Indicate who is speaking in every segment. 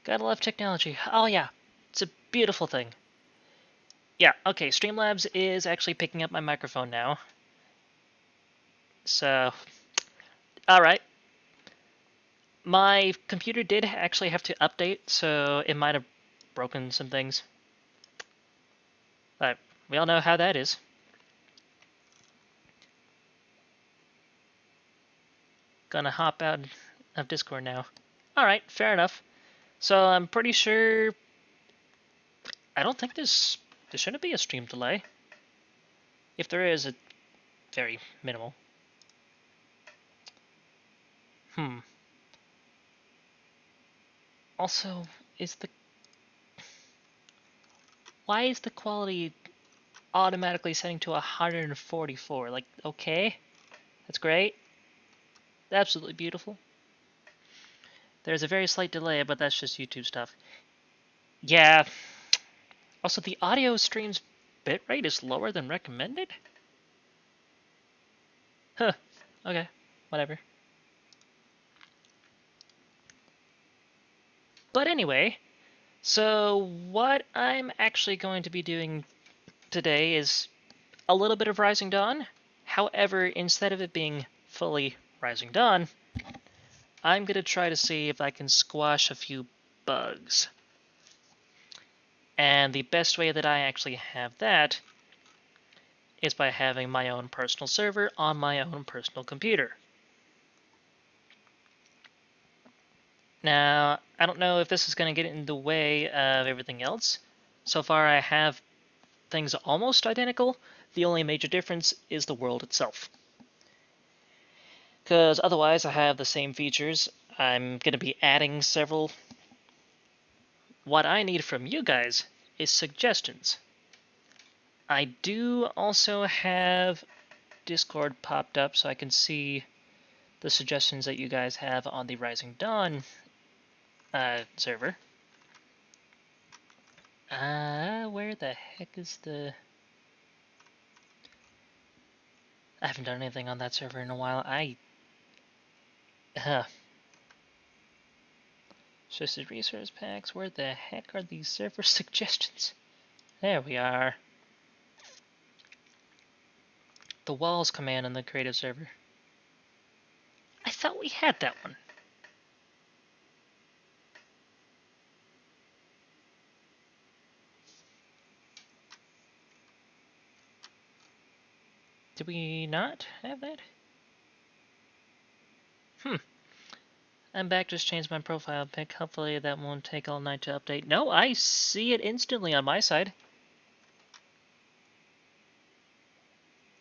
Speaker 1: Gotta love technology. Oh yeah, it's a beautiful thing. Yeah, okay, Streamlabs is actually picking up my microphone now. So, alright. My computer did actually have to update, so it might have broken some things. But we all know how that is. Gonna hop out of Discord now. Alright, fair enough. So I'm pretty sure... I don't think there shouldn't be a stream delay. If there is, it's very minimal. Also, why is the quality automatically setting to 144? Like, okay, that's great. Absolutely beautiful. There's a very slight delay, but that's just YouTube stuff. Yeah. Also, the audio stream's bitrate is lower than recommended? Huh. Okay. Whatever. But anyway, so what I'm actually going to be doing today is a little bit of Rising Dawn. However, instead of it being fully Rising Dawn, I'm going to try to see if I can squash a few bugs. And the best way that I actually have that is by having my own personal server on my own personal computer. Now, I don't know if this is going to get in the way of everything else. So far I have things almost identical. The only major difference is the world itself. Because otherwise I have the same features. I'm going to be adding several. What I need from you guys is suggestions. I do also have Discord popped up so I can see the suggestions that you guys have on the Rising Dawn server. Where the heck is the... I haven't done anything on that server in a while. Assisted resource packs, where the heck are these server suggestions? There we are. The walls command in the creative server. I thought we had that one. Did we not have that? I'm back, just changed my profile pic. Hopefully that won't take all night to update. No, I see it instantly on my side.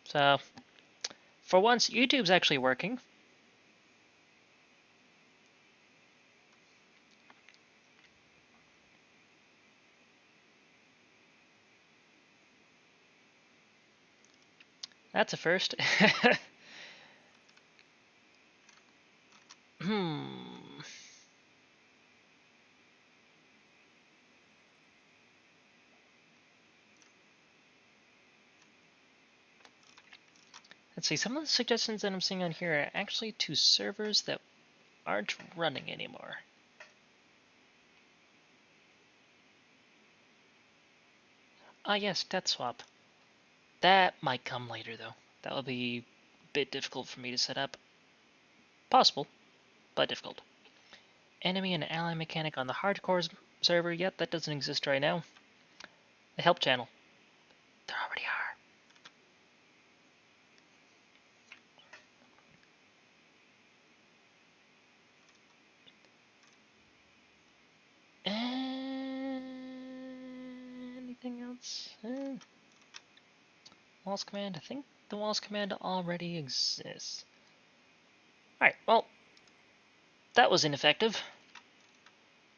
Speaker 1: So, for once, YouTube's actually working. That's a first. Let's see, some of the suggestions that I'm seeing on here are actually to servers that aren't running anymore. Ah yes, death swap. That might come later though. That will be a bit difficult for me to set up. Possible, but difficult. Enemy and ally mechanic on the hardcore server. Yep, that doesn't exist right now. The help channel. There already are. Anything else? Walls command. I think the walls command already exists. Alright, well, that was ineffective.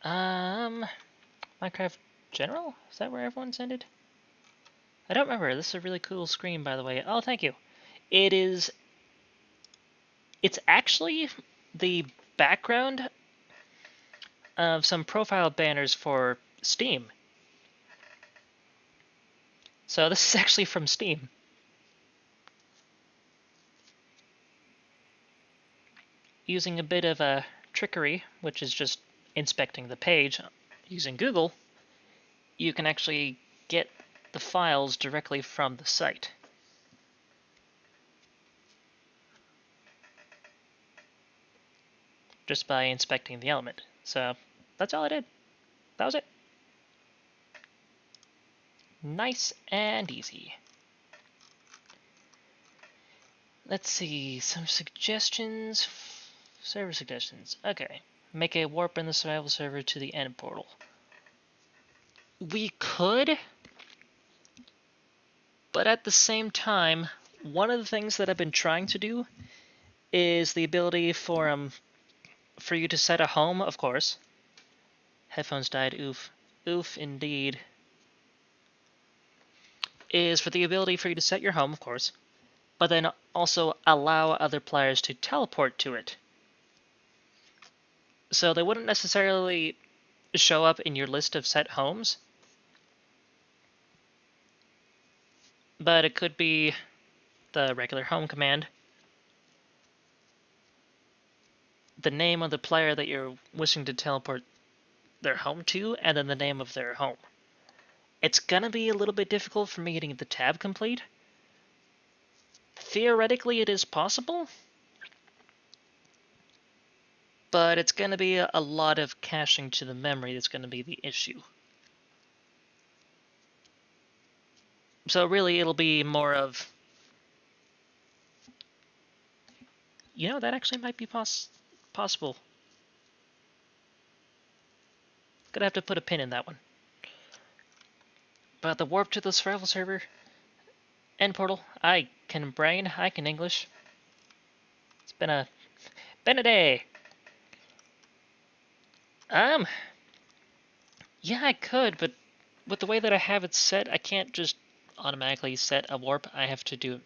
Speaker 1: Minecraft General? Is that where everyone's ended? I don't remember. This is a really cool screen, by the way. Oh, thank you. It's actually the background of some profile banners for Steam. So this is actually from Steam. Using a bit of a trickery, which is just inspecting the page using Google, you can actually get the files directly from the site. Just by inspecting the element. So that's all I did. That was it. Nice and easy. Let's see, some suggestions. Server suggestions. Okay. Make a warp in the survival server to the end portal. We could, but at the same time, one of the things that I've been trying to do is the ability for you to set a home, of course. Headphones died, oof. Oof, indeed. Is for the ability for you to set your home, of course, but then also allow other players to teleport to it. So they wouldn't necessarily show up in your list of set homes, but it could be the regular home command, the name of the player that you're wishing to teleport their home to, and then the name of their home. It's gonna be a little bit difficult for me getting the tab complete. Theoretically, it is possible, but it's gonna be a lot of caching to the memory that's gonna be the issue. So really, it'll be more of, that actually might be possible. Gonna have to put a pin in that one. But the warp to the survival server, end portal, I can brain, I can English. It's been a day. Yeah, I could, but with the way that I have it set, I can't just automatically set a warp. I have to do it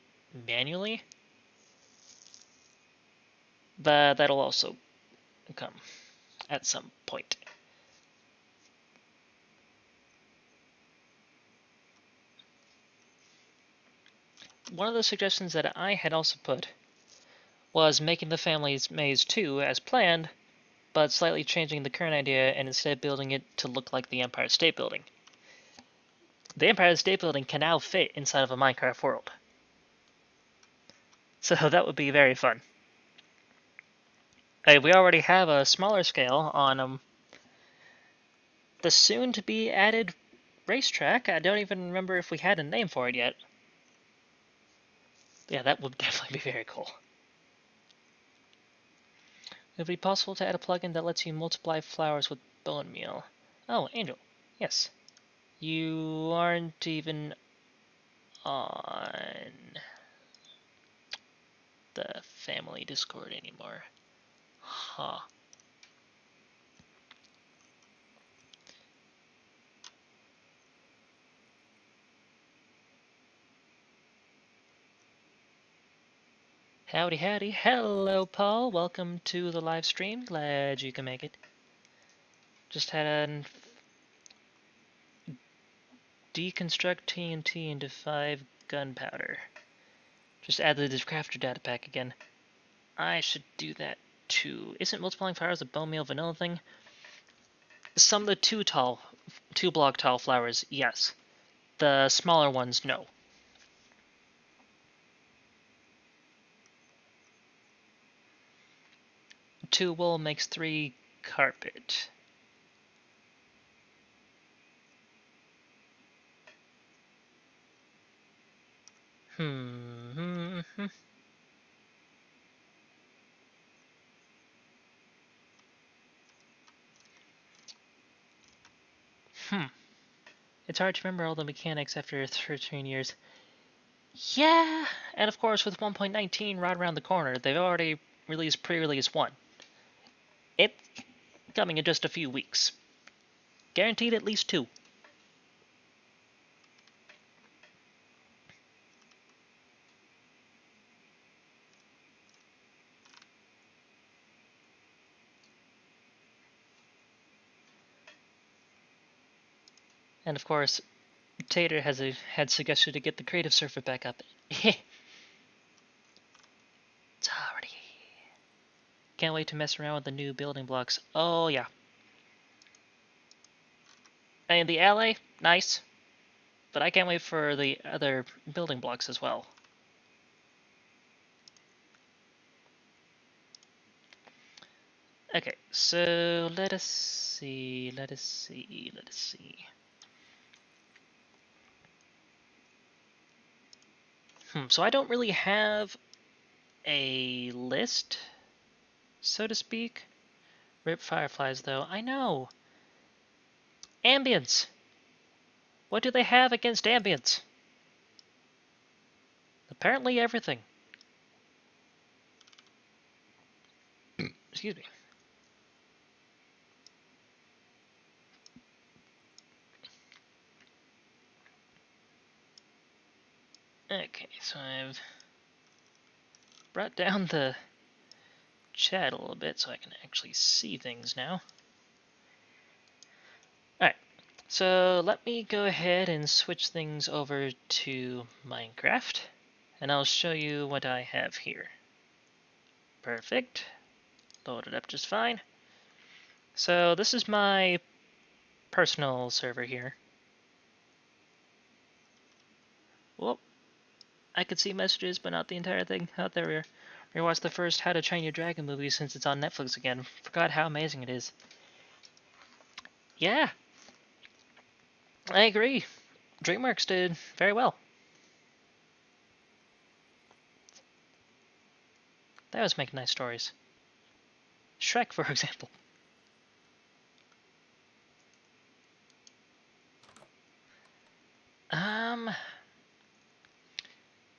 Speaker 1: manually. But that'll also come at some point. One of the suggestions that I had also put was making the Phamily maze 2 as planned, but slightly changing the current idea and instead building it to look like the Empire State Building. The Empire State Building can now fit inside of a Minecraft world. So that would be very fun. We already have a smaller scale on the soon-to-be added racetrack. I don't even remember if we had a name for it yet. Yeah, that would definitely be very cool. It would be possible to add a plugin that lets you multiply flowers with bone meal. Oh, Angel. Yes. You aren't even on the Phamily Discord anymore. Huh. Howdy, howdy. Hello, Paul. Welcome to the live stream. Glad you can make it. Just had a deconstruct TNT into 5 gunpowder. Just added this crafter data pack again. I should do that too. Isn't multiplying flowers a bone meal vanilla thing? Some of the 2 block tall flowers, yes. The smaller ones, no. 2 wool makes 3 carpet. It's hard to remember all the mechanics after 13 years. Yeah, and of course with 1.19 right around the corner, they've already released pre-release 1. It's coming in just a few weeks. Guaranteed at least 2. And of course, Tater had suggested to get the creative server back up. It's already. Can't wait to mess around with the new building blocks. Oh yeah. And the alley, nice. But I can't wait for the other building blocks as well. Okay, so let us see. So I don't really have a list, so to speak. Rip fireflies, though. I know. Ambience. What do they have against ambience? Apparently everything. Excuse me. Okay, so I've brought down the chat a little bit so I can actually see things now. Alright, so let me go ahead and switch things over to Minecraft, and I'll show you what I have here. Perfect. Loaded up just fine. So this is my personal server here. Whoop. I could see messages, but not the entire thing. Oh, there we are. Rewatch the first How to Train Your Dragon movie since it's on Netflix again. Forgot how amazing it is. Yeah, I agree. DreamWorks did very well. They always make nice stories. Shrek, for example.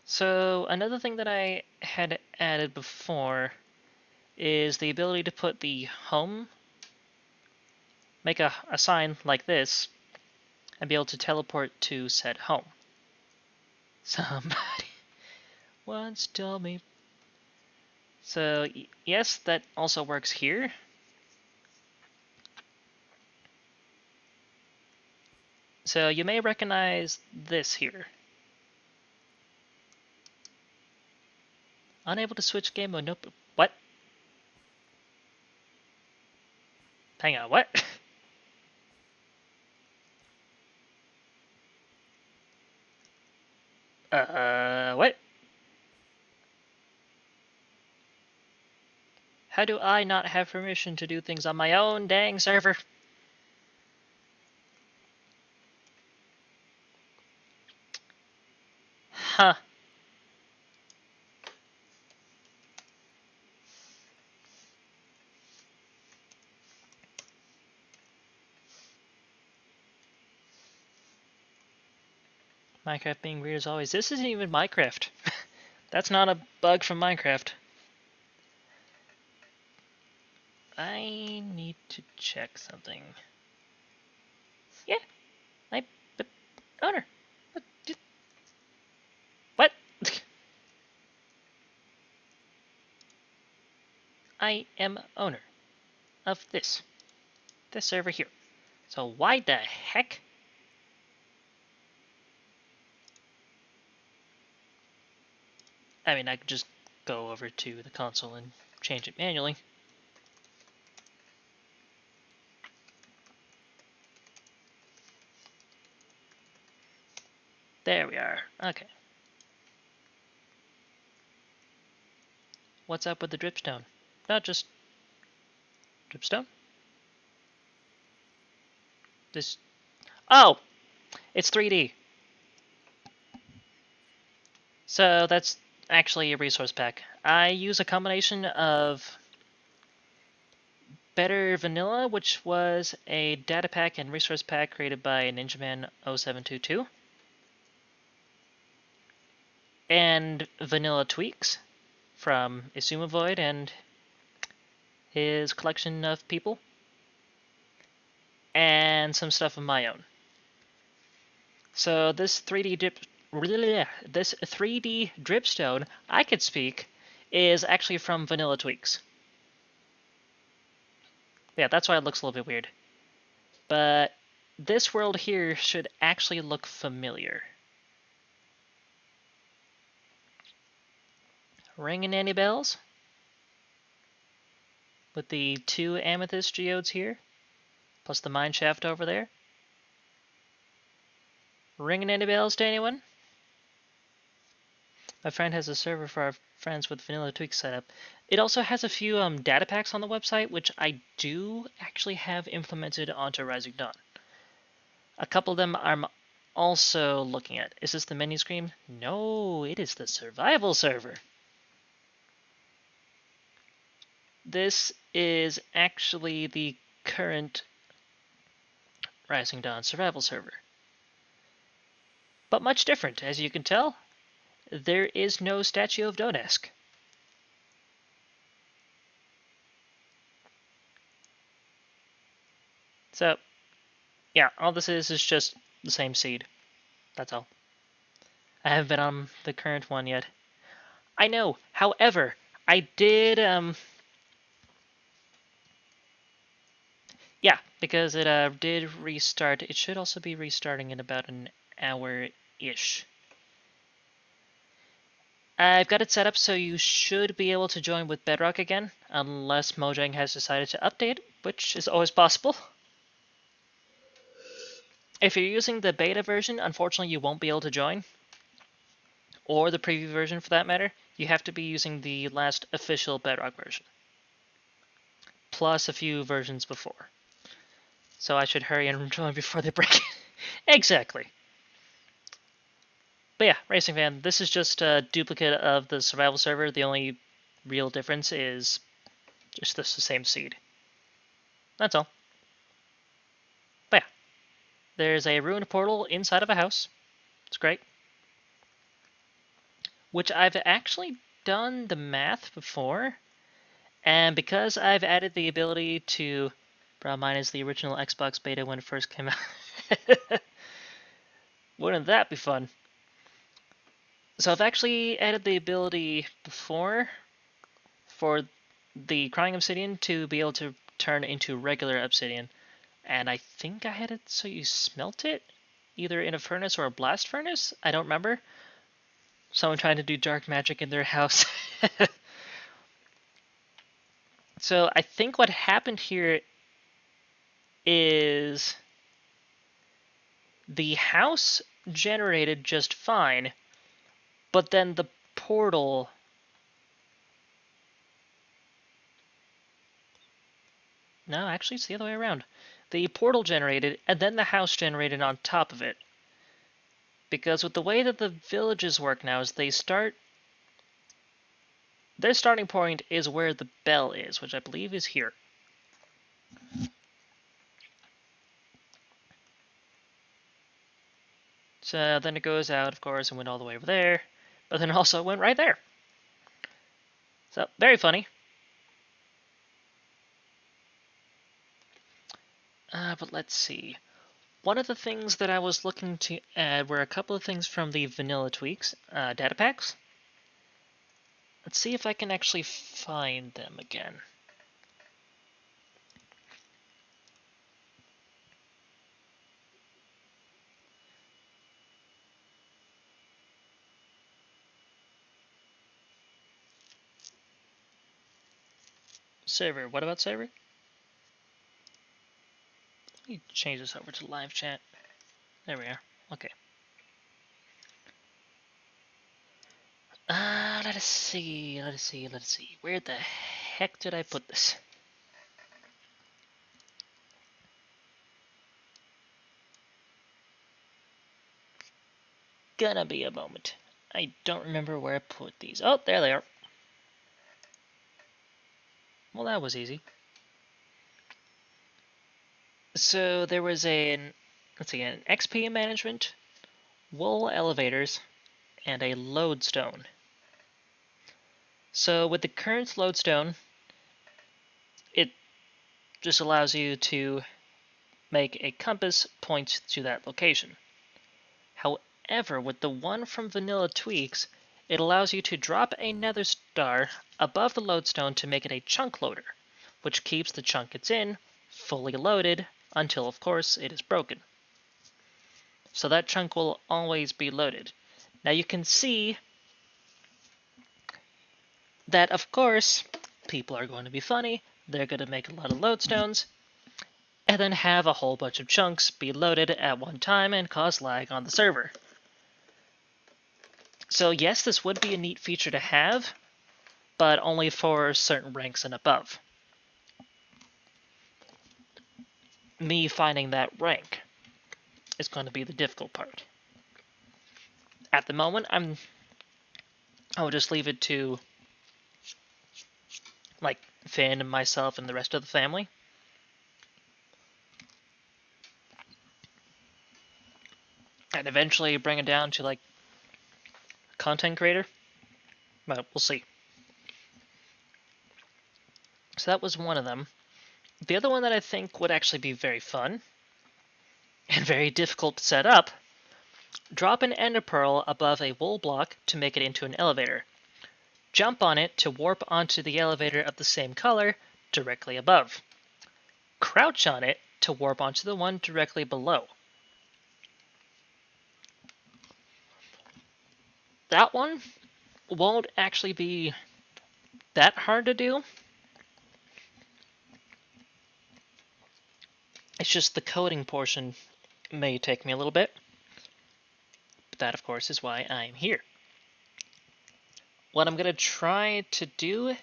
Speaker 1: So another thing that I had added before is the ability to put the home, make a sign like this, and be able to teleport to said home. Somebody once told me. So yes, that also works here. So you may recognize this here. Unable to switch game mode. Nope. What? Hang on. What? What? How do I not have permission to do things on my own dang server? Huh. Minecraft being weird as always. This isn't even Minecraft. That's not a bug from Minecraft. I need to check something. Yeah, but owner. What? I am owner of this server here. So why the heck? I mean, I could just go over to the console and change it manually. There we are. Okay. What's up with the dripstone? Not just dripstone? This. Oh! It's 3D. So that's actually a resource pack. I use a combination of Better Vanilla, which was a data pack and resource pack created by Ninjaman0722, and Vanilla Tweaks from Isumavoid and his collection of people, and some stuff of my own. So this 3D dripstone, I could speak, is actually from Vanilla Tweaks. Yeah, that's why it looks a little bit weird. But this world here should actually look familiar. Ringing any bells? With the 2 amethyst geodes here, plus the mine shaft over there. Ringing any bells to anyone? My friend has a server for our friends with vanilla tweaks set up. It also has a few data packs on the website, which I do actually have implemented onto Rising Dawn. A couple of them I'm also looking at. Is this the menu screen? No, it is the survival server. This is actually the current Rising Dawn survival server. But much different, as you can tell. There is no statue of Donesk. So, yeah, all this is just the same seed. That's all. I haven't been on the current one yet. I know, however, I did, yeah, because it did restart. It should also be restarting in about an hour-ish. I've got it set up so you should be able to join with Bedrock again, unless Mojang has decided to update, which is always possible. If you're using the beta version, unfortunately you won't be able to join, or the preview version for that matter. You have to be using the last official Bedrock version, plus a few versions before. So I should hurry and join before they break it. Exactly. But yeah, Racing Fan, this is just a duplicate of the survival server. The only real difference is just this the same seed. That's all. But yeah, there's a ruined portal inside of a house. It's great. Which I've actually done the math before. And because I've added the ability to... Bro, mine is the original Xbox beta when it first came out. Wouldn't that be fun? So I've actually added the ability before for the Crying Obsidian to be able to turn into regular obsidian. And I think I had it so you smelt it, either in a furnace or a blast furnace? I don't remember. Someone trying to do dark magic in their house. So I think what happened here is the house generated just fine, but then the portal... No, actually it's the other way around. The portal generated, and then the house generated on top of it. Because with the way that the villages work now is they start... Their starting point is where the bell is, which I believe is here. So then it goes out, of course, and went all the way over there. But then also went right there. So, very funny. But let's see. One of the things that I was looking to add were a couple of things from the vanilla tweaks, data packs. Let's see if I can actually find them again. Server, what about server? Let me change this over to live chat. There we are. Okay. Let us see. Where the heck did I put this? Gonna be a moment. I don't remember where I put these. Oh, there they are. Well, that was easy. So there was an XP management, wool elevators, and a lodestone. So with the current lodestone, it just allows you to make a compass point to that location. However, with the one from Vanilla Tweaks, it allows you to drop a nether star above the lodestone to make it a chunk loader, which keeps the chunk it's in fully loaded until, of course, it is broken. So that chunk will always be loaded. Now you can see that, of course, people are going to be funny. They're going to make a lot of lodestones. and then have a whole bunch of chunks be loaded at one time and cause lag on the server. So yes, this would be a neat feature to have, but only for certain ranks and above. Me finding that rank is going to be the difficult part. At the moment, I will just leave it to like Finn and myself and the rest of the family. And eventually bring it down to like content creator. But we'll see. So that was one of them. The other one that I think would actually be very fun and very difficult to set up, drop an ender pearl above a wool block to make it into an elevator. Jump on it to warp onto the elevator of the same color directly above. Crouch on it to warp onto the one directly below. That one won't actually be that hard to do. It's just the coding portion may take me a little bit. But that, of course, is why I'm here. What I'm going to try to do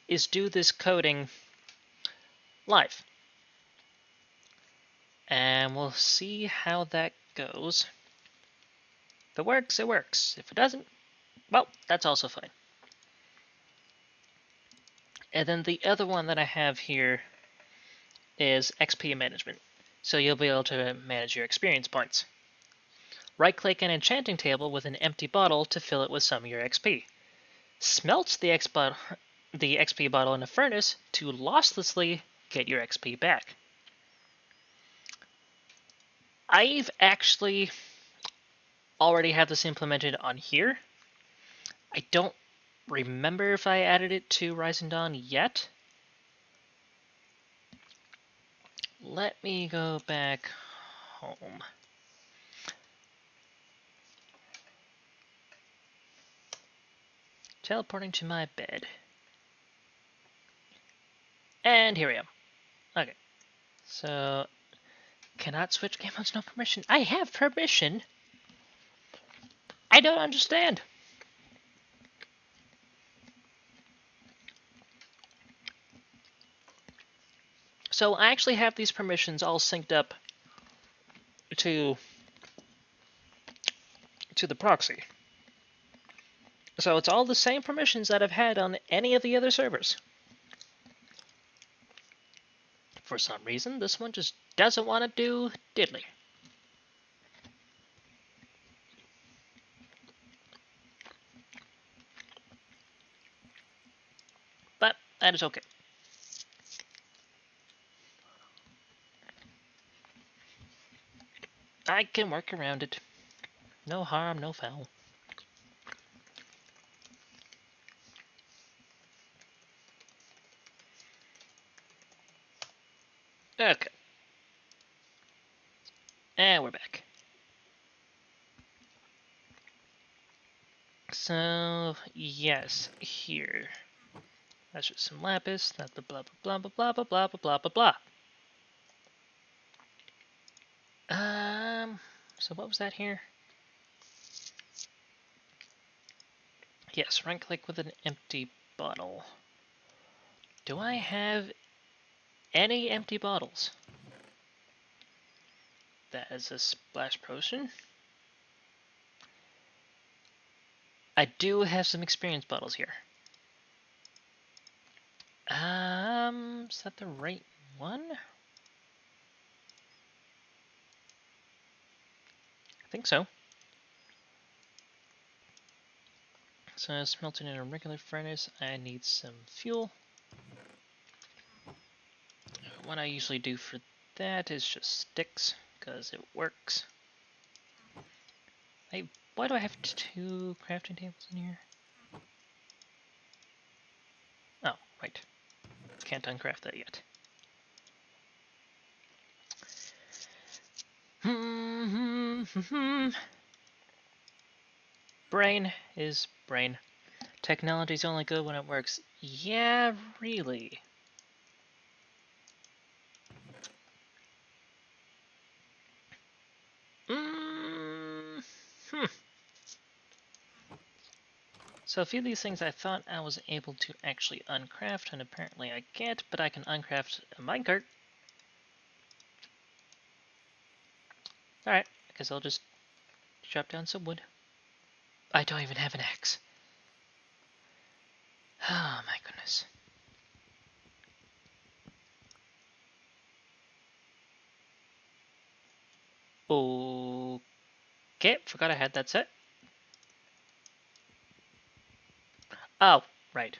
Speaker 1: is do this coding live. And we'll see how that goes. If it works, it works. If it doesn't, well, that's also fine. And then the other one that I have here is XP management. So you'll be able to manage your experience points. Right-click an enchanting table with an empty bottle to fill it with some of your XP. Smelt the XP bottle in a furnace to losslessly get your XP back. I've actually already have this implemented on here. I don't remember if I added it to Rising Dawn yet. Let me go back home. Teleporting to my bed. And here we am. Okay. So, cannot switch game modes, no permission. I have permission. I don't understand. So I actually have these permissions all synced up to the proxy. So it's all the same permissions that I've had on any of the other servers. For some reason, this one just doesn't want to do diddly. But that is okay. I can work around it. No harm, no foul. Okay. And we're back. So, yes, here. That's just some lapis. That's the blah blah blah blah blah blah blah blah blah blah. So what was that here? Yes, right click with an empty bottle. Do I have any empty bottles? That is a splash potion. I do have some experience bottles here. Is that the right one? I think so. So smelting in a regular furnace, I need some fuel. What I usually do for that is just sticks, because it works. Why do I have 2 crafting tables in here? Oh, right. Can't uncraft that yet. Brain is brain. Technology's only good when it works. Yeah, really. So a few of these things I thought I was able to actually uncraft, and apparently I can't, but I can uncraft a minecart. Alright, I guess I'll just chop down some wood. I don't even have an axe. Oh my goodness. Okay, forgot I had that set. Oh, right.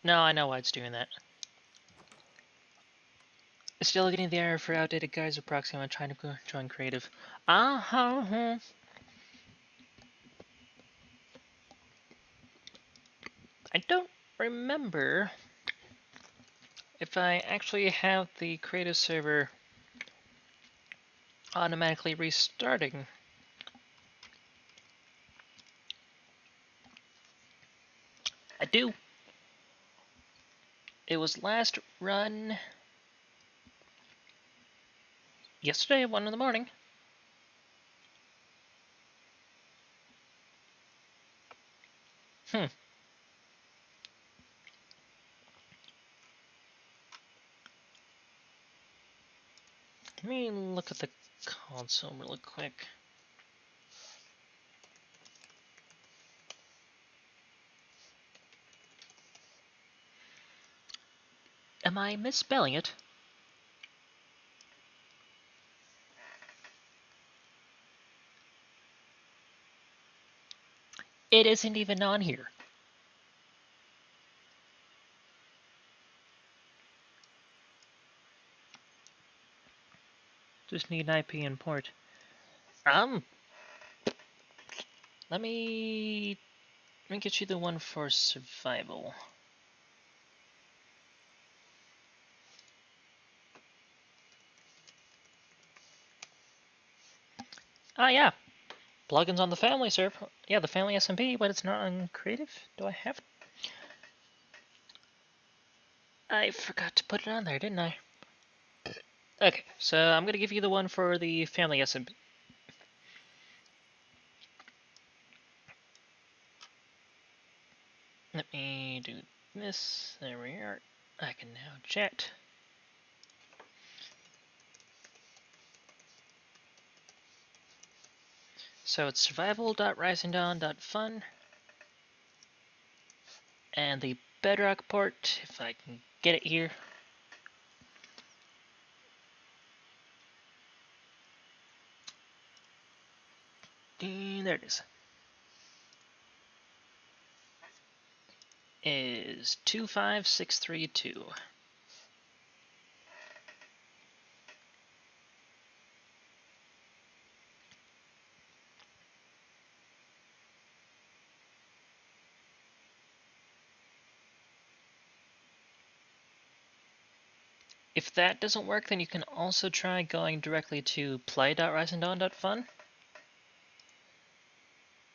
Speaker 1: No, I know why it's doing that. Still getting the error for outdated guides or proxy when trying to join creative. I don't remember if I actually have the creative server automatically restarting. I do. It was last run yesterday at 1 in the morning. Hmm. Let me look at the console really quick. Am I misspelling it? It isn't even on here. Just need an IP and port. Let me get you the one for survival. Ah, yeah. Plugins on the Phamily server. Yeah, the Phamily SMP, but it's not on creative. Do I have? I forgot to put it on there, didn't I? Okay, so I'm gonna give you the one for the Phamily SMP. Let me do this. There we are. I can now chat. So it's survival.risingdawn.fun. And the Bedrock port, if I can get it here. And there it is 25632. If that doesn't work, then you can also try going directly to play.risingdawn.fun.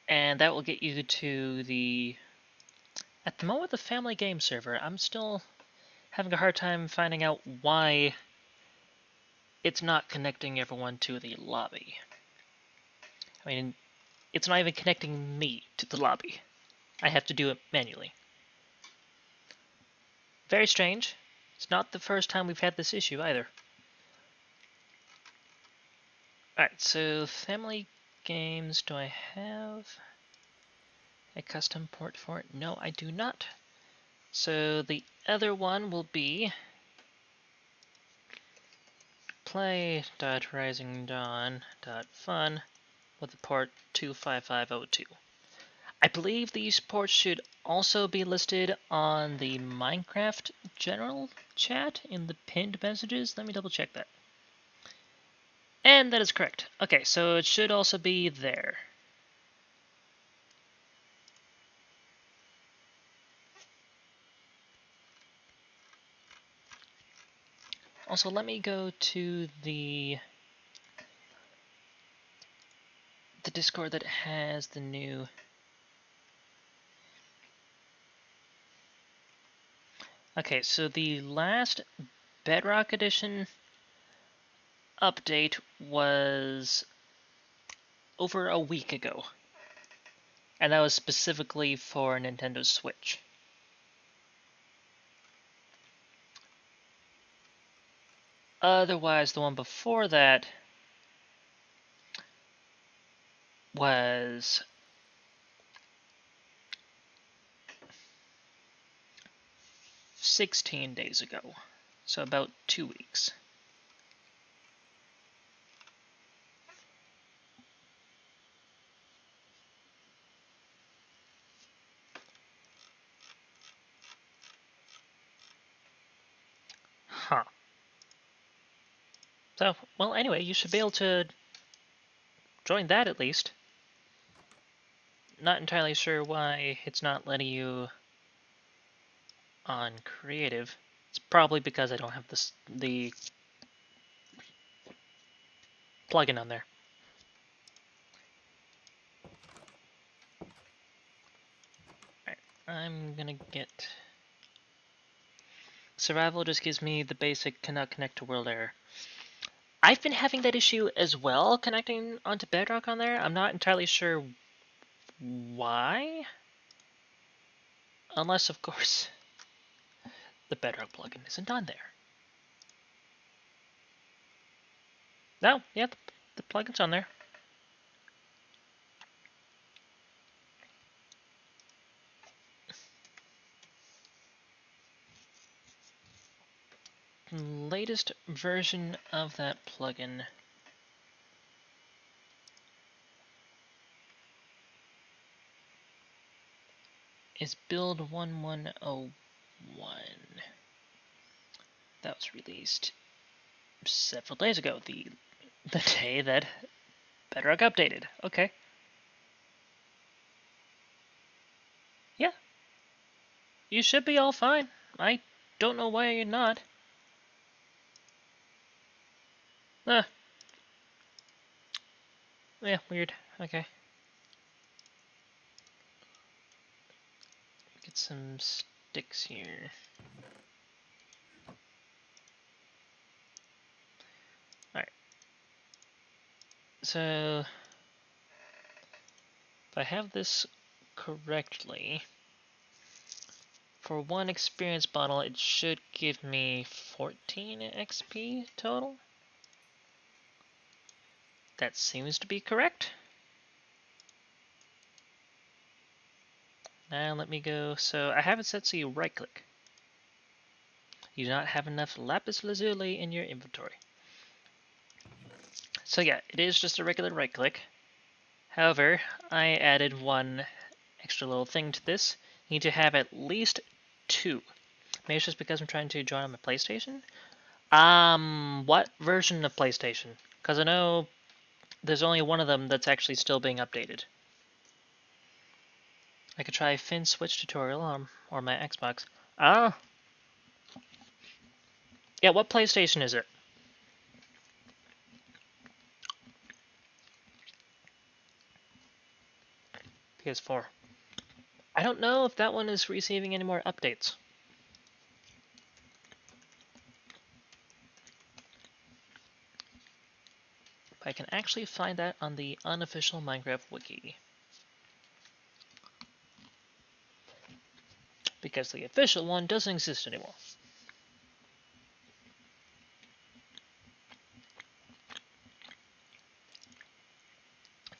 Speaker 1: And that will get you to the... At the moment, the Phamily game server. I'm still having a hard time finding out why it's not connecting everyone to the lobby. I mean, it's not even connecting me to the lobby. I have to do it manually. Very strange. It's not the first time we've had this issue either. Alright, so Phamily games, do I have a custom port for it? No, I do not. So the other one will be play.risingdawn.fun with the port 25502. I believe these ports should also be listed on the Minecraft general chat in the pinned messages. Let me double check that. And that is correct. Okay, so it should also be there. Also, let me go to the Discord that has the new... Okay, so the last Bedrock Edition update was over a week ago. And that was specifically for Nintendo Switch. Otherwise, the one before that was 16 days ago. So about 2 weeks. Huh. So, well, anyway, you should be able to join that at least. Not entirely sure why it's not letting you on creative. It's probably because I don't have the plugin on there. Alright, I'm gonna get... Survival just gives me the basic cannot connect to world error. I've been having that issue as well, connecting onto Bedrock on there. I'm not entirely sure why. Unless, of course, the Bedrock plugin isn't on there. No, yeah, the plugin's on there. Latest version of that plugin is build 1101. That was released several days ago, the day that Bedrock updated. Okay. Yeah. You should be all fine. I don't know why you're not. Ah. Yeah, weird. Okay. Get some sticks here. Alright. So, if I have this correctly, for one experience bottle, it should give me 14 XP total. That seems to be correct. Now let me go. So I have it set so you right click. You do not have enough lapis lazuli in your inventory. So yeah, it is just a regular right click. However, I added one extra little thing to this. You need to have at least 2. Maybe it's just because I'm trying to join on my PlayStation. What version of PlayStation? Because I know there's only one of them that's actually still being updated. I could try Finn Switch tutorial or my Xbox. Ah. Yeah, what PlayStation is it? PS4. I don't know if that one is receiving any more updates. But I can actually find that on the unofficial Minecraft wiki. Because the official one doesn't exist anymore.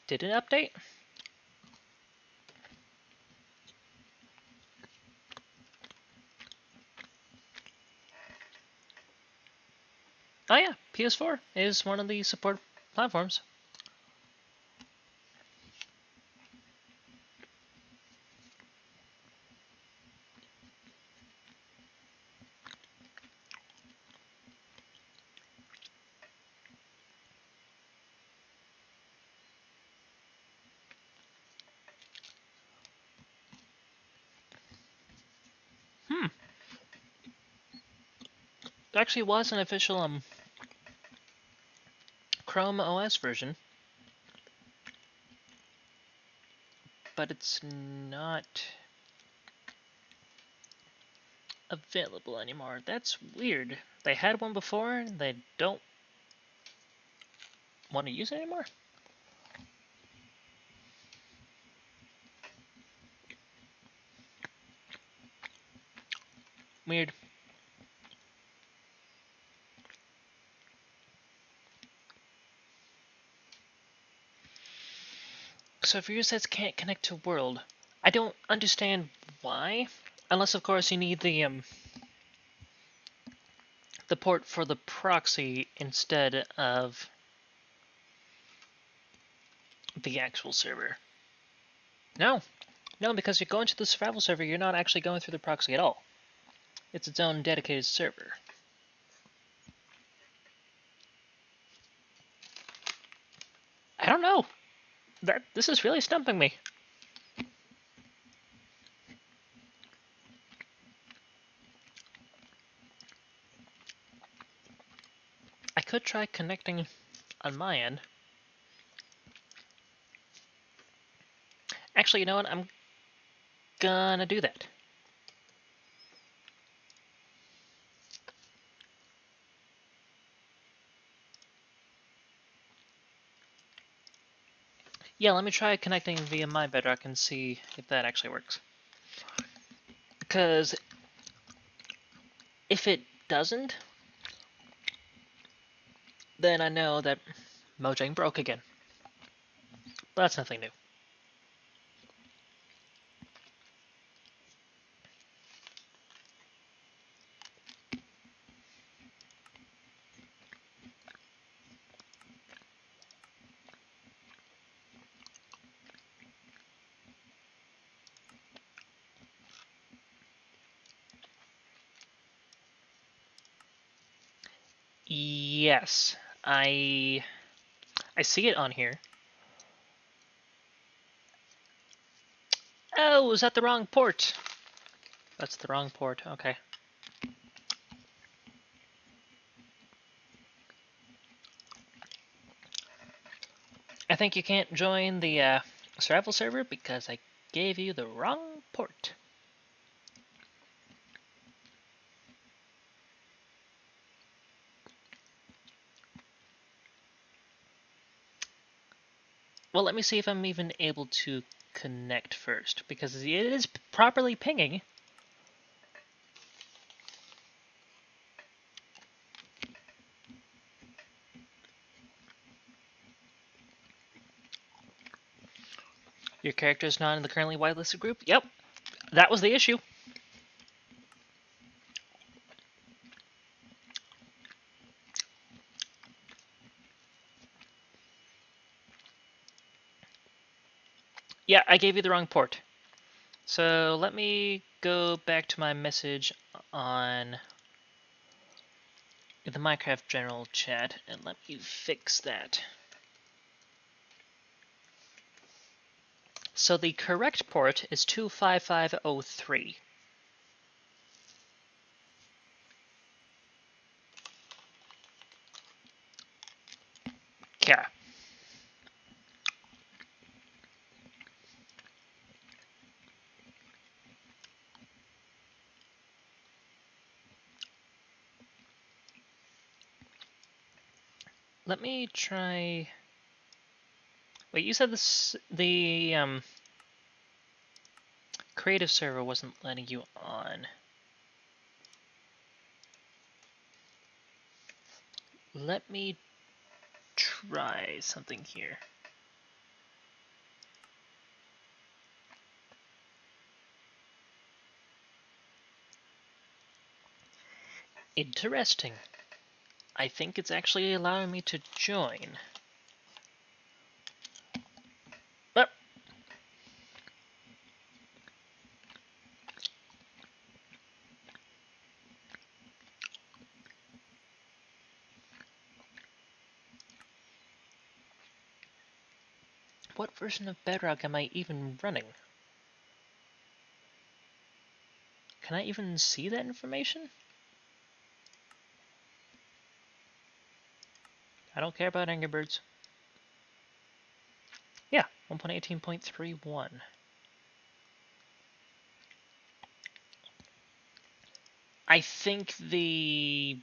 Speaker 1: Did it update? Oh yeah, PS4 is one of the support platforms. There actually was an official Chrome OS version, but it's not available anymore. That's weird. They had one before, and they don't want to use it anymore? Weird. So if your sets can't connect to world, I don't understand why. Unless, of course, you need the port for the proxy instead of the actual server. No, no, because you're going to the survival server, you're not actually going through the proxy at all. It's its own dedicated server. I don't know. This is really stumping me. I could try connecting on my end. Actually, you know what? I'm gonna do that. Yeah, let me try connecting via my Bedrock and see if that actually works. Because if it doesn't, then I know that Mojang broke again. But that's nothing new. Yes, I see it on here. Oh, is that the wrong port? That's the wrong port, okay. I think you can't join the survival server because I gave you the wrong port. Well, let me see if I'm even able to connect first, because it is properly pinging. Your character is not in the currently whitelisted group? Yep, that was the issue. Yeah, I gave you the wrong port. So let me go back to my message on the Minecraft general chat and let me fix that. So the correct port is 25503. Yeah. Let me try. Wait, you said the creative server wasn't letting you on. Let me try something here. Interesting. I think it's actually allowing me to join. But what version of Bedrock am I even running? Can I even see that information? I don't care about Angry Birds. Yeah, 1.18.31. I think the...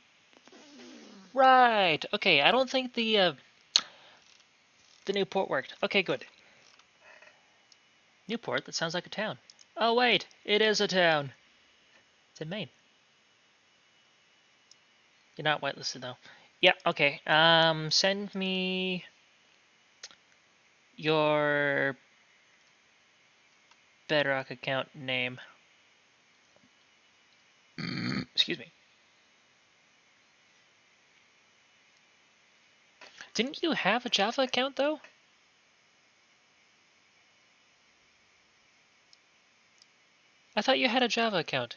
Speaker 1: Right, okay, I don't think the new port worked. Okay, good. Newport, that sounds like a town. Oh wait, it is a town. It's in Maine. You're not whitelisted though. Yeah, okay. Send me your Bedrock account name. Excuse me. Didn't you have a Java account though? I thought you had a Java account.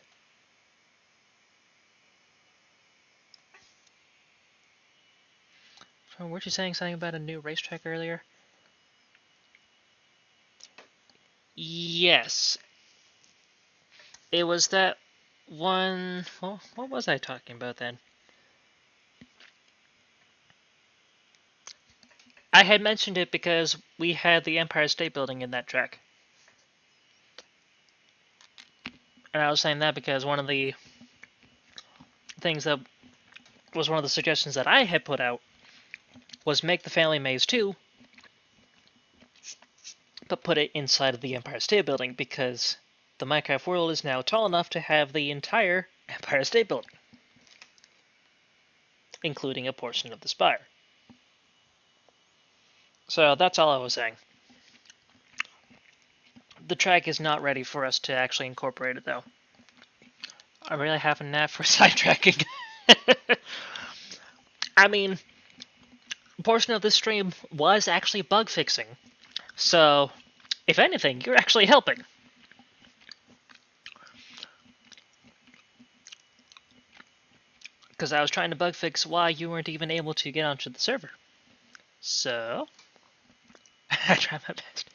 Speaker 1: Weren't you saying something about a new racetrack earlier? Yes. It was that one. Well, what was I talking about then? I had mentioned it because we had the Empire State Building in that track. And I was saying that because one of the things that was one of the suggestions that I had put out was make the Phamily Maze too, but put it inside of the Empire State Building because the Minecraft world is now tall enough to have the entire Empire State Building, including a portion of the spire. So that's all I was saying. The track is not ready for us to actually incorporate it, though. I really have a knack for sidetracking. I mean, a portion of this stream was actually bug fixing. So, if anything, you're actually helping. Because I was trying to bug fix why you weren't even able to get onto the server. So, I tried my best.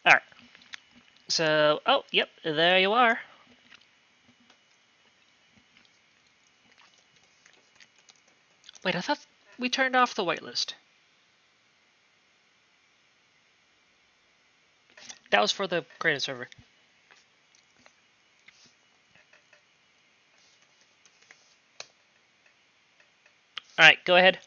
Speaker 1: Alright. So, oh, yep, there you are. Wait, I thought we turned off the whitelist. That was for the creative server. Alright, go ahead.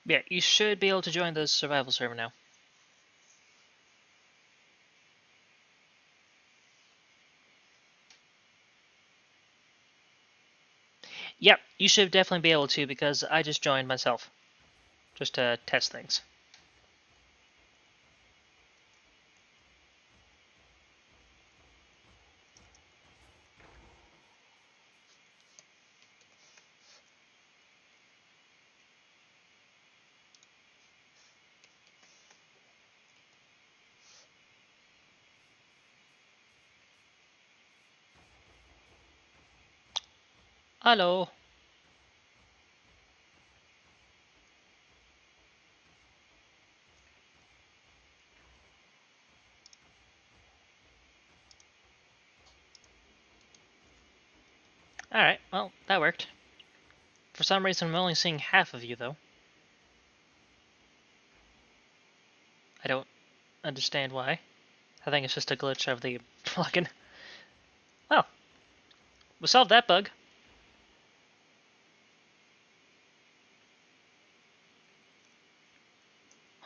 Speaker 1: Yeah, you should be able to join the survival server now. Yep, you should definitely be able to because I just joined myself. Just to test things. Hello. Alright, well, that worked. For some reason, I'm only seeing half of you, though. I don't understand why. I think it's just a glitch of the plugin. Oh, we solved that bug.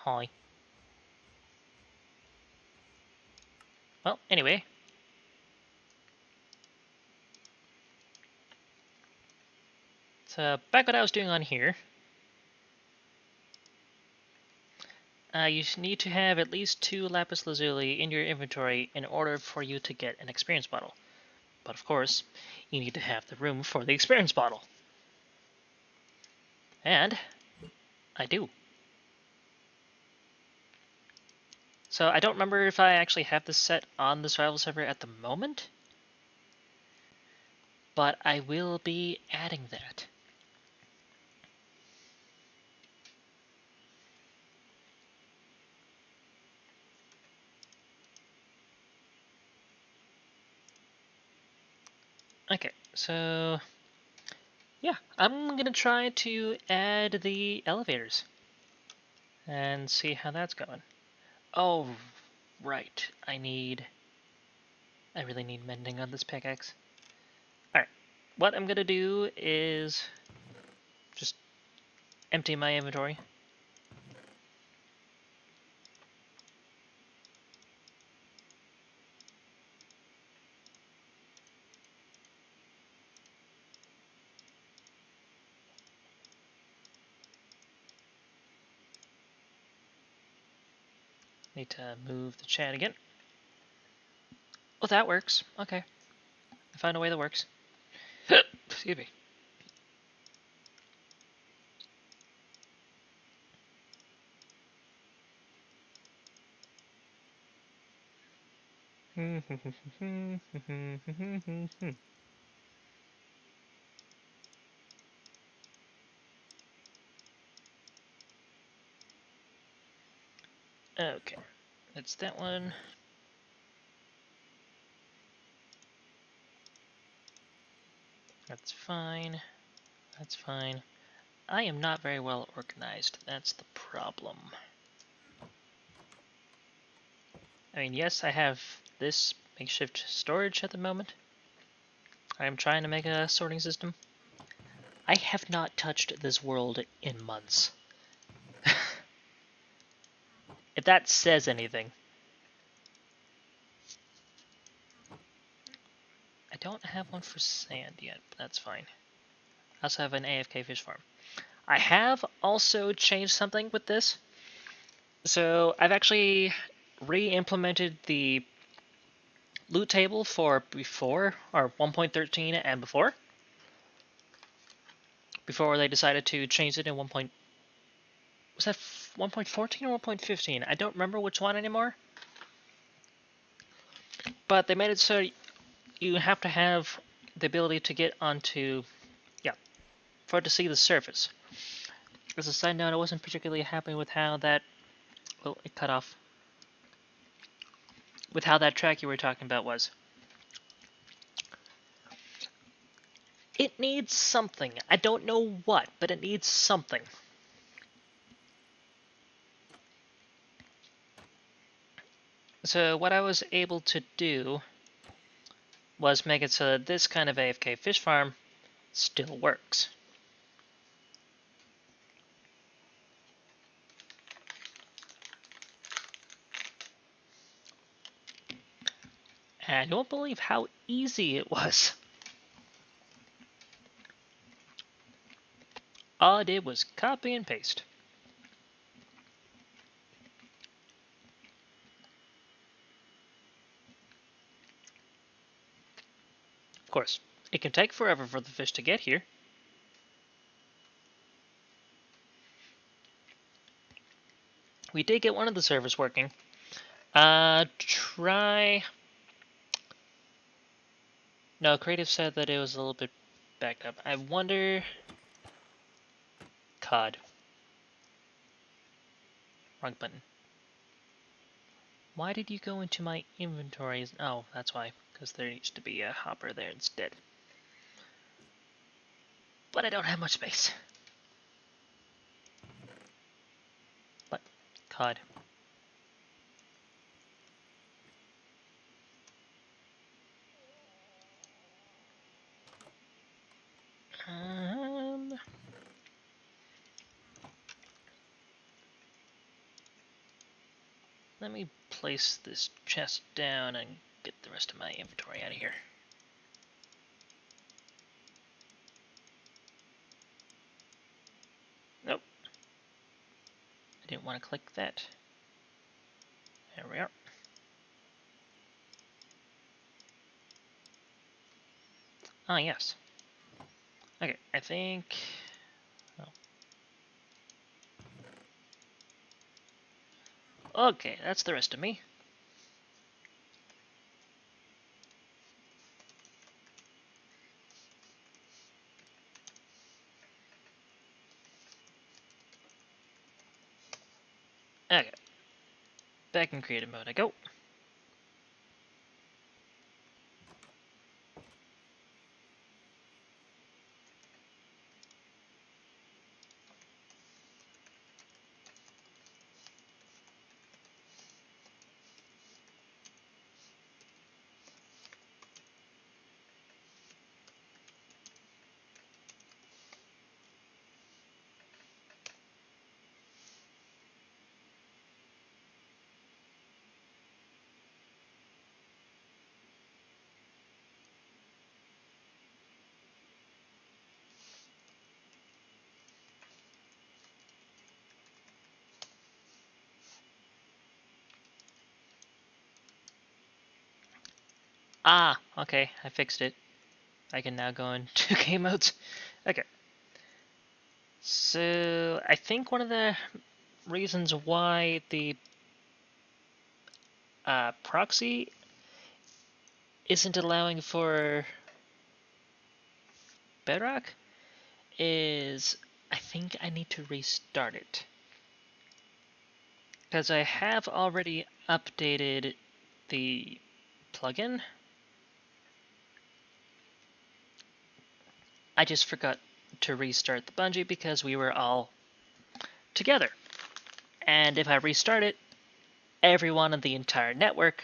Speaker 1: Hi. Well, anyway. So, back what I was doing on here. You need to have at least 2 lapis lazuli in your inventory in order for you to get an experience bottle. But of course, you need to have the room for the experience bottle. And I do. So I don't remember if I actually have this set on the survival server at the moment, but I will be adding that. Okay, so Yeah, I'm gonna try to add the elevators and see how that's going. Oh, right. I really need mending on this pickaxe. Alright, what I'm gonna do is just empty my inventory. Need to move the chat again. Oh, that works. Okay. I found a way that works. Excuse me. Okay, that's that one. That's fine. That's fine. I am not very well organized. That's the problem. I mean, yes, I have this makeshift storage at the moment. I'm trying to make a sorting system. I have not touched this world in months. If that says anything. I don't have one for sand yet, but that's fine. I also have an AFK fish farm. I have also changed something with this. So I've actually re-implemented the loot table for before, or 1.13 and before they decided to change it in 1. Was that 1.14 or 1.15? I don't remember which one anymore. But they made it so you have to have the ability to get onto, yeah, for it to see the surface. As a side note, I wasn't particularly happy with how that, well, it cut off, with how that track you were talking about was. It needs something. I don't know what, but it needs something. So what I was able to do was make it so that this kind of AFK fish farm still works. And I don't believe how easy it was. All I did was copy and paste. Of course, it can take forever for the fish to get here. We did get one of the servers working. Try... No, Creative said that it was a little bit backed up. I wonder... COD. Wrong button. Why did you go into my inventories? Oh, that's why. Because there needs to be a hopper there instead. But I don't have much space. But, COD. Let me place this chest down and get the rest of my inventory out of here. Nope. I didn't want to click that. There we are. Ah, yes. Okay, I think... Oh. Okay, that's the rest of me. Okay. Back in creative mode I go. Ah, okay, I fixed it. I can now go into game modes. Okay. So, I think one of the reasons why the proxy isn't allowing for Bedrock is I think I need to restart it. Because I have already updated the plugin. I just forgot to restart the bungee because we were all together. And if I restart it, everyone on the entire network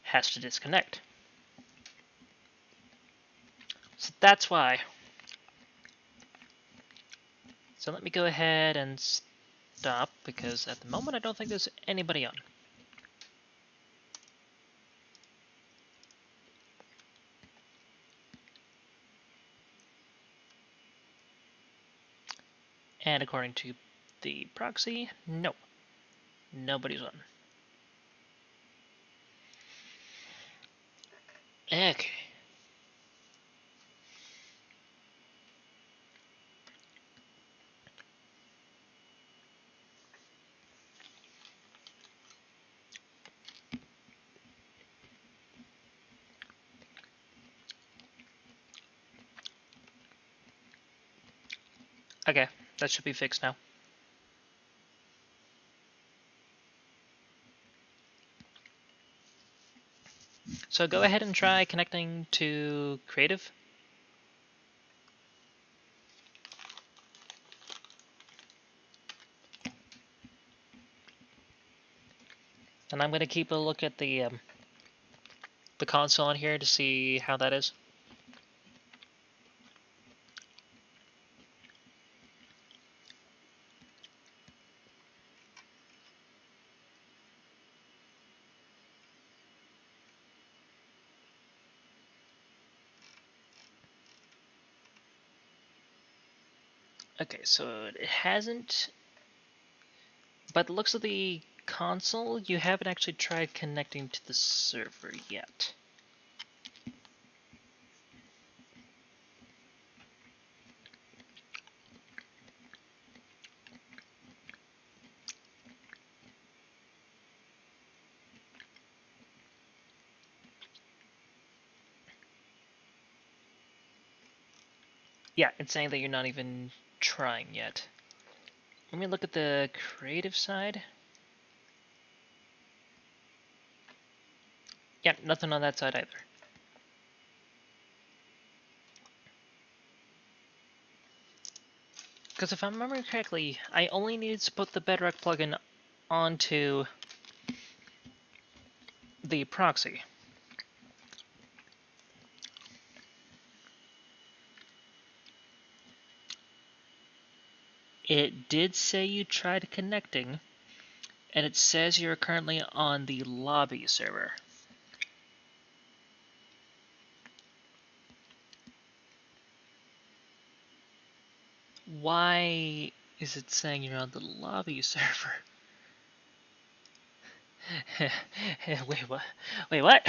Speaker 1: has to disconnect. So that's why. So let me go ahead and stop because at the moment I don't think there's anybody on. And according to the proxy, no, nobody's on. Okay. Okay, that should be fixed now. So go ahead and try connecting to Creative. And I'm going to keep a look at the console on here to see how that is. Okay, so it hasn't, but it looks at the console, you haven't actually tried connecting to the server yet. Yeah, it's saying that you're not even trying yet. Let me look at the creative side. Yeah, nothing on that side either. Because if I'm remembering correctly, I only needed to put the Bedrock plugin onto the proxy. It did say you tried connecting, and it says you're currently on the lobby server. Why is it saying you're on the lobby server? Wait, what? Wait, what?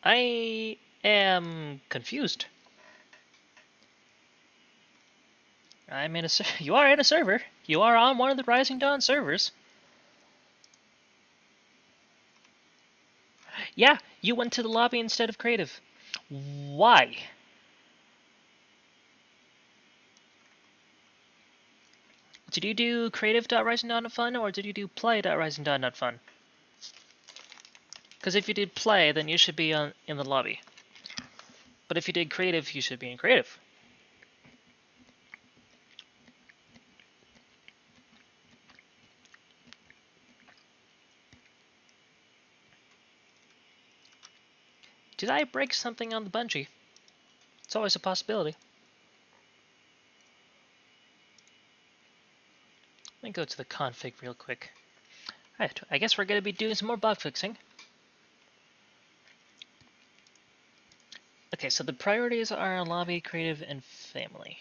Speaker 1: I am confused. I'm in a. You are in a server. You are on one of the Rising Dawn servers. Yeah, you went to the lobby instead of creative. Why? Did you do creative.risingdawn.fun or did you do play.risingdawn.fun? Because if you did play, then you should be in the lobby. But if you did creative, you should be in creative. Did I break something on the bungee? It's always a possibility. Let me go to the config real quick. Alright, I guess we're going to be doing some more bug fixing. Okay, so the priorities are lobby, creative, and family.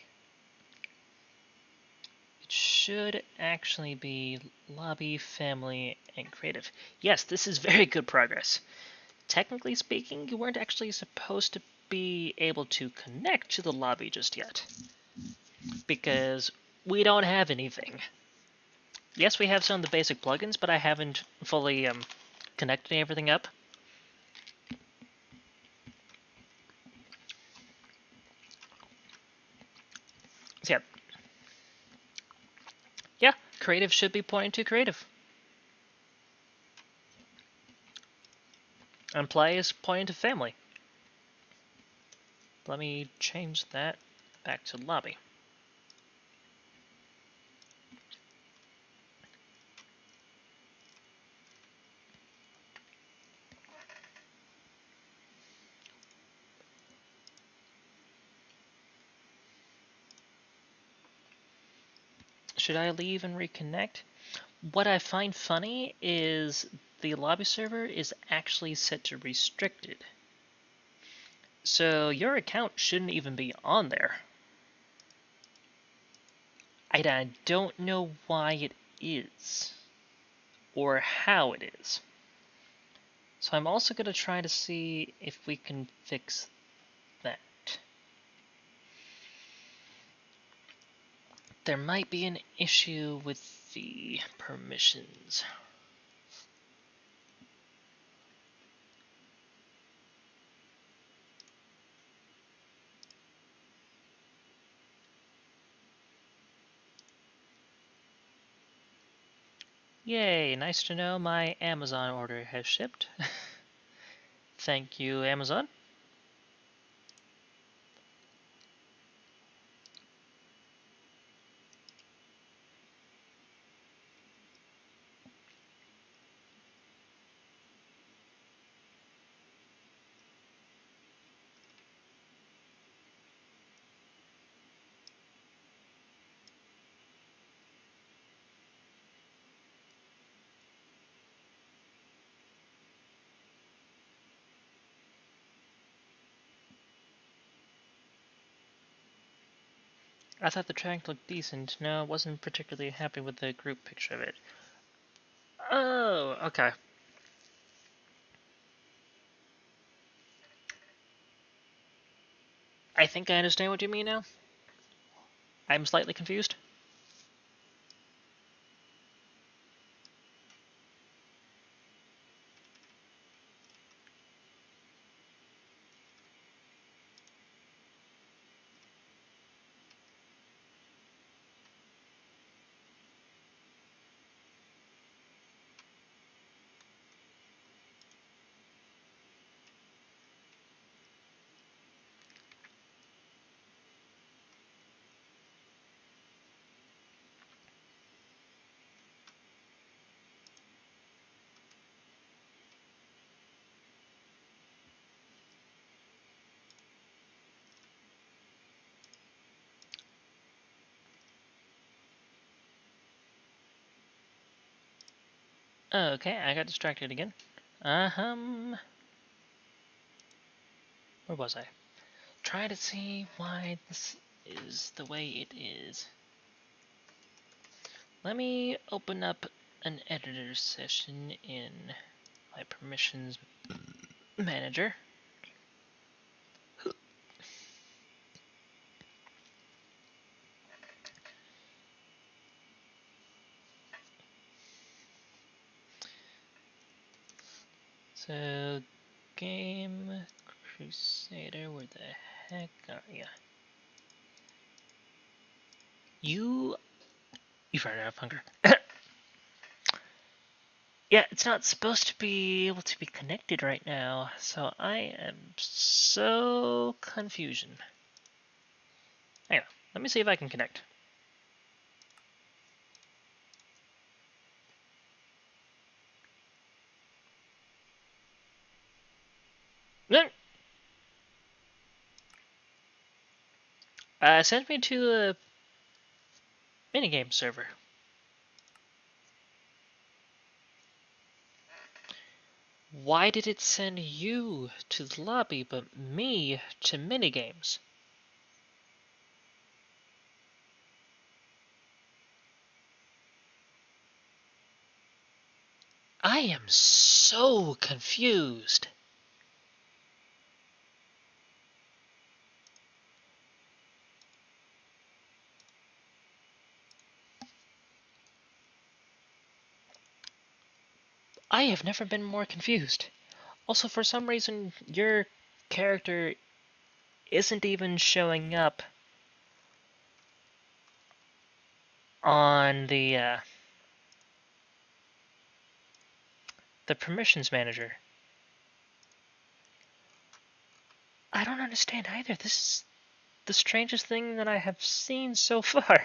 Speaker 1: It should actually be lobby, family, and creative. Yes, this is very good progress. Technically speaking, you weren't actually supposed to be able to connect to the lobby just yet, because we don't have anything. Yes, we have some of the basic plugins, but I haven't fully connected everything up. So yeah, creative should be pointing to creative. And play is pointing to family. Let me change that back to lobby. Should I leave and reconnect? What I find funny is the lobby server is actually set to restricted. So your account shouldn't even be on there. I don't know why it is, or how it is. So I'm also going to try to see if we can fix that. There might be an issue with the permissions. Yay, nice to know my Amazon order has shipped. Thank you, Amazon. I thought the track looked decent. No, I wasn't particularly happy with the group picture of it. Oh, okay. I think I understand what you mean now. I'm slightly confused. Okay, I got distracted again. Where was I? Try to see why this is the way it is. Let me open up an editor session in my permissions manager. So, Game Crusader, where the heck are ya? You've run out of hunger. Yeah, it's not supposed to be able to be connected right now, so I am so confusion. Hang on, let me see if I can connect. Send me to a minigame server. Why did it send you to the lobby but me to minigames? I am so confused. I have never been more confused. Also, for some reason, your character isn't even showing up on the permissions manager. I don't understand either. This is the strangest thing that I have seen so far.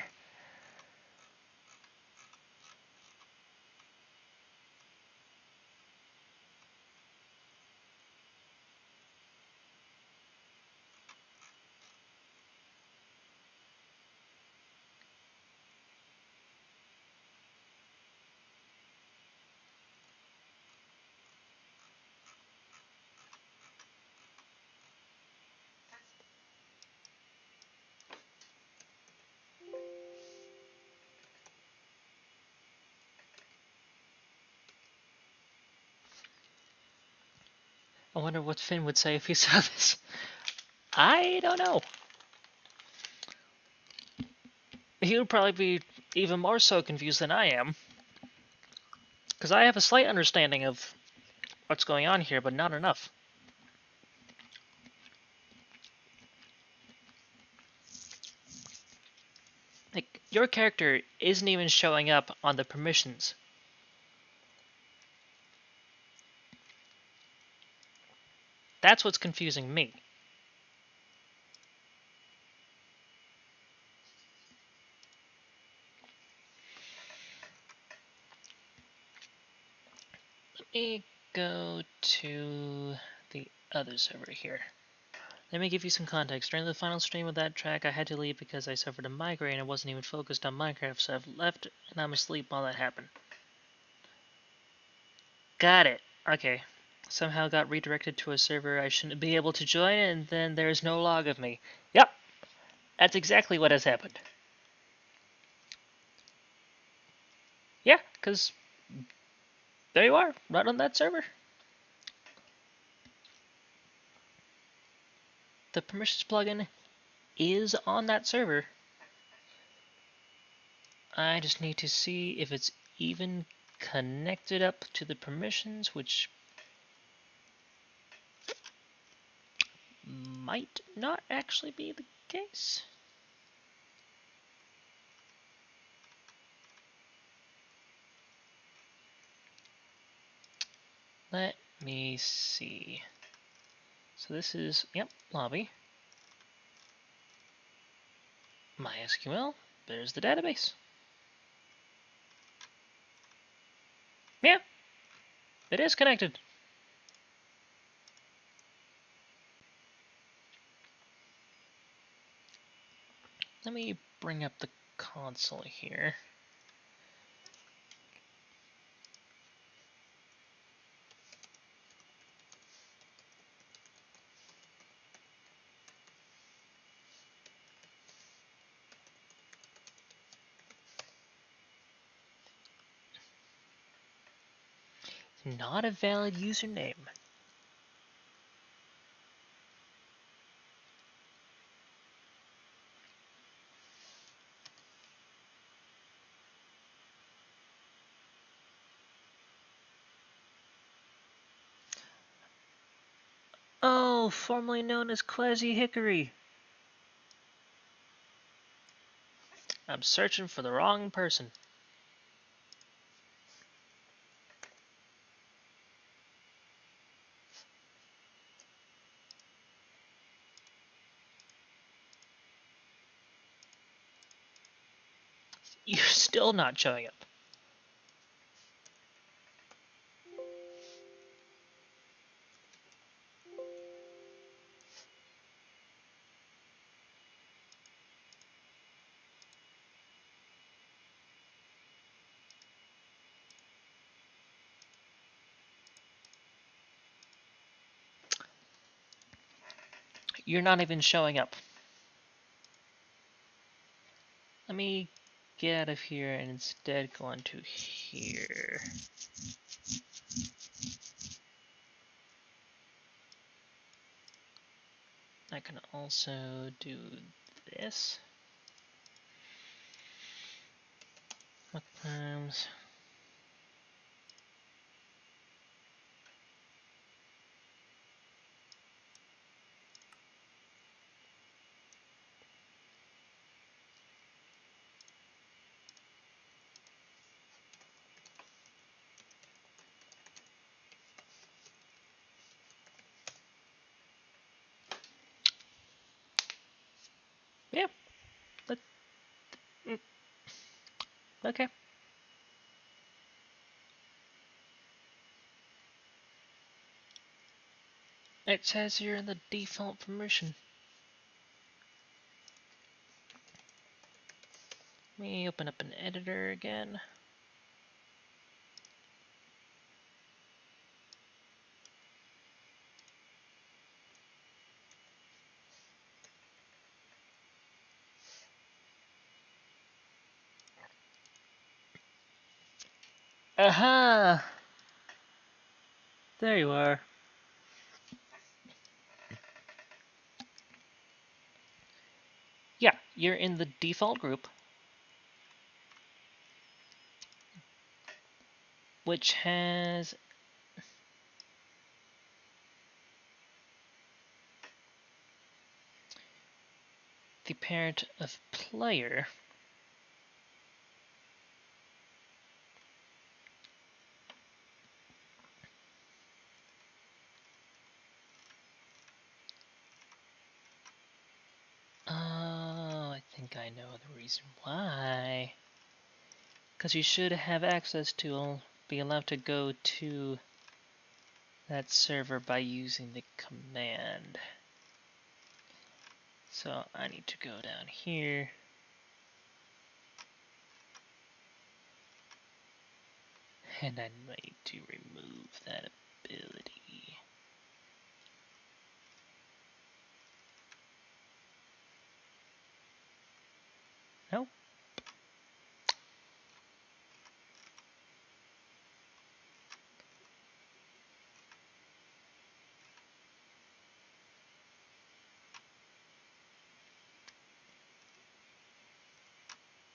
Speaker 1: I wonder what Finn would say if he saw this. I don't know. He would probably be even more so confused than I am. Because I have a slight understanding of what's going on here, but not enough. Like, your character isn't even showing up on the permissions. That's what's confusing me. Let me go to the other server here. Let me give you some context. During the final stream of that track, I had to leave because I suffered a migraine and wasn't even focused on Minecraft, so I've left and I'm asleep while that happened. Got it. Okay. Somehow got redirected to a server I shouldn't be able to join, and then there's no log of me. Yep, that's exactly what has happened. Yeah, because there you are, right on that server. The permissions plugin is on that server. I just need to see if it's even connected up to the permissions, which might not actually be the case. Let me see. So this is, yep, lobby. MySQL, there's the database. Yeah, it is connected. Let me bring up the console here. Not a valid username. Oh, formerly known as Classy Hickory. I'm searching for the wrong person. You're still not showing up. You're not even showing up. Let me get out of here and instead go on to here. I can also do this. What times? Yeah. That, okay. It says you're in the default permission. Let me open up an editor again. Aha! There you are. Yeah, you're in the default group, which has the parent of player. Oh, I think I know the reason why. Because you should have access to, be allowed to go to that server by using the command. So I need to go down here. And I need to remove that ability. Nope.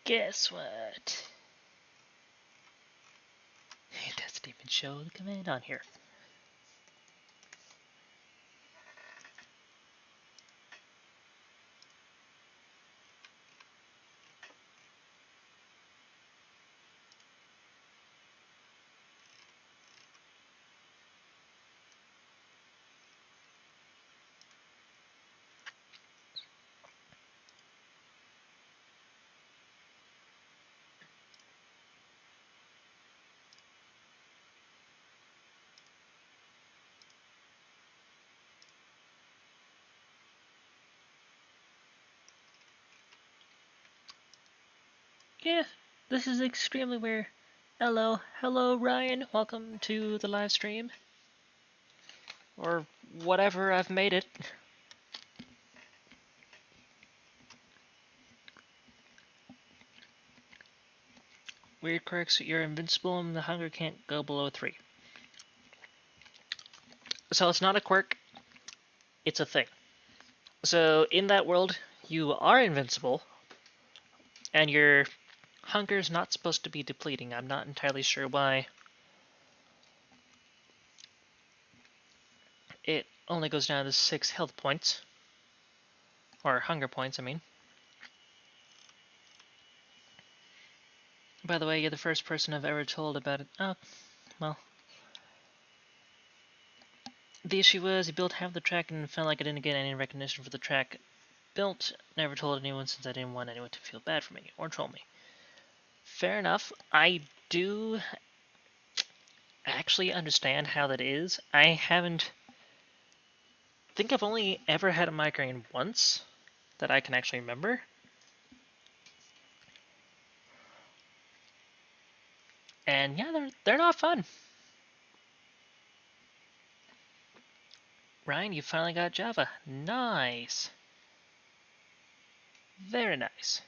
Speaker 1: Guess what? It doesn't even show the command on here. Yeah, this is extremely weird. Hello Ryan, welcome to the live stream. Or whatever, I've made it. Weird quirks, you're invincible and the hunger can't go below 3. So it's not a quirk, it's a thing. So in that world, you are invincible, and your hunger's not supposed to be depleting. I'm not entirely sure why. It only goes down to 6 health points. Or hunger points, I mean. By the way, you're the first person I've ever told about it. Oh, well. The issue was, he built half the track and felt like I didn't get any recognition for the track built. Never told anyone since I didn't want anyone to feel bad for me or troll me. Fair enough. I do actually understand how that is. I haven't... think I've only ever had a migraine once that I can actually remember. And yeah, they're not fun. Ryan, you finally got Java. Nice. Very nice.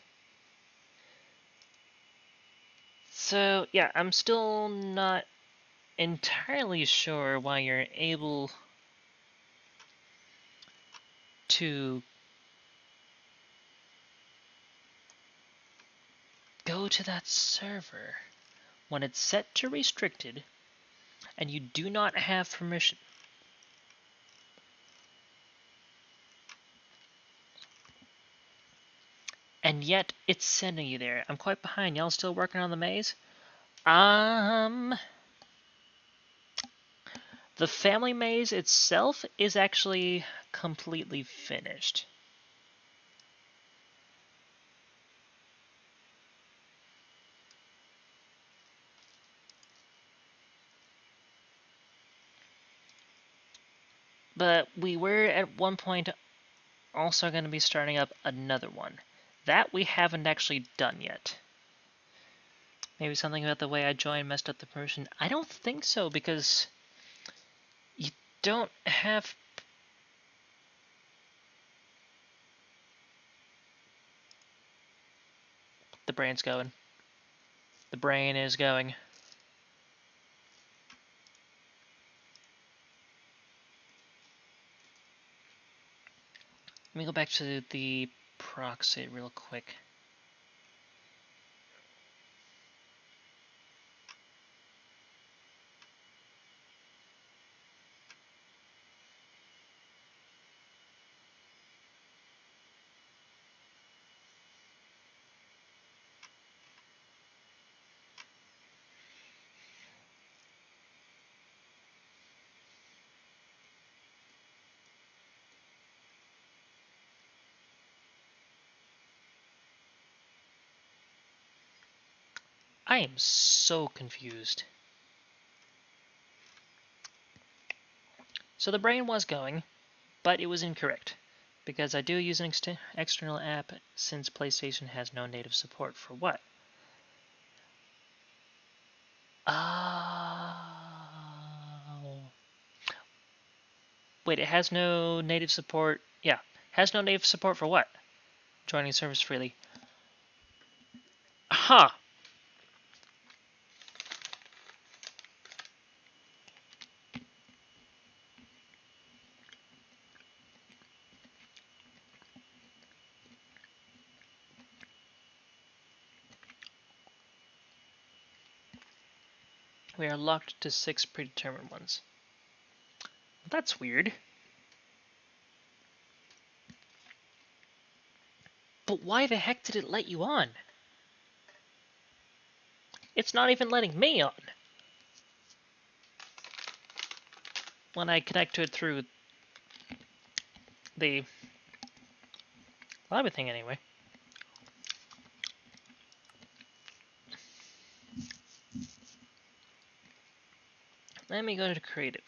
Speaker 1: So, yeah, I'm still not entirely sure why you're able to go to that server when it's set to restricted and you do not have permission. And yet it's sending you there. I'm quite behind. Y'all still working on the maze? The Phamily maze itself is actually completely finished. But we were at one point also going to be starting up another one. That we haven't actually done yet. Maybe something about the way I joined messed up the person. I don't think so, because you don't have... The brain's going. The brain is going. Let me go back to the proxy real quick. I am so confused. So the brain was going, but it was incorrect, because I do use an external app since PlayStation has no native support for what? Oh. Wait, it has no native support. Yeah, has no native support for what? Joining service freely. Huh. We are locked to 6 predetermined ones. That's weird. But why the heck did it let you on? It's not even letting me on. When I connect to it through the lobby thing anyway. Let me go to creative.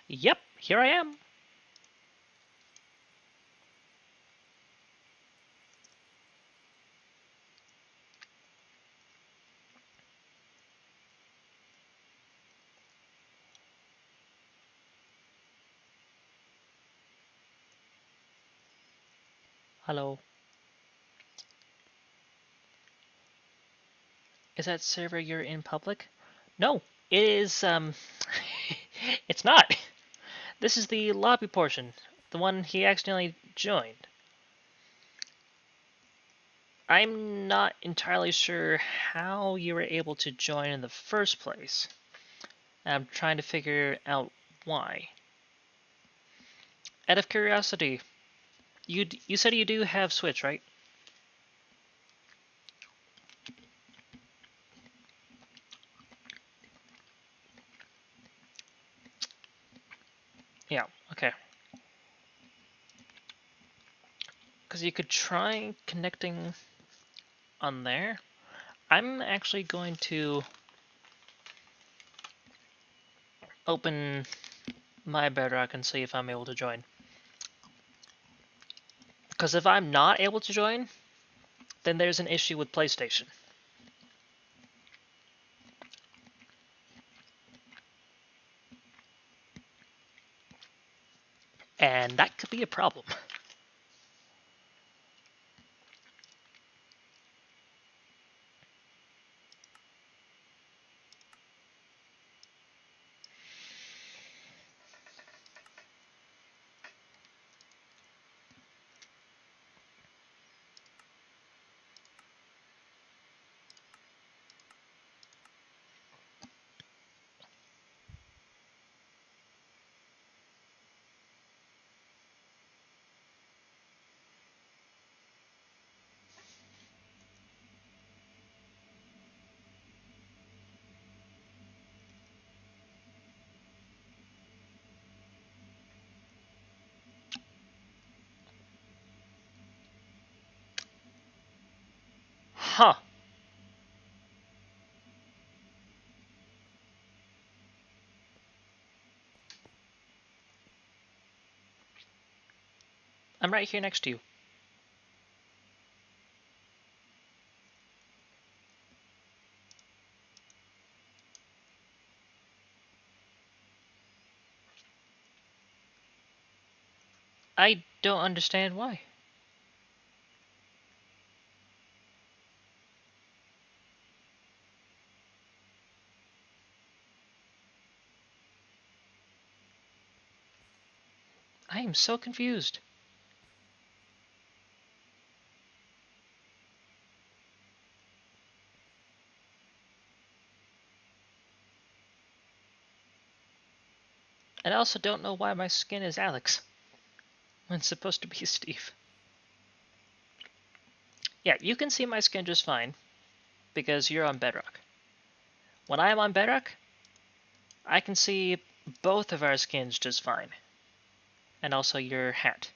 Speaker 1: Yep, here I am. Hello. Is that server you're in public? No, it is, it's not. This is the lobby portion, the one he accidentally joined. I'm not entirely sure how you were able to join in the first place. I'm trying to figure out why. Out of curiosity, you said you do have Switch, right? Yeah, okay. Because you could try connecting on there. I'm actually going to open my Bedrock and see if I'm able to join. Because if I'm not able to join, then there's an issue with PlayStation. And that could be a problem. I'm right here next to you. I don't understand why. I am so confused. And I also don't know why my skin is Alex when it's supposed to be Steve. Yeah, you can see my skin just fine because you're on Bedrock. When I am on Bedrock, I can see both of our skins just fine. And also your hat.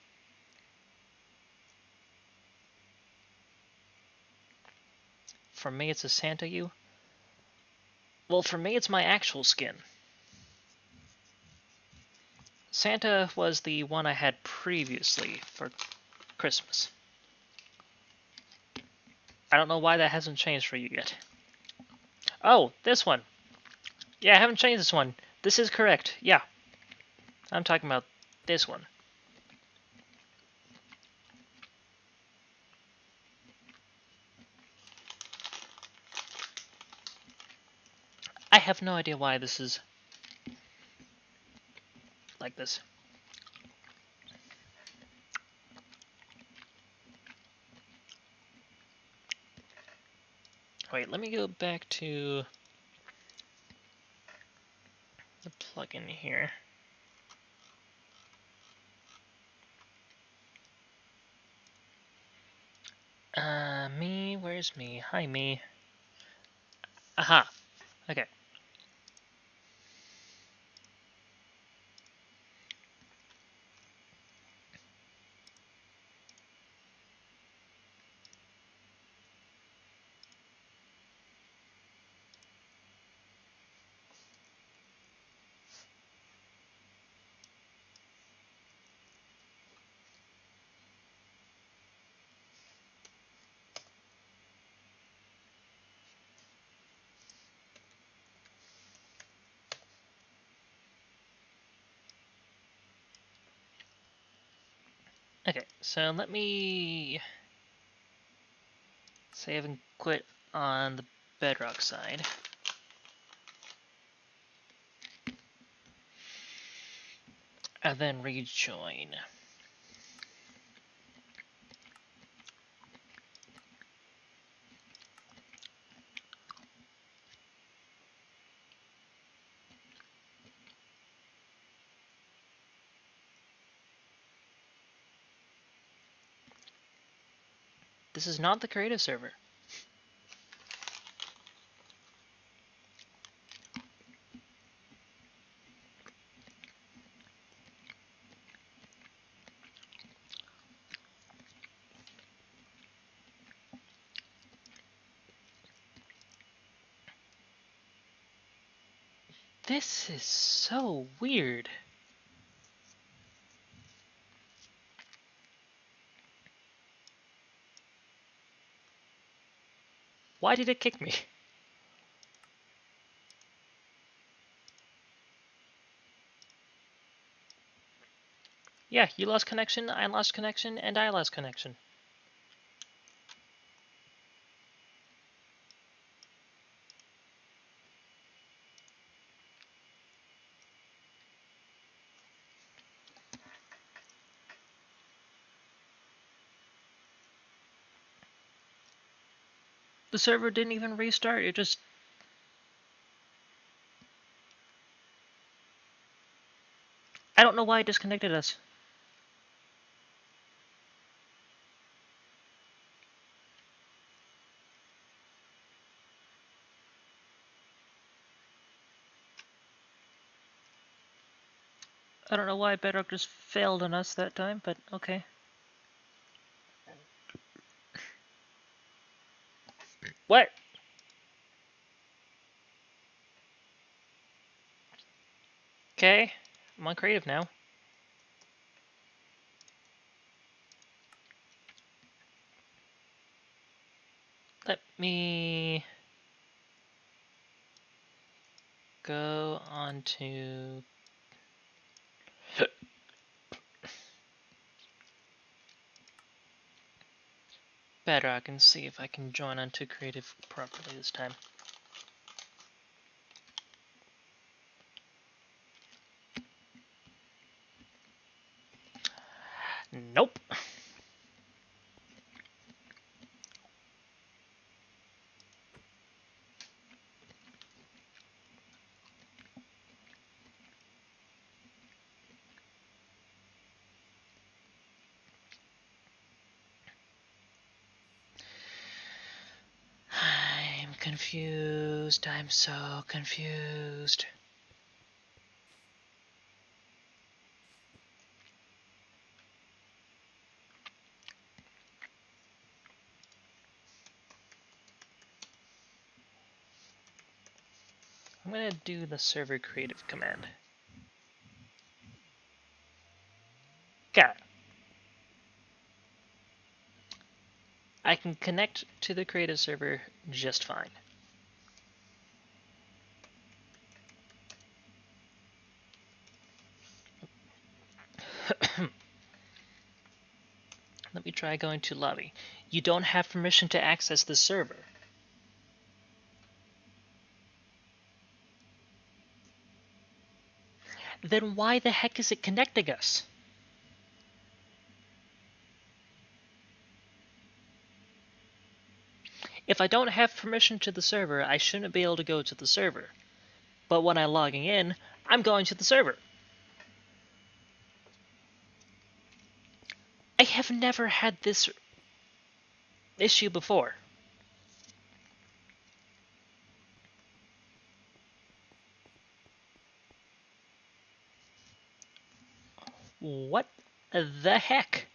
Speaker 1: For me, it's a Santa U. Well, for me, it's my actual skin. Santa was the one I had previously for Christmas. I don't know why that hasn't changed for you yet. Oh, this one. Yeah, I haven't changed this one. This is correct. Yeah. I'm talking about this one. I have no idea why this is like this. Wait, let me go back to the plugin here. Me, where's me? Hi, me. Aha. Okay. Okay, so let me save and quit on the Bedrock side. And then rejoin. This is not the creative server. This is so weird. Why did it kick me? Yeah, you lost connection, I lost connection, and I lost connection. The server didn't even restart, it just... I don't know why it disconnected us. I don't know why Bedrock just failed on us that time, but okay. What? Okay, I'm on creative now. Let me go on to Bedrock and see if I can join onto creative properly this time. Nope. I'm confused. I'm so confused. I'm gonna do the server creative command. Got it. I can connect to the creative server just fine. Let me try going to lobby. You don't have permission to access the server. Then why the heck is it connecting us? If I don't have permission to the server, I shouldn't be able to go to the server. But when I'm logging in, I'm going to the server. I have never had this issue before. What the heck?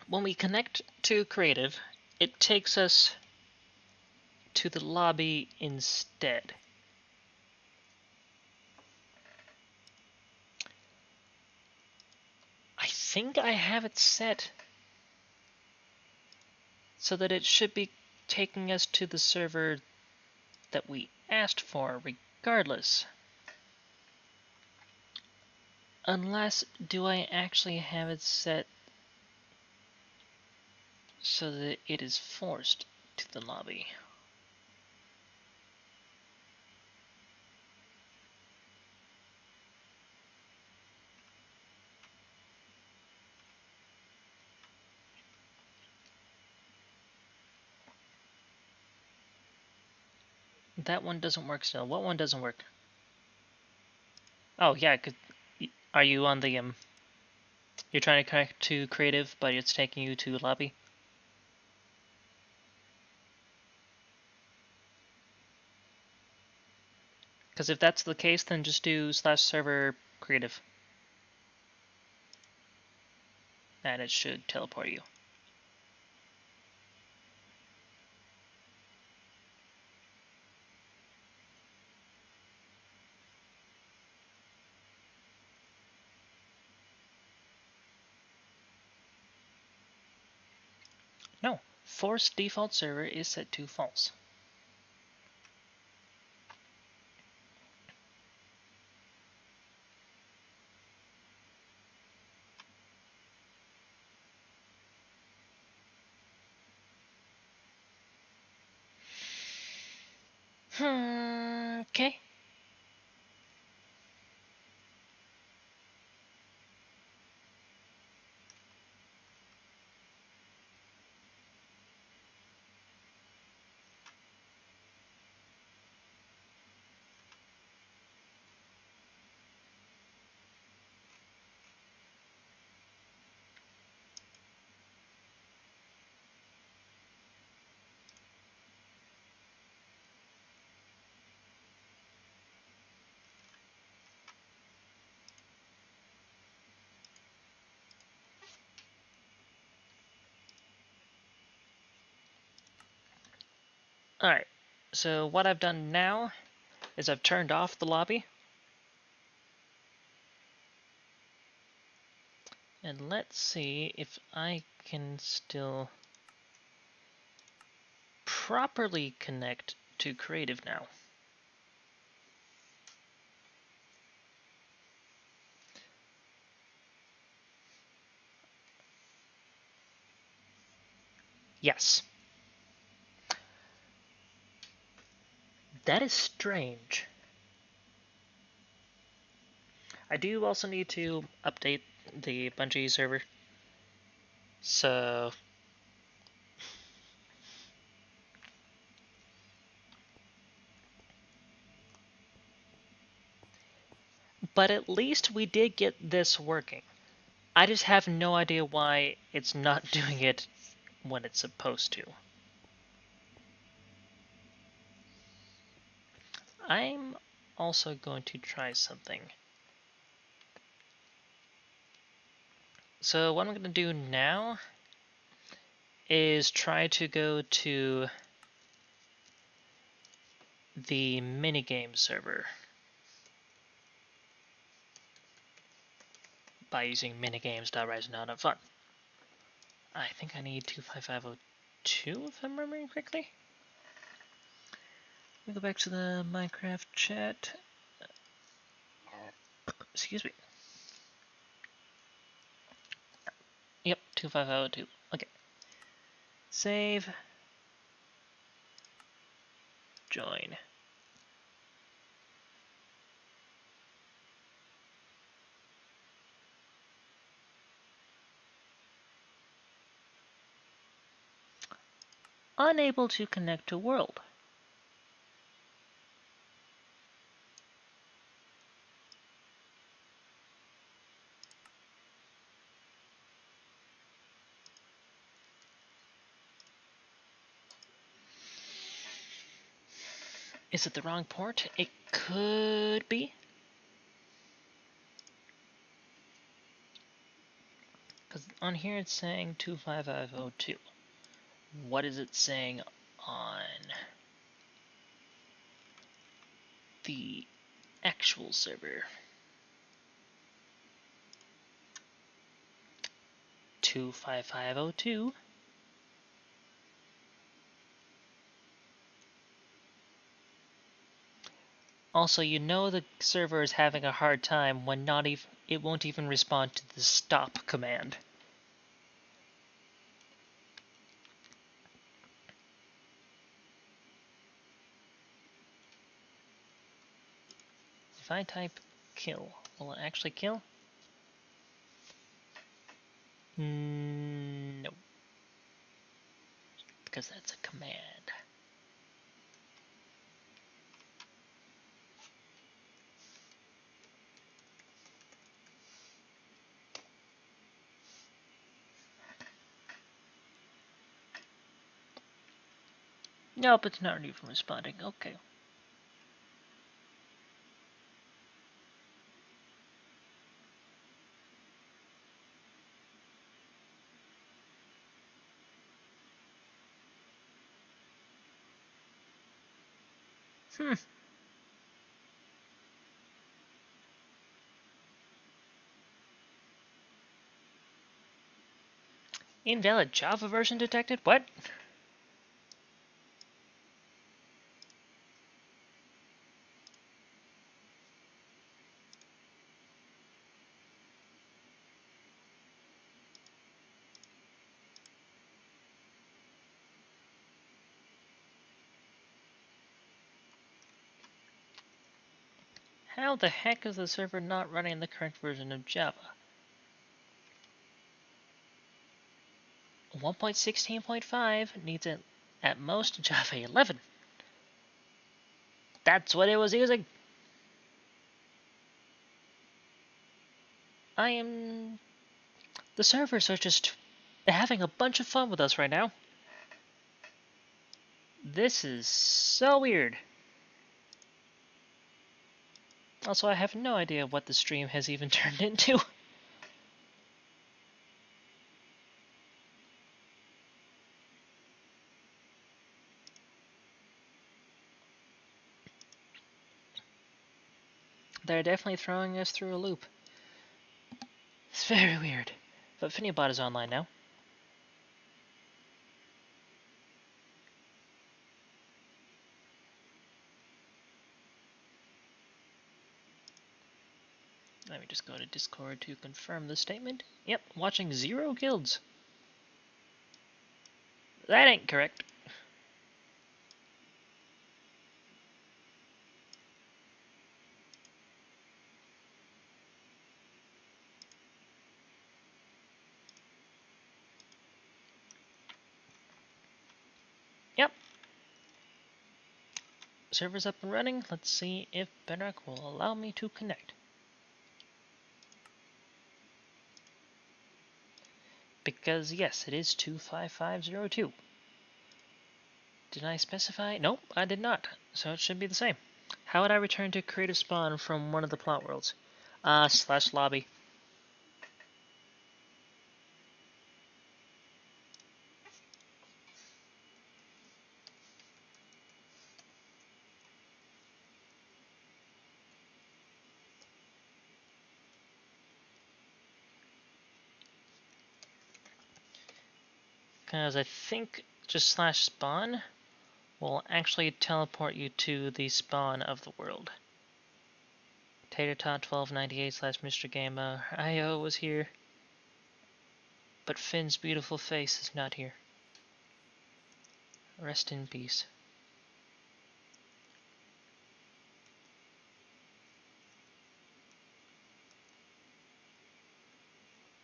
Speaker 1: When we connect to creative, it takes us to the lobby instead. I think I have it set so that it should be taking us to the server that we asked for regardless. Unless, do I actually have it set so that it is forced to the lobby? That one doesn't work still. What one doesn't work? Oh yeah, are you on the you're trying to connect to creative, but it's taking you to lobby? Because if that's the case, then just do /server creative. And it should teleport you. No, force default server is set to false. Okay. Alright, so what I've done now is I've turned off the lobby. And let's see if I can still properly connect to Creative now. Yes. That is strange. I do also need to update the Bungie server. So... But at least we did get this working. I just have no idea why it's not doing it when it's supposed to. I'm also going to try something. So what I'm going to do now is try to go to the minigame server by using minigames.rising.fun. I think I need 25502 if I'm remembering correctly. Let me go back to the Minecraft chat. Excuse me. Yep, 25502. Okay. Save. Join. Unable to connect to world. Is it the wrong port? It could be. Because on here it's saying 25502. What is it saying on the actual server? 25502. Also, you know the server is having a hard time when it won't even respond to the stop command. If I type kill, will it actually kill? No, because that's a command. Nope, it's not even responding. Okay. Invalid Java version detected? What? How the heck is the server not running the correct version of Java? 1.16.5 needs at most Java 11. That's what it was using. The servers are just having a bunch of fun with us right now. This is so weird. Also, I have no idea what the stream has even turned into. They're definitely throwing us through a loop. It's very weird. But Finibot is online now. Let me just go to Discord to confirm the statement. Yep, watching 0 guilds. That ain't correct. Yep. Server's up and running. Let's see if Bedrock will allow me to connect. Because yes, it is 25502. Did I specify? Nope, I did not. So it should be the same. How would I return to creative spawn from one of the plot worlds? Slash lobby. Because I think just slash spawn will actually teleport you to the spawn of the world. TaterTot1298 slash Mr. Gamba. IO was here. But Finn's beautiful face is not here. Rest in peace.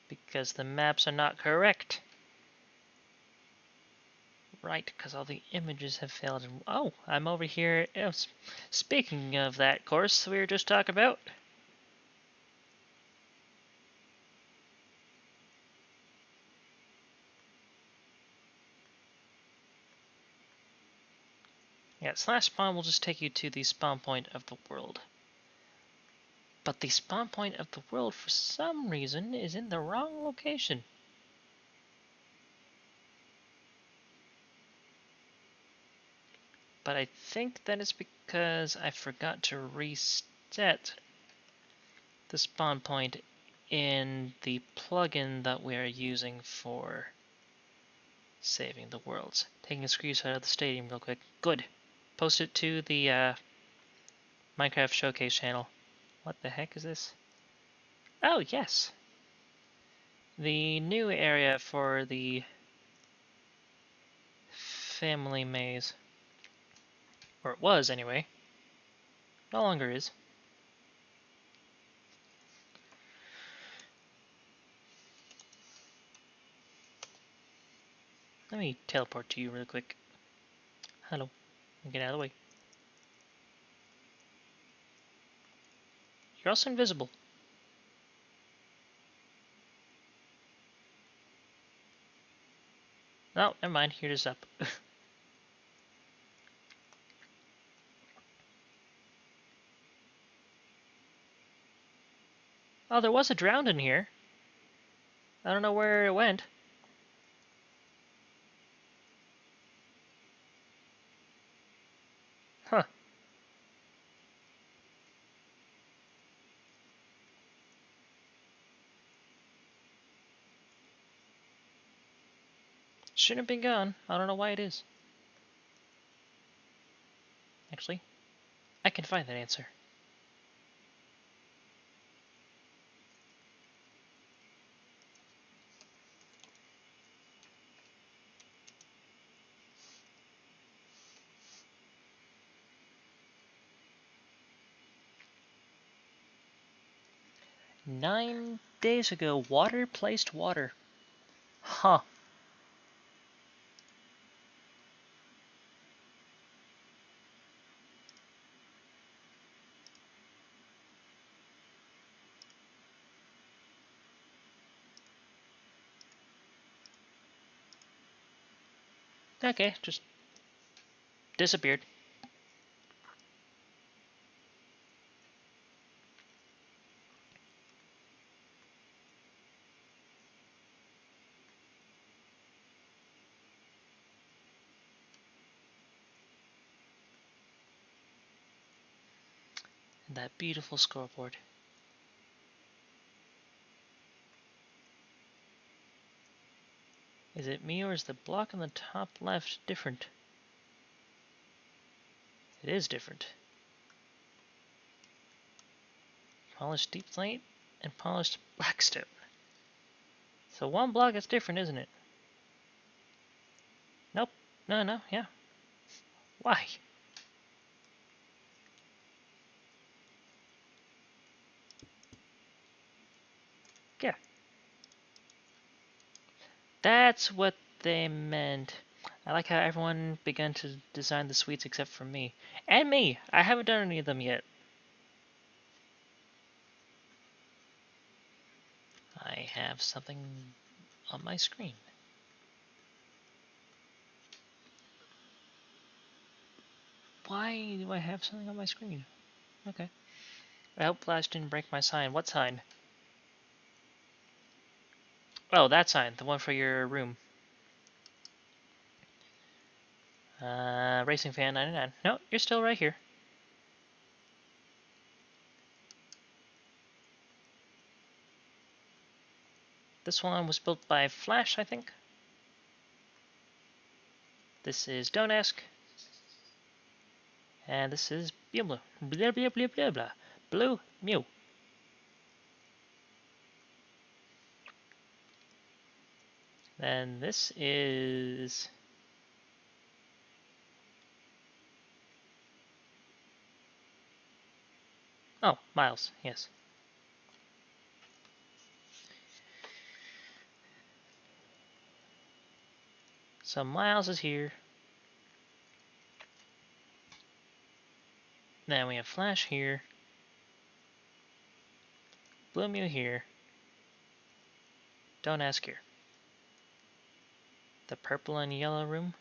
Speaker 1: Because the maps are not correct. Right, because all the images have failed. Oh, I'm over here. Speaking of that course we were just talking about. Yeah, slash spawn will just take you to the spawn point of the world. But the spawn point of the world, for some reason, is in the wrong location. But I think that is because I forgot to reset the spawn point in the plugin that we are using for saving the worlds. Taking a screenshot of the stadium real quick. Good. Post it to the Minecraft Showcase channel. What the heck is this? Oh, yes! The new area for the Phamily maze. Or it was, anyway. No longer is. Let me teleport to you real quick. Hello. Get out of the way. You're also invisible. No, never mind. You're just up. Oh, there was a drowned in here. I don't know where it went. Huh. Shouldn't have been gone. I don't know why it is. Actually, I can find that answer. "9 days ago, water placed water." Huh. Okay, just disappeared. And that beautiful scoreboard. Is it me or is the block on the top left different? It is different. Polished deep slate and polished blackstone. So one block is different, isn't it? Nope. No, yeah. Why? Yeah. That's what they meant. I like how everyone began to design the suites except for me. And me! I haven't done any of them yet. I have something on my screen. Why do I have something on my screen? Okay. I hope Flash didn't break my sign. What sign? Oh, that sign. The one for your room. Racing Fan 99. No, you're still right here. This one was built by Flash, I think. This is Don't Ask. And this is blah blah blah blah blah blah. Blue Mew. Then this is oh, Miles, yes. So Miles is here. Then we have Flash here. Blue Mew here. Don't Ask here. The purple and yellow room?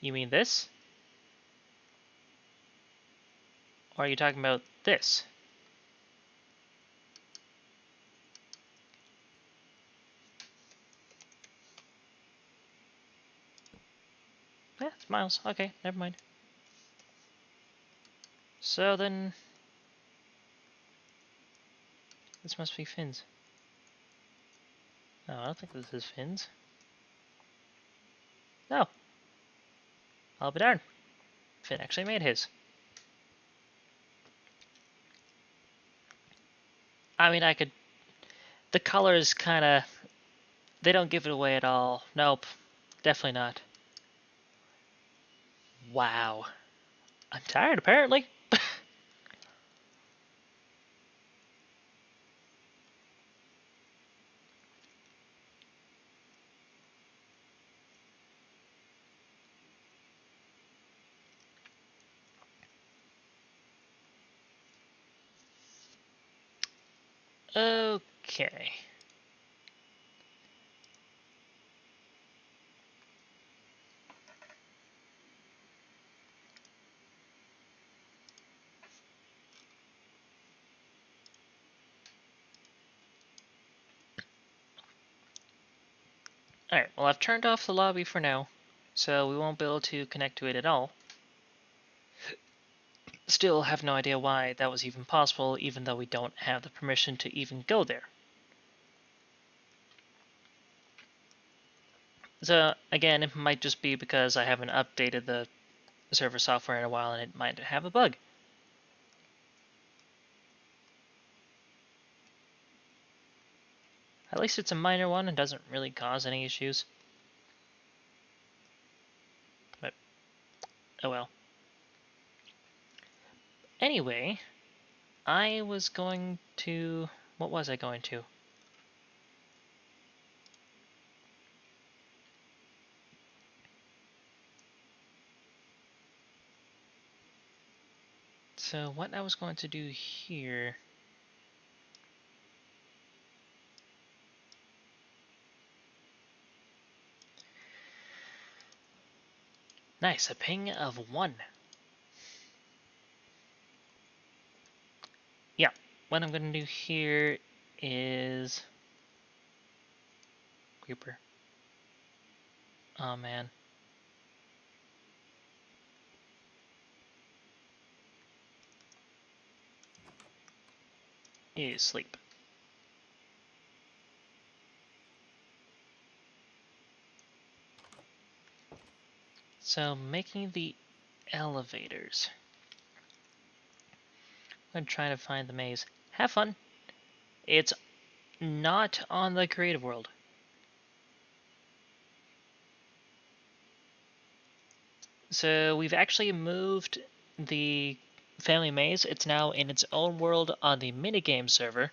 Speaker 1: You mean this? Or are you talking about this? Yeah, it's Miles. Okay, never mind. So then... this must be Finn's. No, I don't think this is Finn's. No. I'll be darned. Finn actually made his. I mean, I could... the colors kinda... they don't give it away at all. Nope. Definitely not. Wow. I'm tired, apparently. Okay. Alright, well I've turned off the lobby for now, so we won't be able to connect to it at all. Still have no idea why that was even possible, even though we don't have the permission to even go there. So again, it might just be because I haven't updated the server software in a while and it might have a bug. At least it's a minor one and doesn't really cause any issues. But, oh well. Anyway, I was going to... what was I going to? So what I was going to do here... nice, a ping of 1. Yeah, what I'm going to do here is... Creeper. Oh man. Is sleep. So, making the elevators. I'm trying to find the maze. Have fun. It's not on the creative world. So we've actually moved the Phamily maze. It's now in its own world on the minigame server,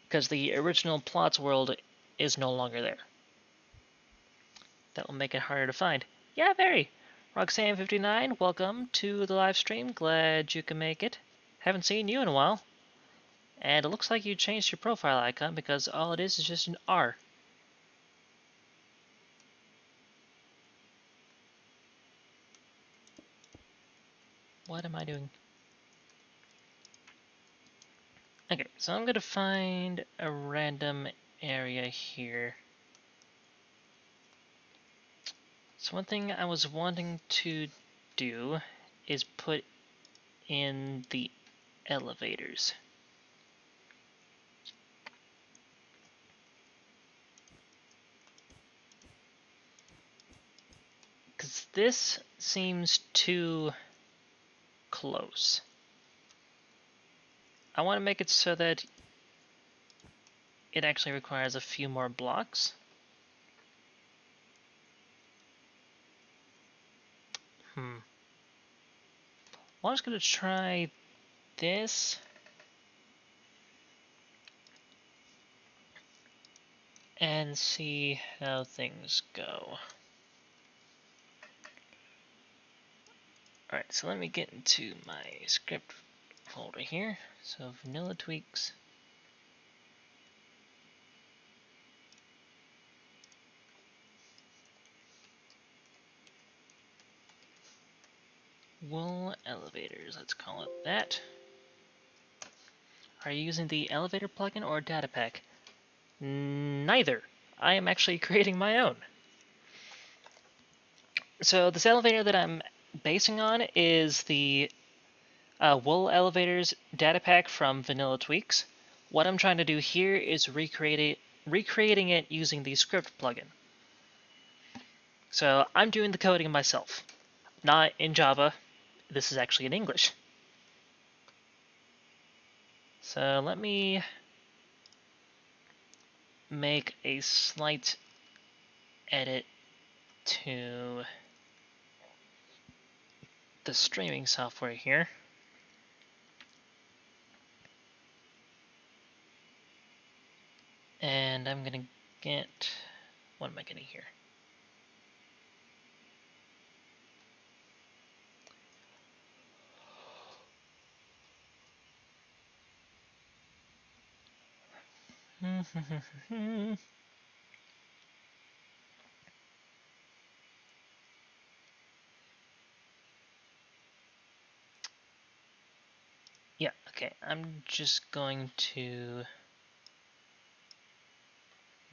Speaker 1: because the original plots world is no longer there. That will make it harder to find. Yeah, very. Roxanne59, welcome to the live stream. Glad you can make it. Haven't seen you in a while. And it looks like you changed your profile icon, because all it is just an R. What am I doing? Okay, so I'm gonna find a random area here. So one thing I was wanting to do is put in the elevators. Because this seems too close. I want to make it so that it actually requires a few more blocks. Well, I'm just going to try this. And see how things go. Alright, so let me get into my script folder here. So vanilla tweaks. Wool elevators, let's call it that. Are you using the elevator plugin or data pack? Neither. I am actually creating my own. So this elevator that I'm basing on is the Wool Elevators data pack from Vanilla Tweaks. What I'm trying to do here is recreating it using the script plugin. So I'm doing the coding myself, not in Java. This is actually in English. So let me make a slight edit to the streaming software here. And I'm gonna get, what am I getting here? Yeah, okay, I'm just going to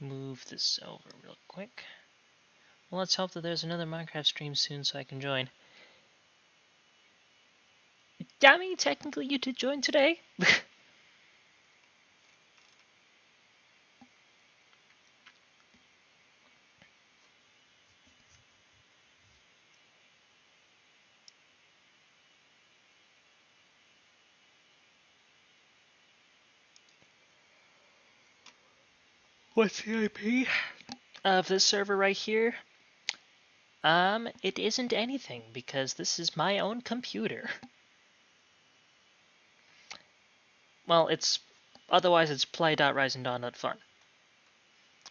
Speaker 1: move this over real quick. Well, let's hope that there's another Minecraft stream soon so I can join. Dammy, technically you did join today. What's the IP of this server right here? It isn't anything because this is my own computer. Well, otherwise it's play.risingdawn.fun.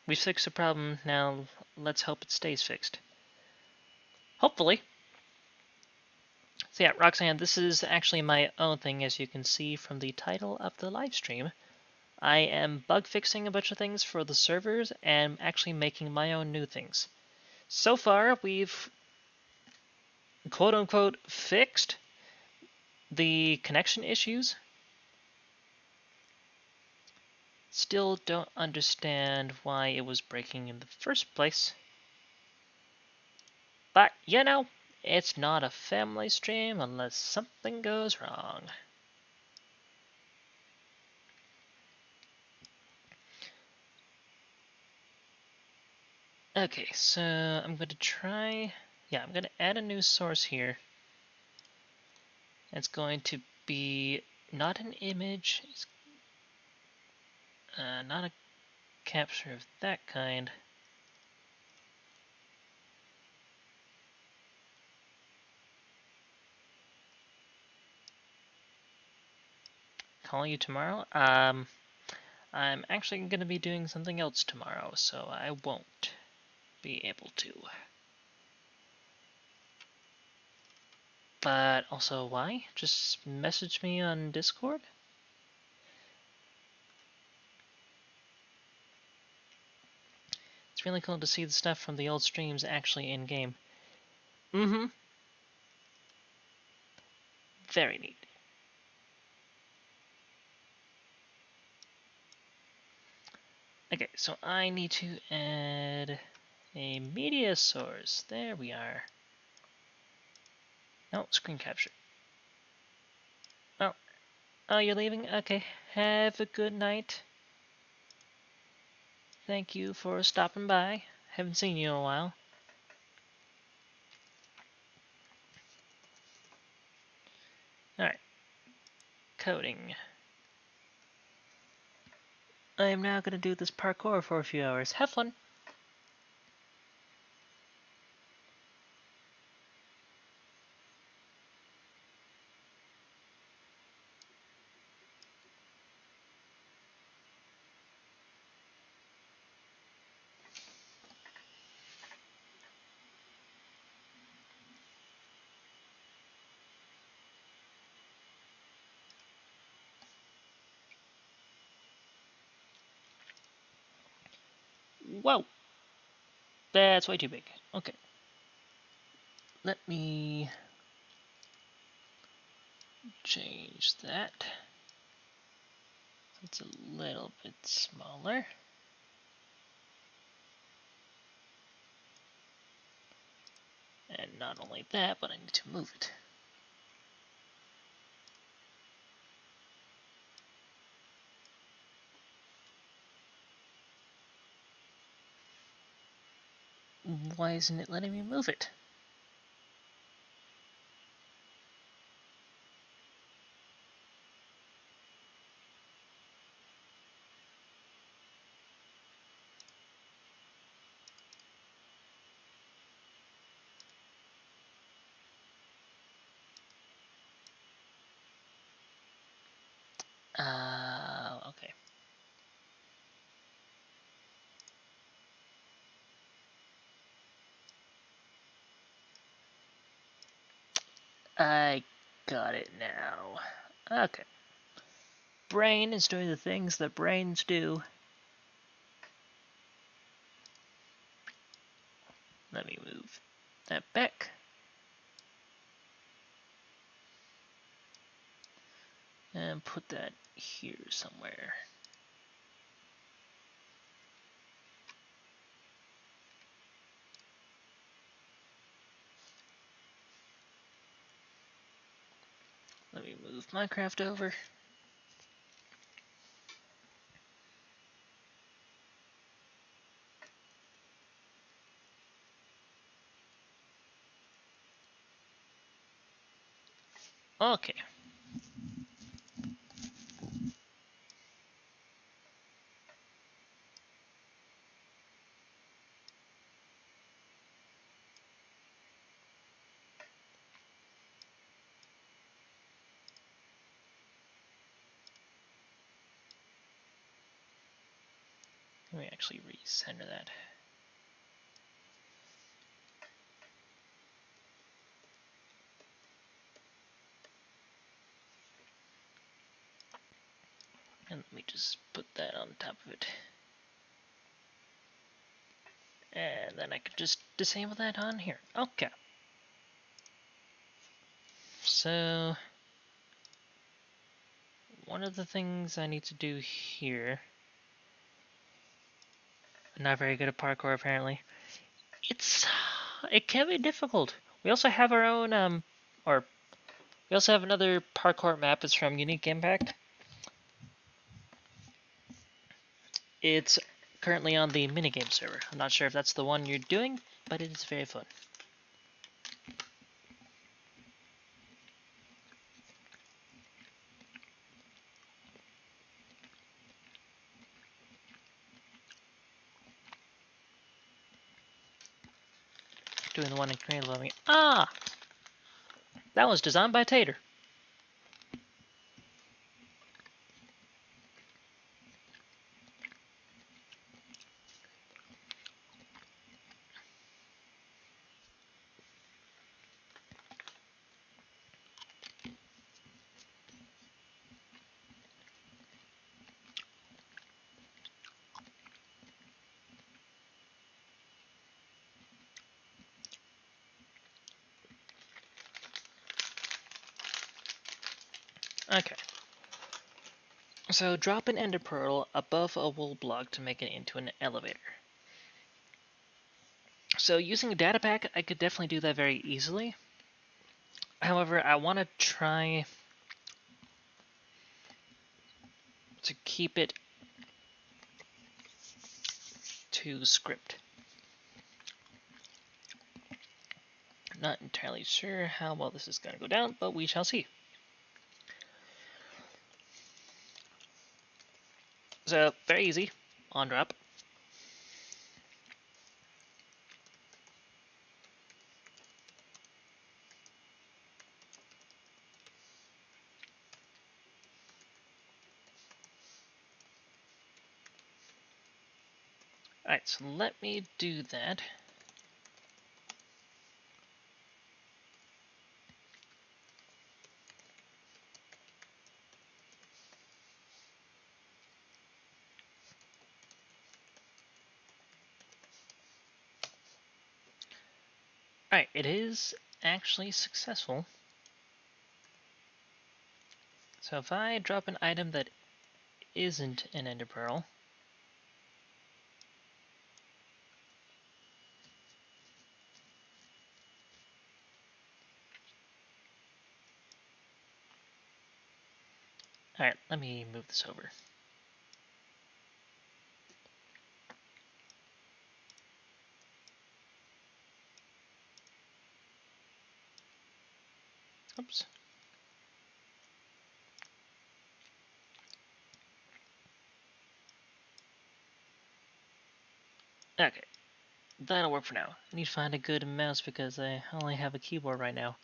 Speaker 1: We fixed the problem, now let's hope it stays fixed. Hopefully. So yeah, Roxanne, this is actually my own thing, as you can see from the title of the live stream. I am bug fixing a bunch of things for the servers and actually making my own new things. So far, we've quote-unquote fixed the connection issues. Still don't understand why it was breaking in the first place. But, you know, it's not a family stream unless something goes wrong. Okay, so I'm going to try... Yeah, I'm going to add a new source here. It's going to be not an image, it's not a capture of that kind. Call you tomorrow? I'm actually going to be doing something else tomorrow, so I won't be able to. But also, why? Just message me on Discord? It's really cool to see the stuff from the old streams actually in-game. Mm-hmm. Very neat. Okay, so I need to add a media source. There we are. No, screen capture. Oh, oh, you're leaving? Okay, have a good night. Thank you for stopping by. Haven't seen you in a while. Alright, coding. I am now going to do this parkour for a few hours. Have fun! Whoa! That's way too big. Okay. Let me change that. It's a little bit smaller. And not only that, but I need to move it. Why isn't it letting me move it? Okay. I got it now. Okay. Brain is doing the things that brains do. Let me move that back. And put that here somewhere. Let me move Minecraft over. Okay. Let me actually recenter that. And let me just put that on top of it. And then I could just disable that on here. Okay. So, one of the things I need to do here, I'm not very good at parkour apparently, it can be difficult. We also have our own, we also have another parkour map. It's from Unique Impact. It's currently on the minigame server. I'm not sure if that's the one you're doing, but it is very fun. Doing the one in Creative Learning. Ah! That was designed by Tater. Okay. So drop an ender pearl above a wool block to make it into an elevator. So using a data pack, I could definitely do that very easily. However, I want to try to keep it to script. Not entirely sure how well this is going to go down, but we shall see. So, very easy. On drop. Alright, so let me do that. Alright, it is actually successful. So if I drop an item that isn't an ender pearl, alright, let me move this over. Oops. Okay, that'll work for now. I need to find a good mouse because I only have a keyboard right now.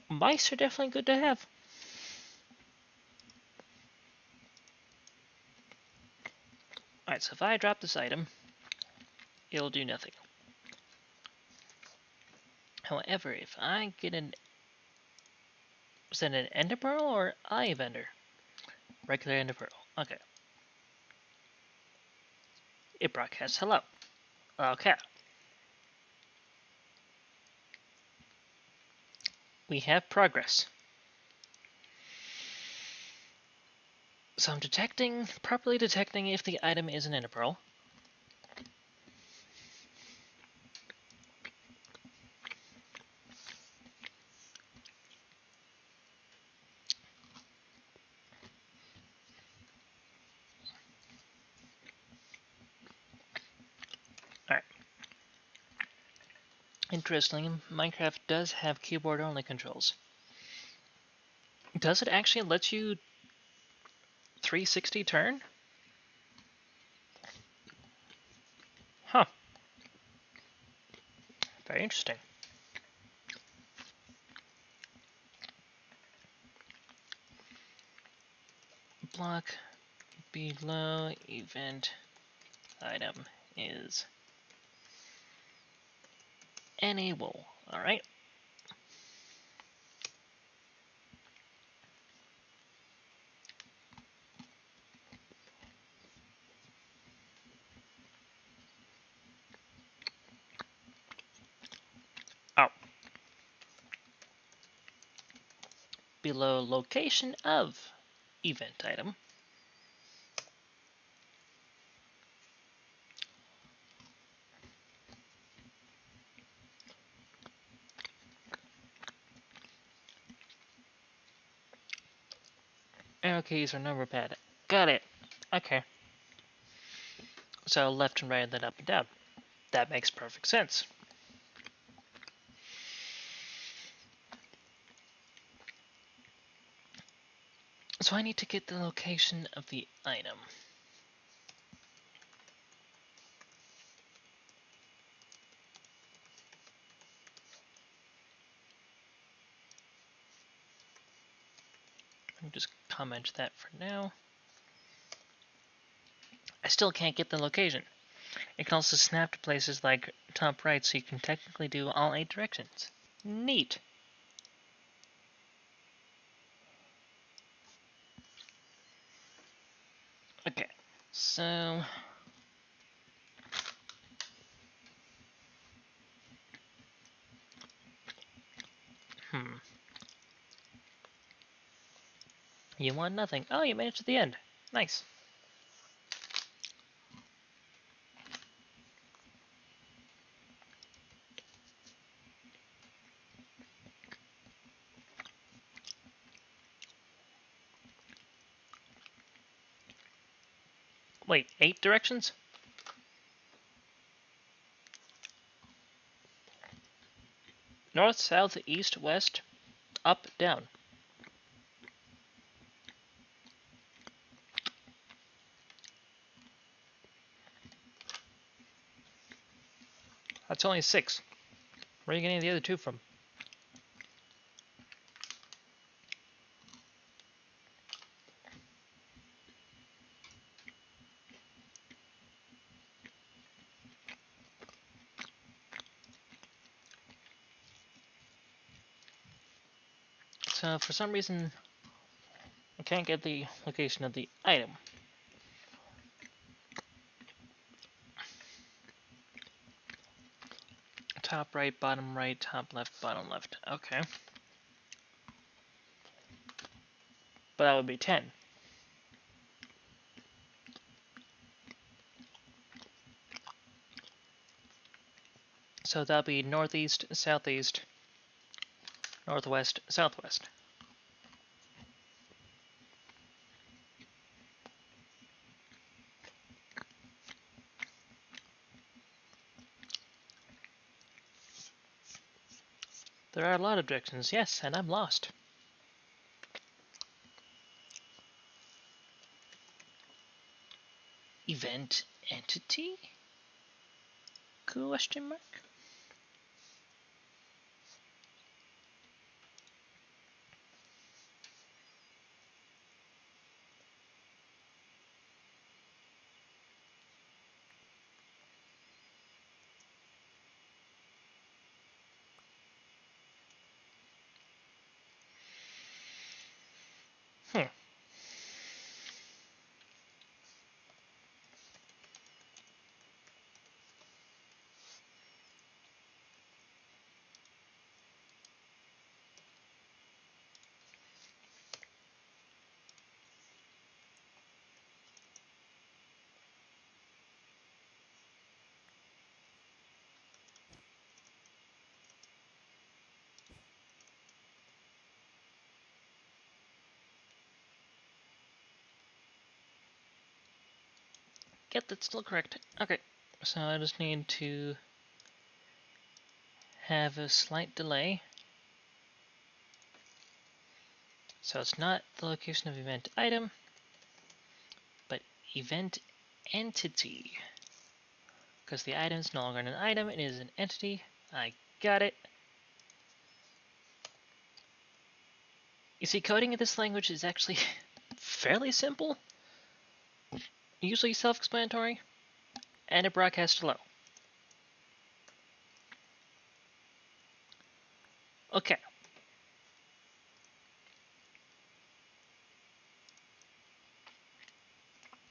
Speaker 1: Mice are definitely good to have. Alright, so if I drop this item, it'll do nothing. However, if I get an... is that an ender pearl or eye ender? Regular ender pearl. Okay. It broadcasts hello. Okay. We have progress. So I'm properly detecting if the item is an ender pearl. Alright. Interesting, Minecraft does have keyboard only controls. Does it actually let you 360 turn? Huh. Very interesting. Block below event item is any wool. Alright. Oh. Below location of event item. Arrow keys or number pad. Got it. Okay. So left and right and then up and down. That makes perfect sense. So I need to get the location of the item. Let me just comment that for now. I still can't get the location. It can also snap to places like top right, so you can technically do all 8 directions. Neat. Okay, so... You want nothing. Oh, you made it to the end. Nice. Wait, 8 directions? North, south, east, west, up, down. That's only 6. Where are you getting the other 2 from? So, for some reason, I can't get the location of the item. Top right, top left, bottom left. Okay. But that would be 10. So that'll be northeast, southeast, northwest, southwest. There are a lot of directions, yes, and I'm lost. Event entity? Question mark? Hmm. Yep, that's still correct. Okay, so I just need to have a slight delay. So it's not the location of event item, but event entity. Because the item is no longer an item, it is an entity. I got it. You see, coding in this language is actually fairly simple, usually self-explanatory, and it broadcasts hello. Okay.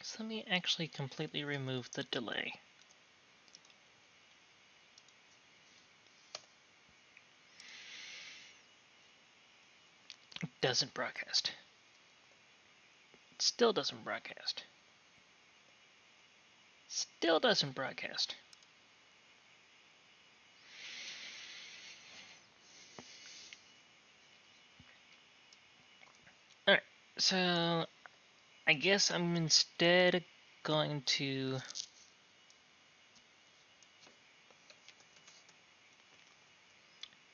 Speaker 1: So let me actually completely remove the delay. It doesn't broadcast. It still doesn't broadcast. Still doesn't broadcast. Alright, so I guess I'm instead going to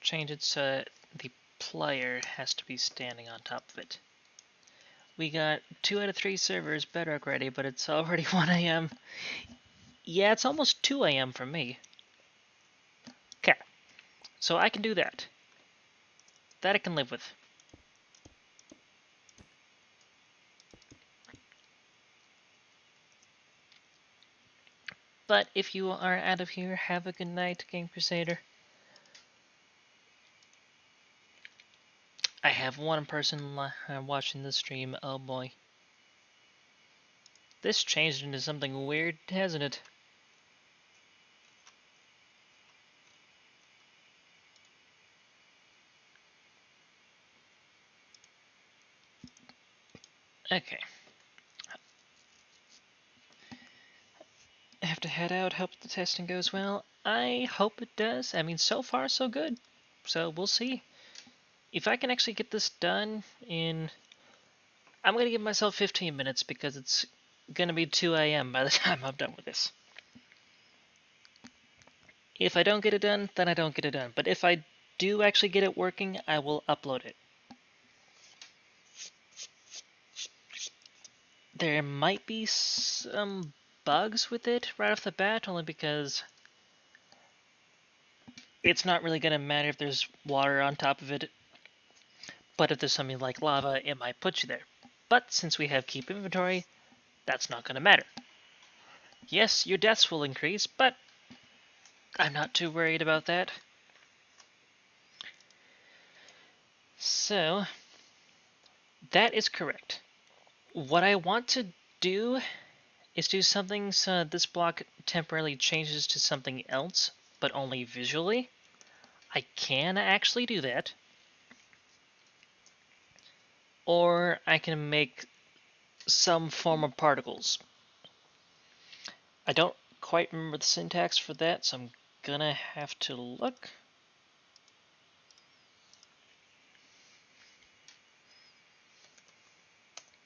Speaker 1: change it so the player has to be standing on top of it. We got 2 out of 3 servers bedrock ready, but it's already 1 a.m. Yeah, it's almost 2 a.m. for me. Okay, so I can do that. That I can live with. But if you are out of here, have a good night, Game Crusader. I have one person watching the stream. Oh boy. This changed into something weird, hasn't it? Okay. I have to head out. Hope the testing goes well. I hope it does. I mean, so far so good. So we'll see. If I can actually get this done in... I'm going to give myself 15 minutes because it's going to be 2 a.m. by the time I'm done with this. If I don't get it done, then I don't get it done. But if I do actually get it working, I will upload it. There might be some bugs with it right off the bat, only because it's not really going to matter if there's water on top of it. But if there's something like lava, it might put you there. But since we have keep inventory, that's not going to matter. Yes, your deaths will increase, but I'm not too worried about that. So, that is correct. What I want to do is do something so this block temporarily changes to something else, but only visually. I can actually do that. Or I can make some form of particles. I don't quite remember the syntax for that, so I'm gonna have to look.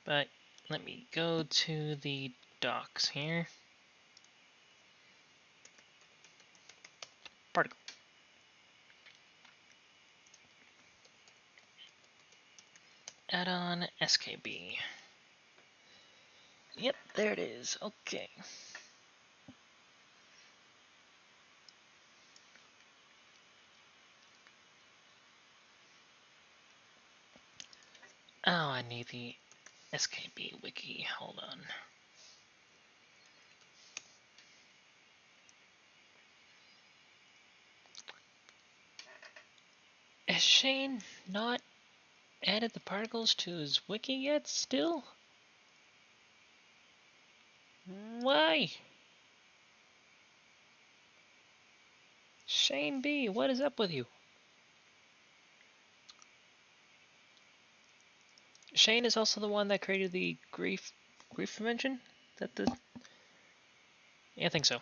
Speaker 1: But let me go to the docs here. Particle. Add on SKB. Yep, there it is. Okay. Oh, I need the SKB wiki. Hold on. Has Shane not added the particles to his wiki yet still? Why? Shane B, what is up with you? Shane is also the one that created the grief dimension? Is that the... Yeah, I think so.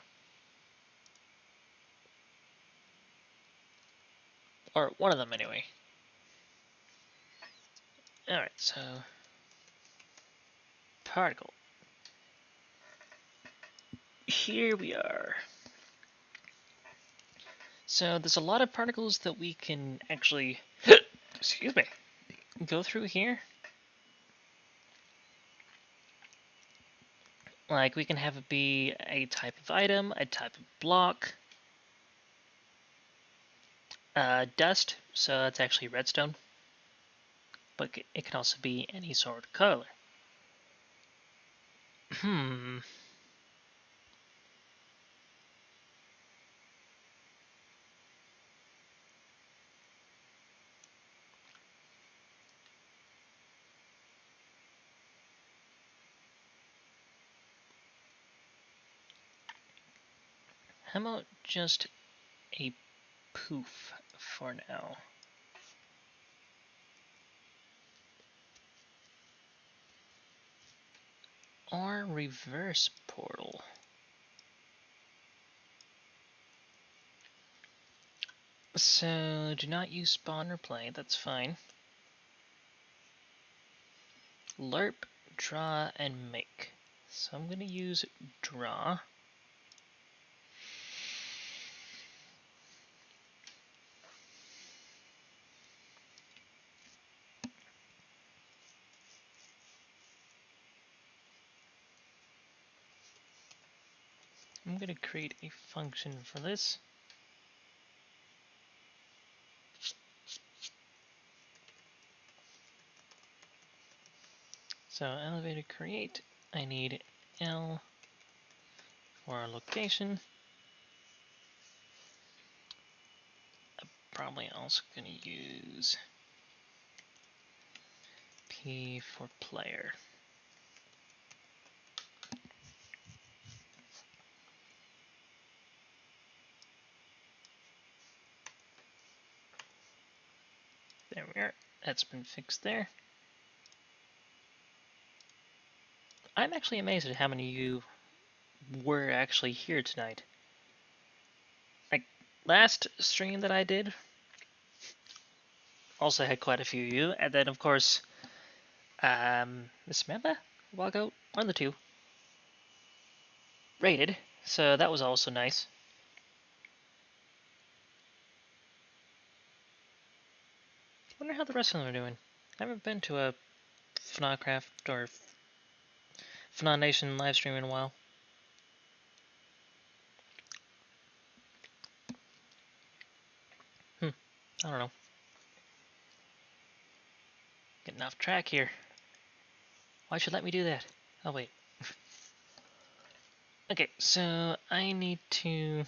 Speaker 1: Or one of them anyway. Alright, so... Particle. Here we are. So there's a lot of particles that we can actually... excuse me. Go through here. Like, we can have it be a type of item, a type of block, dust, so it's actually redstone, but it can also be any sort of color. How about just a poof for now? Or reverse portal. So, do not use spawn or play, that's fine. Lerp, draw and make. So I'm going to use draw. I'm going to create a function for this. So elevator create, I need L for our location. I'm probably also going to use P for player. There we are. That's been fixed there. I'm actually amazed at how many of you were actually here tonight. Like, last stream that I did, also had quite a few of you, and then of course, Miss Samantha, Walkout, one of the two, rated, so that was also nice. Wonder how the rest of them are doing. I haven't been to a FNACraft or FNA Nation live stream in a while. I don't know. Getting off track here. Why'd you let me do that? Oh, wait. Okay, so I need to...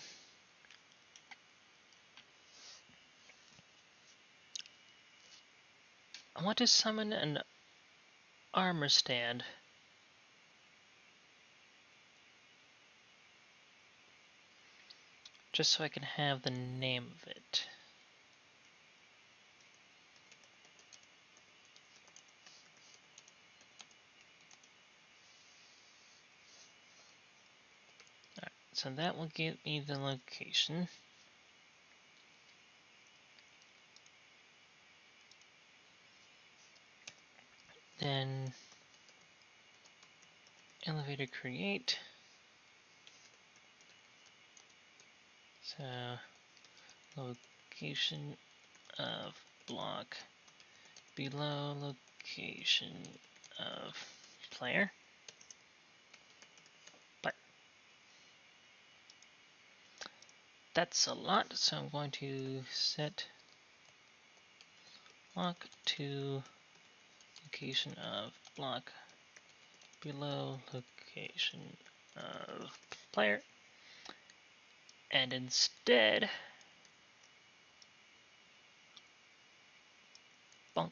Speaker 1: I want to summon an armor stand. Just so I can have the name of it. Alright, so that will give me the location. Then elevator create. So location of block below location of player. But that's a lot, so I'm going to set block to location of block below location of player. And instead, bonk.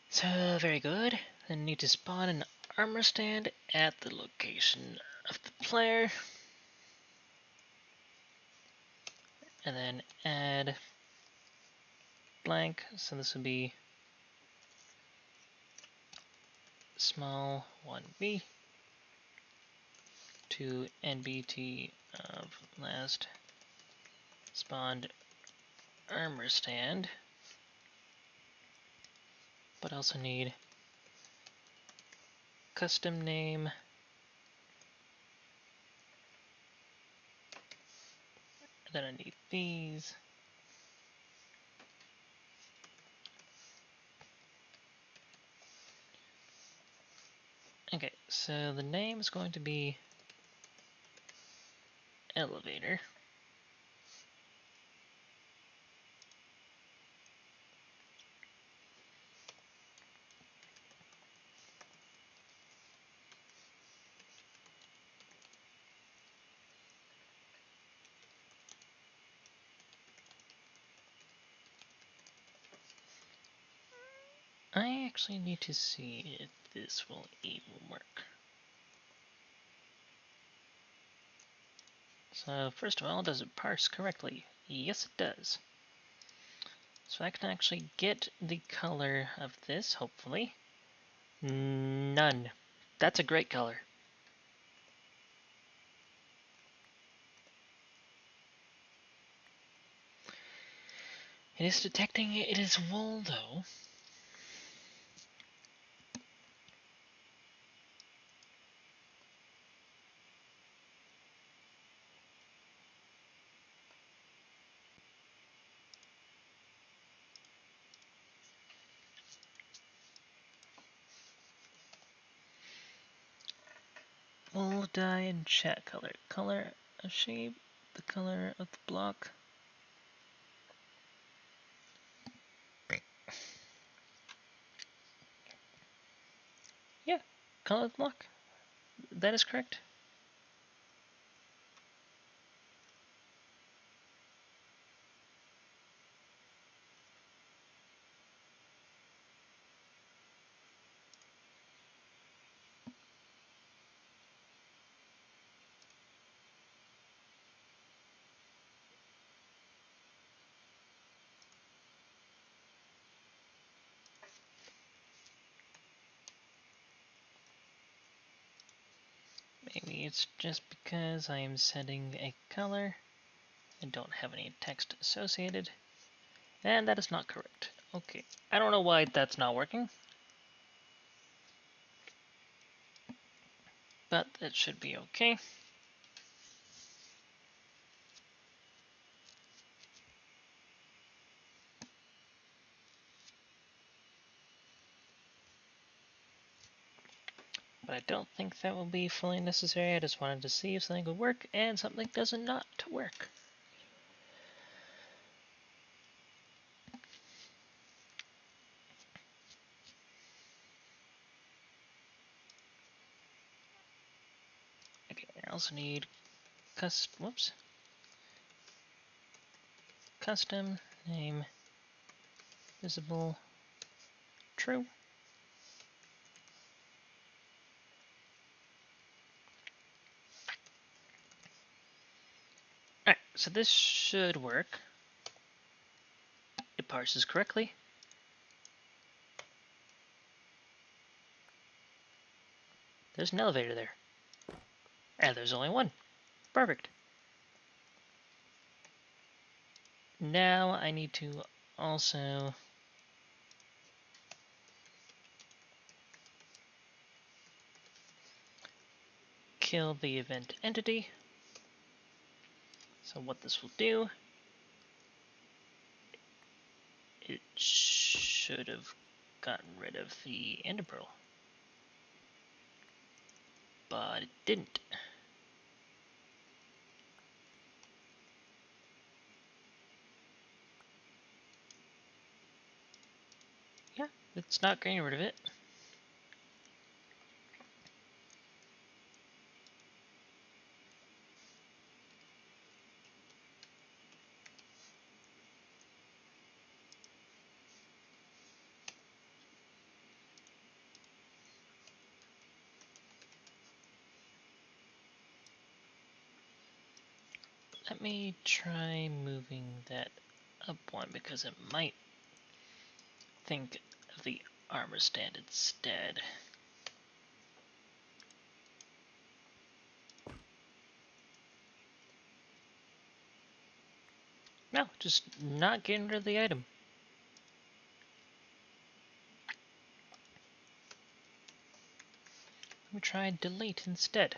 Speaker 1: So, very good. Then need to spawn an armor stand at the location of the player. And then add blank, so this would be small 1b to nbt of last spawned armor stand. But I also need custom name, and then I need these. Okay, so the name is going to be elevator. I actually need to see if this will even work. So first of all, does it parse correctly? Yes, it does. So I can actually get the color of this, hopefully. None. That's a great color. It is detecting it is wool, though. We'll dye and chat color. Color of shape, the color of the block. Yeah, color of the block. That is correct. Maybe it's just because I am setting a color and don't have any text associated. And that is not correct. Okay, I don't know why that's not working, but it should be okay. But I don't think that will be fully necessary. I just wanted to see if something would work, and something does not work. Okay, I also need custom name visible true. Alright, so this should work. It parses correctly. There's an elevator there. And there's only one. Perfect. Now I need to also kill the event entity. So what this will do, it should have gotten rid of the ender pearl, but it didn't. Yeah, it's not getting rid of it. Let me try moving that up one because it might think of the armor stand instead. No, just not getting rid of the item. Let me try delete instead.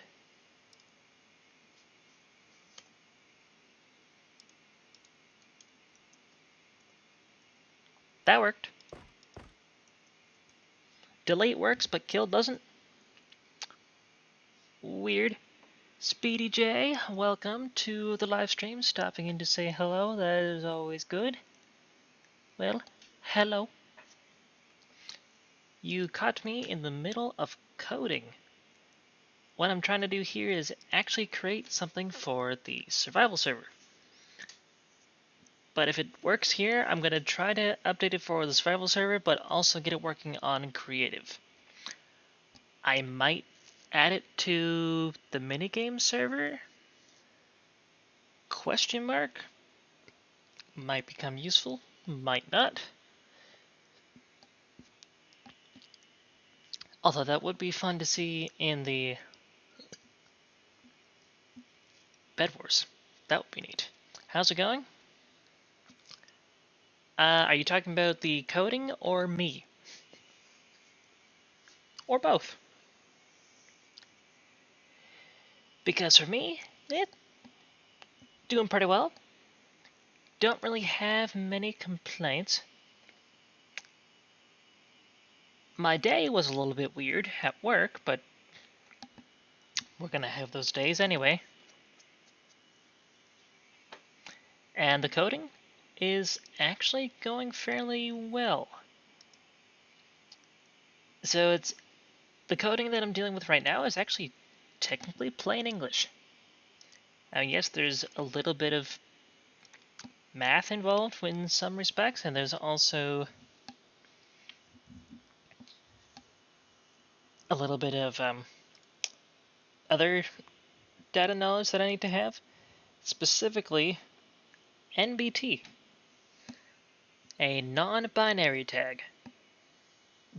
Speaker 1: That worked. Delete works, but kill doesn't. Weird. Speedy J, welcome to the live stream. Stopping in to say hello. That is always good. Well, hello. You caught me in the middle of coding. What I'm trying to do here is actually create something for the survival server. But if it works here, I'm going to try to update it for the survival server, but also get it working on creative. I might add it to the minigame server? Question mark? Might become useful, might not. Although that would be fun to see in the Bed Wars. That would be neat. How's it going? Are you talking about the coding or me? Or both? Because for me, doing pretty well. Don't really have many complaints. My day was a little bit weird at work, but We're gonna have those days anyway. And the coding is actually going fairly well. So the coding that I'm dealing with right now is actually technically plain English. Now, yes, there's a little bit of math involved in some respects, and there's also a little bit of other data knowledge that I need to have, specifically NBT, a non-binary tag.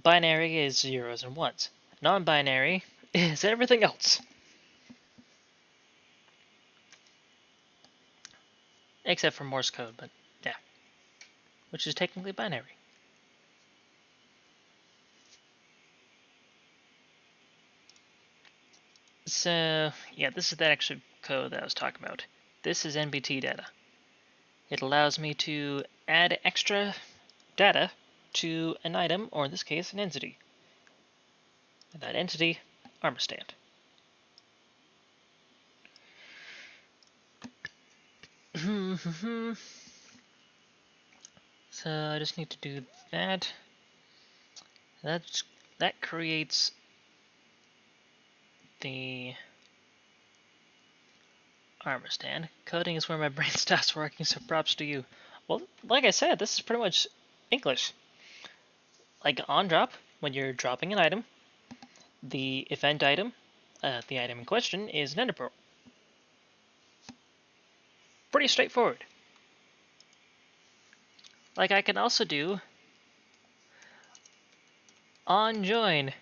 Speaker 1: Binary is zeros and ones. Non-binary is everything else, except for Morse code, but yeah, which is technically binary. So yeah, this is that actual code that I was talking about. This is NBT data. It allows me to add extra data to an item, or in this case, an entity. And that entity, armor stand. So I just need to do that. That creates the armor stand. Coding is where my brain stops working, so props to you. Well, like I said, this is pretty much English. Like on drop, when you're dropping an item, the event item, the item in question, is an ender pearl. Pretty straightforward. Like I can also do on join,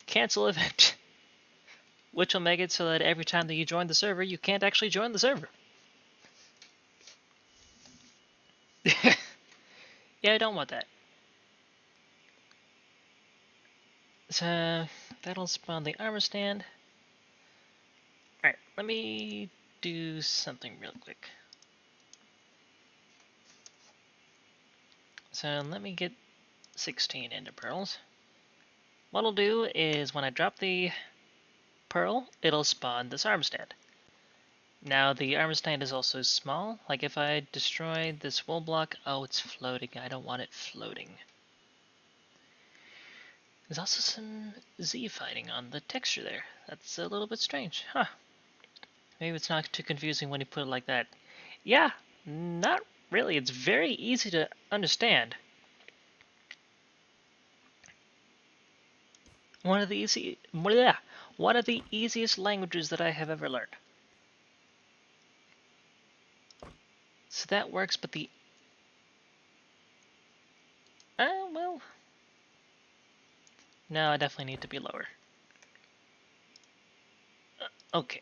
Speaker 1: cancel event, which will make it so that every time that you join the server, you can't actually join the server. Yeah, I don't want that. So that'll spawn the armor stand. Alright, let me do something real quick. So let me get 16 ender pearls. What I'll do is when I drop the pearl, it'll spawn this armor stand. Now the armor stand is also small. Like if I destroy this wool block, oh, it's floating. I don't want it floating. There's also some Z fighting on the texture there. That's a little bit strange, huh? Maybe it's not too confusing when you put it like that. Yeah, not really. It's very easy to understand. One of the easiest languages that I have ever learned. So that works, but the well, no, I definitely need to be lower. Okay.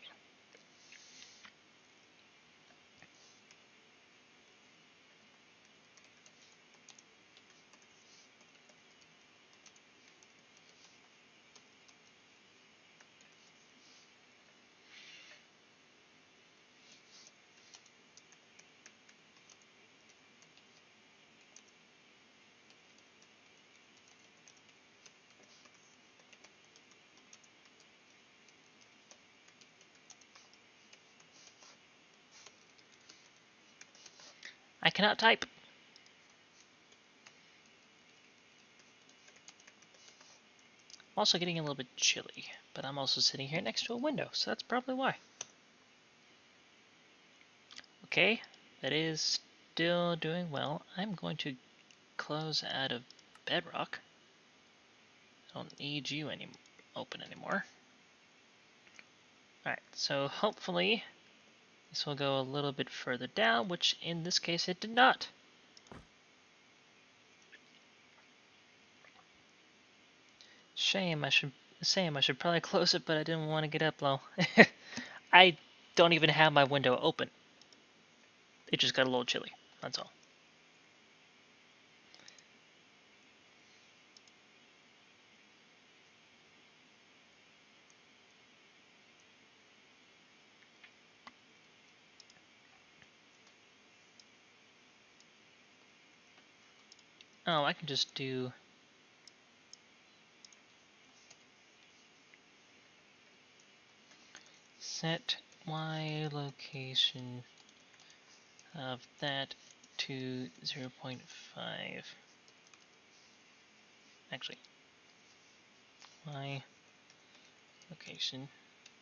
Speaker 1: I cannot type. I'm also getting a little bit chilly, but I'm also sitting here next to a window, so that's probably why. Okay, that is still doing well. I'm going to close out of bedrock. I don't need you open anymore. Alright, so hopefully this will go a little bit further down, which in this case it did not. Shame, I should probably close it, but I didn't want to get up low. I don't even have my window open. It just got a little chilly, that's all. Oh, I can just do... set y location of that to 0.5. Actually, y location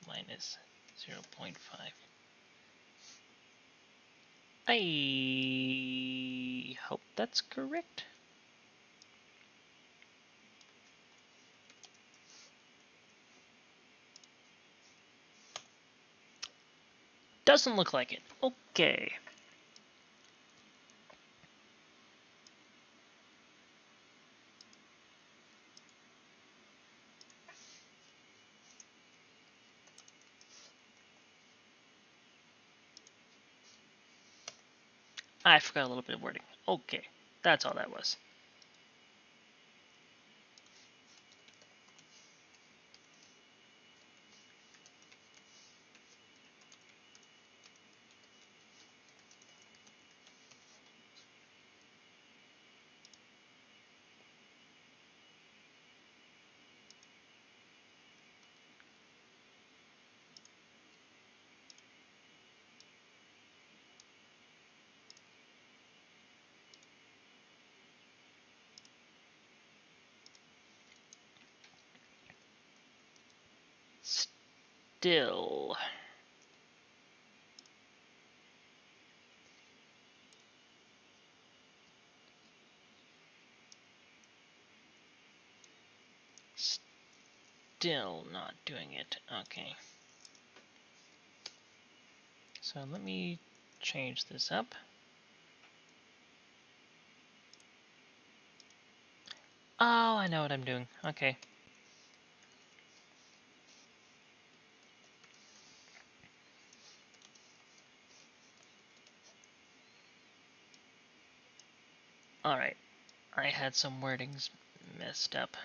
Speaker 1: minus 0.5. I hope that's correct. Doesn't look like it. Okay. I forgot a little bit of wording. Okay, that's all that was. Still. Still not doing it. Okay. So let me change this up. Oh, I know what I'm doing. Okay. Alright. I had some wordings messed up.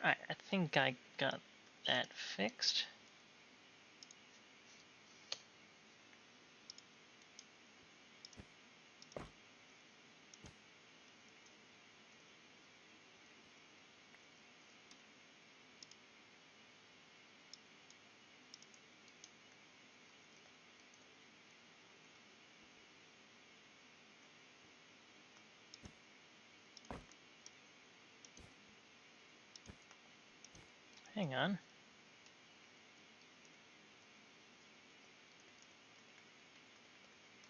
Speaker 1: Alright, I think I got that fixed. Hang on.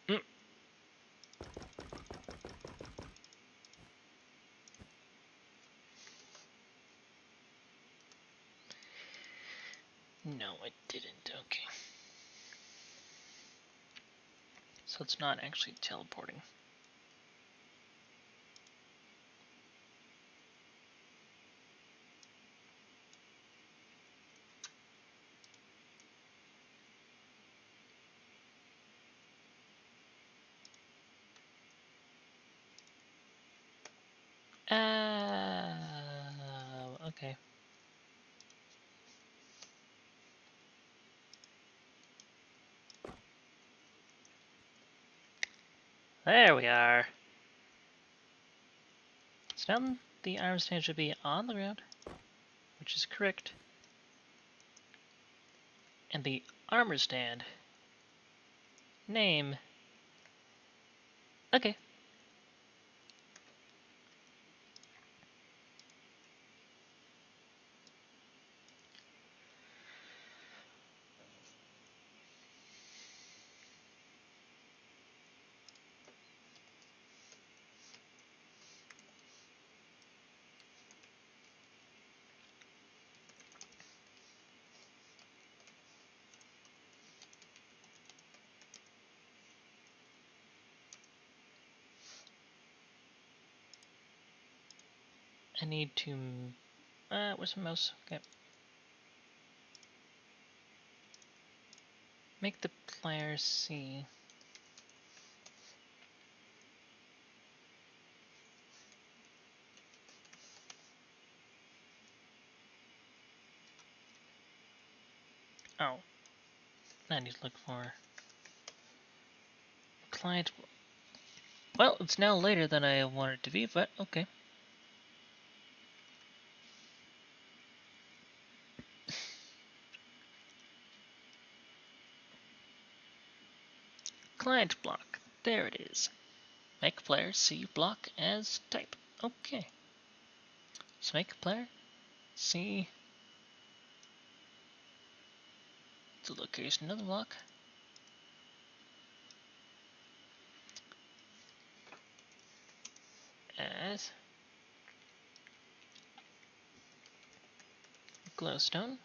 Speaker 1: Mm. No, it didn't. Okay. So it's not actually teleporting. Okay. There we are. So now the arm stand should be on the ground, which is correct. And the armor stand name. Okay. I need to. Where's my mouse? Okay. Make the player see. Oh, I need to look for client. Well, it's now later than I wanted it to be, but okay. Client block. There it is. Make player see block as type. Okay. So make player see the location of the block as glowstone.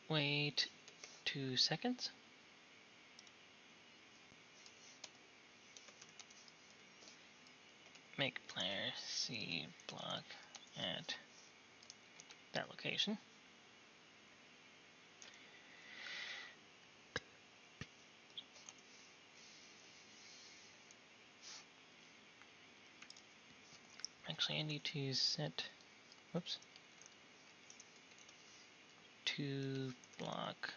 Speaker 1: Wait 2 seconds. Make player see block at that location. Actually, I need to set, whoops, to block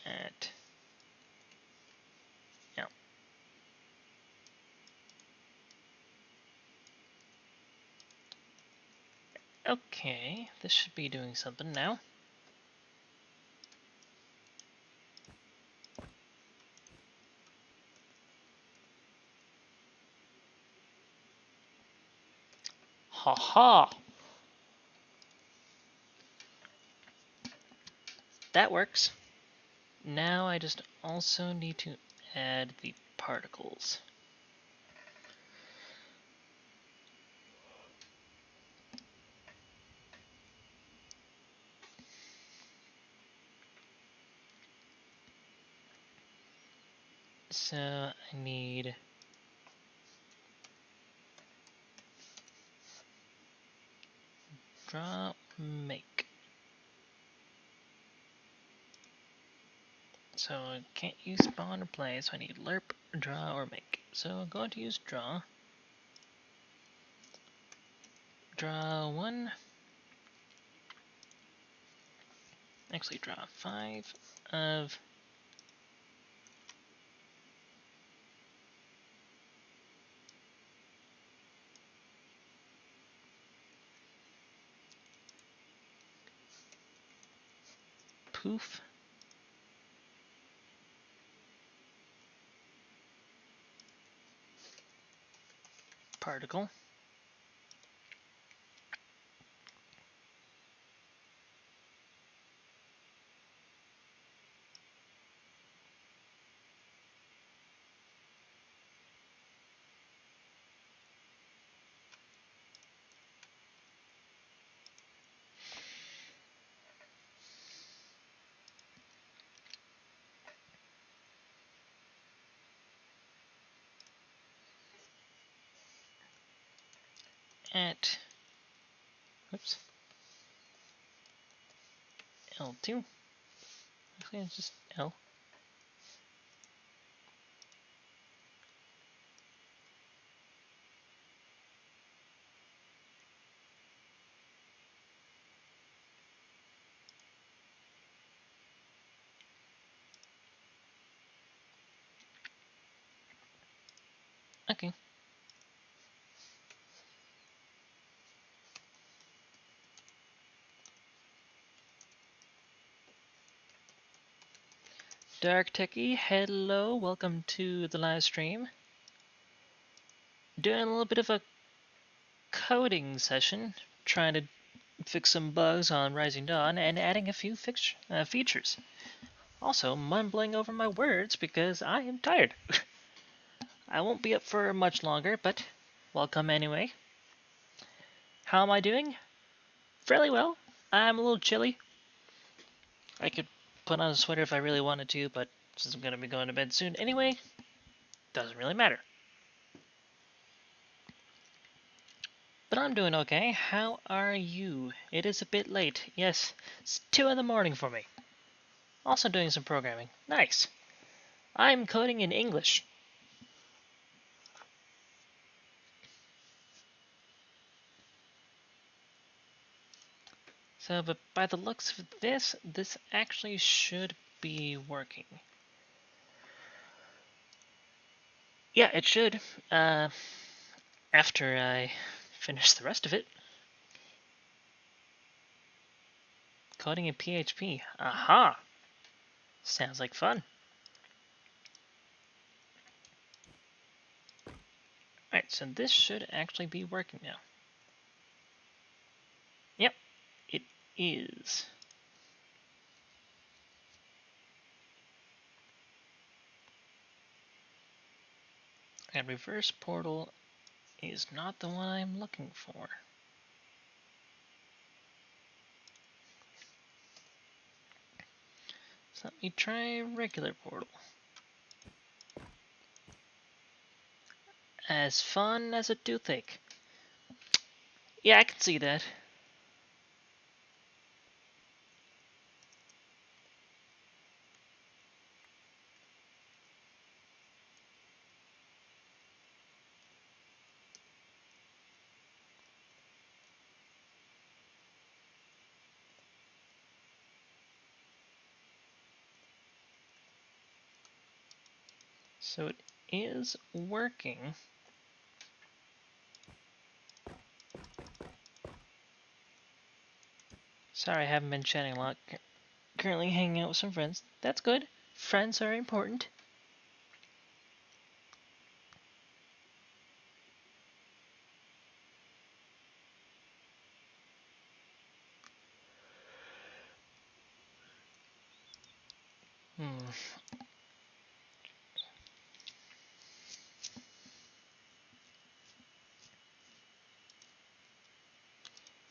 Speaker 1: at, yeah. Okay, this should be doing something now. Haha! That works. Now I just also need to add the particles. So I need draw, make. So I can't use spawn or play, so I need lerp, draw, or make. So I'm going to use draw. Draw 1. Actually, draw 5 of poof. Particle. At, whoops, L2. Actually, it's just L. Okay. Dark Techie, hello, welcome to the live stream. Doing a little bit of a coding session, trying to fix some bugs on Rising Dawn and adding a few features. Also, mumbling over my words because I am tired. I won't be up for much longer, but welcome anyway. How am I doing? Fairly well. I'm a little chilly. I could put on a sweater if I really wanted to, but since I'm going to be going to bed soon anyway, doesn't really matter. But I'm doing okay. How are you? It is a bit late. Yes, it's 2 in the morning for me. Also doing some programming. Nice. I'm coding in English. So, but by the looks of this, this actually should be working. Yeah, it should. After I finish the rest of it. Coding in PHP. Aha! Sounds like fun. Alright, so this should actually be working now. Yep, it is. And reverse portal is not the one I'm looking for. So let me try regular portal. As fun as a toothache. Yeah, I can see that. So it is working. Sorry, I haven't been chatting a lot. Currently hanging out with some friends. That's good. Friends are important.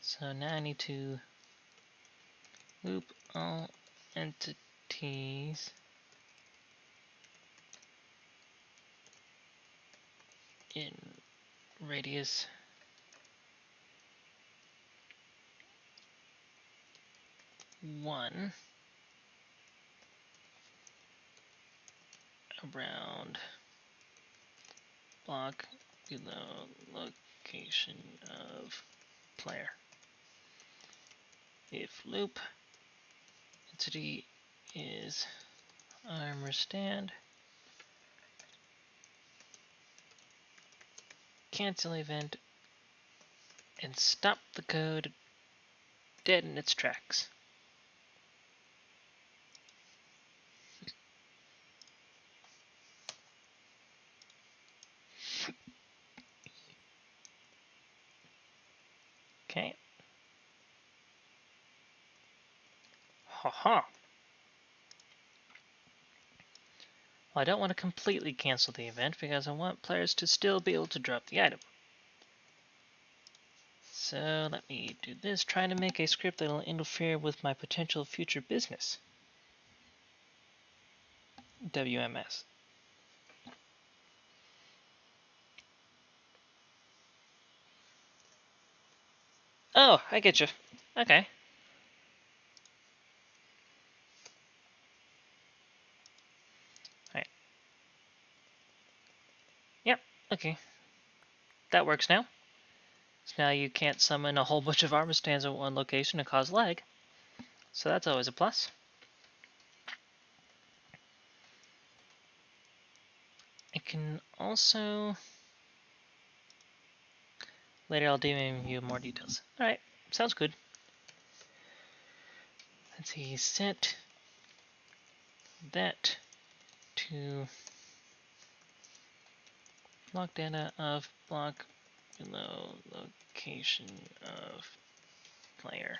Speaker 1: So now I need to loop all entities in radius 1 around block below location of player. If loop entity is armor stand, cancel event, and stop the code dead in its tracks. Okay. Haha. Well, I don't want to completely cancel the event because I want players to still be able to drop the item. So let me do this, trying to make a script that will interfere with my potential future business. WMS. Oh, I get you. Okay. Alright. Yep, okay. That works now. So now you can't summon a whole bunch of armor stands at one location and cause lag. So that's always a plus. I can also... Later I'll DM you more details. Alright, sounds good. Let's see, set that to block data of block below location of player.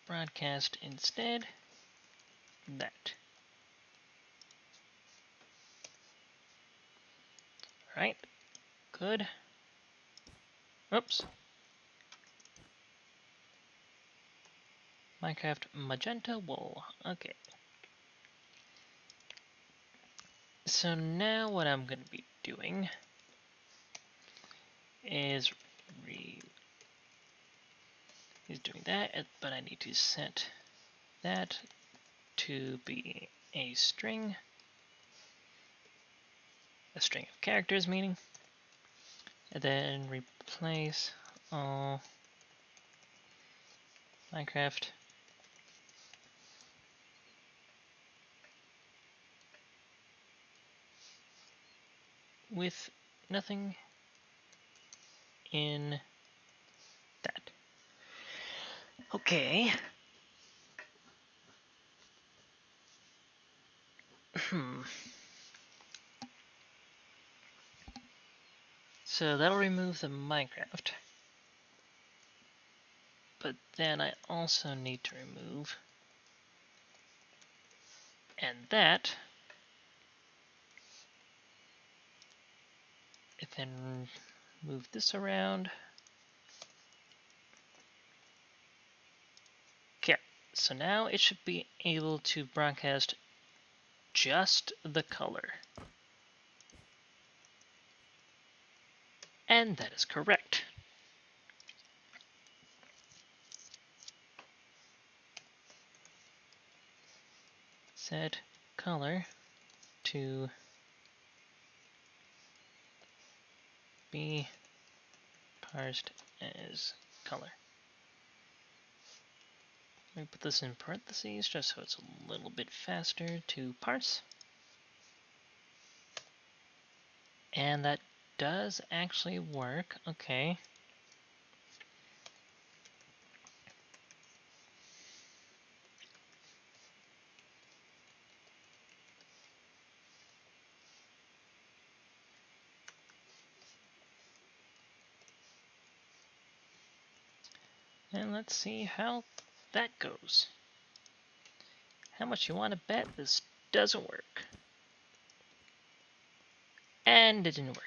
Speaker 1: Broadcast instead that. Alright, good. Oops. Minecraft magenta wool. Okay. So now what I'm going to be doing is doing that, but I need to set that to be a string. a string of characters, meaning, and then replace all Minecraft with nothing in that. Okay. So that'll remove the Minecraft. But then I also need to remove, and that, and then move this around. Okay, so now it should be able to broadcast just the color. And that is correct. Set color to be parsed as color. Let me put this in parentheses just so it's a little bit faster to parse. And that does actually work. Okay. And let's see how that goes. How much you want to bet this doesn't work? And it didn't work.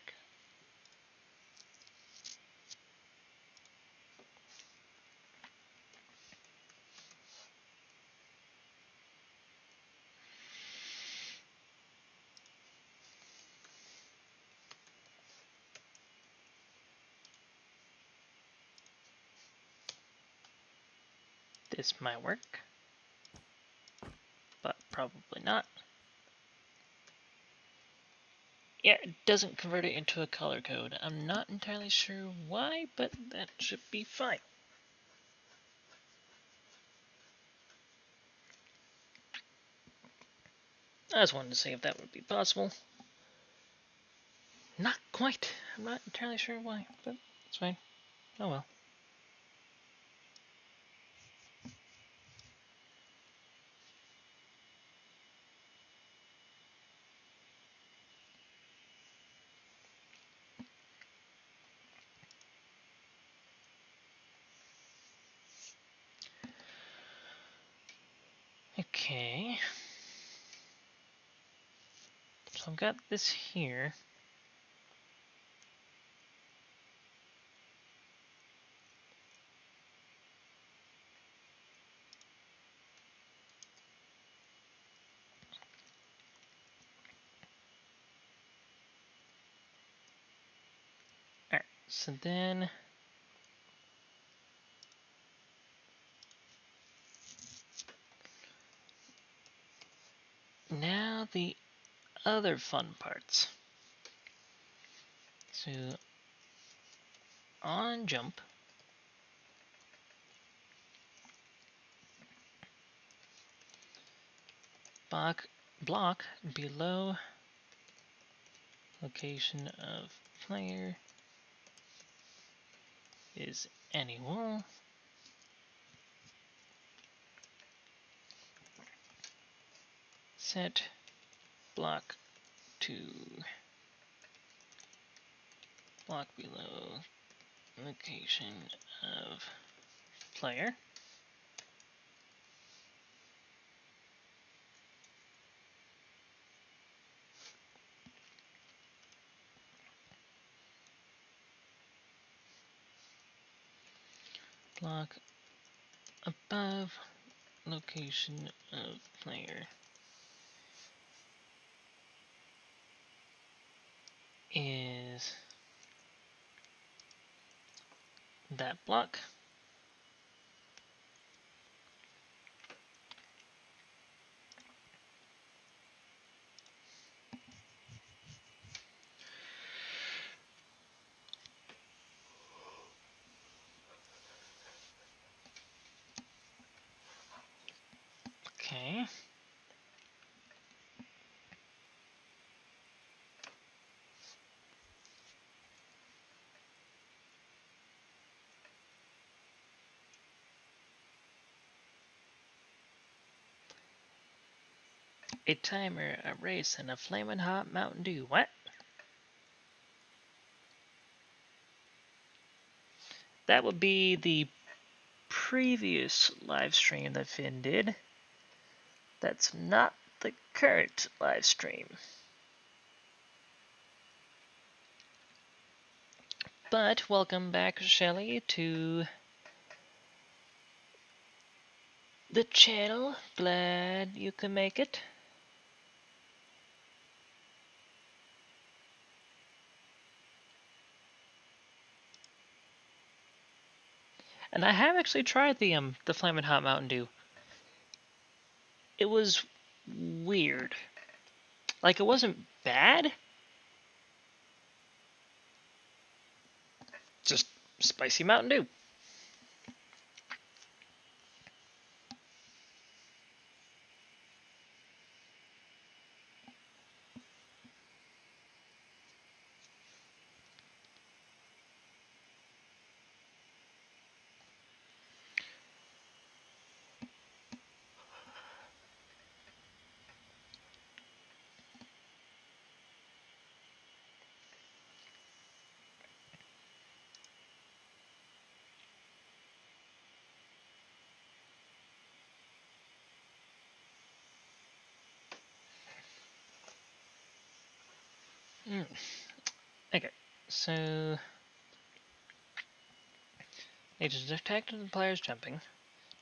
Speaker 1: This might work, but probably not. Yeah, it doesn't convert it into a color code. I'm not entirely sure why, but that should be fine. I just wanted to see if that would be possible. Not quite. I'm not entirely sure why, but it's fine. Oh well. Okay. So I've got this here. Alright, so then now the other fun parts. So on jump, block below location of player is any wall. Set block to block below location of player. Block above location of player is that block. Okay. A timer, a race, and a flaming hot Mountain Dew. What? That would be the previous live stream that Finn did. That's not the current live stream. But welcome back, Shelly, to the channel. Glad you could make it. And I have actually tried the Flamin' Hot Mountain Dew. It was weird. Like, it wasn't bad. Just spicy Mountain Dew. Okay, so need to detect the players jumping.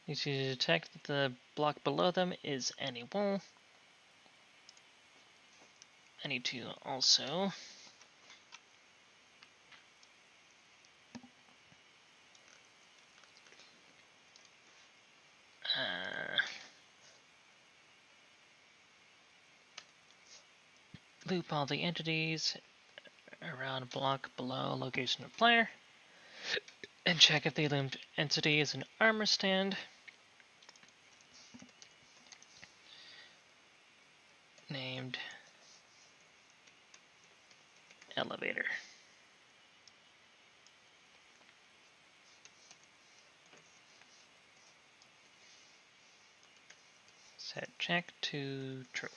Speaker 1: Need to detect that the block below them is any wall. I need to also loop all the entities around a block below location of player and check if the loomed entity is an armor stand named elevator. Set check to true.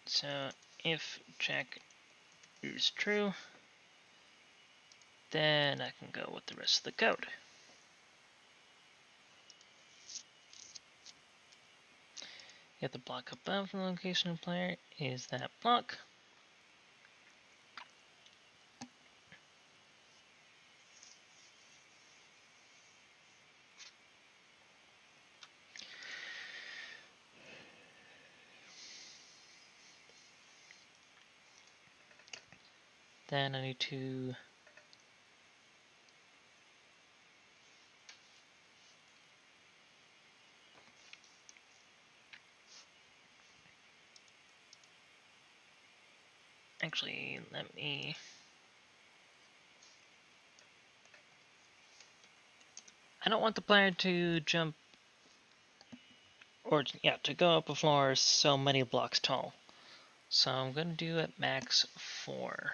Speaker 1: So if check is true, then I can go with the rest of the code. If the block above the location of player is that block, then I need to actually let me. I don't want the player to jump, or yeah, to go up a floor so many blocks tall. So I'm going to do at max 4.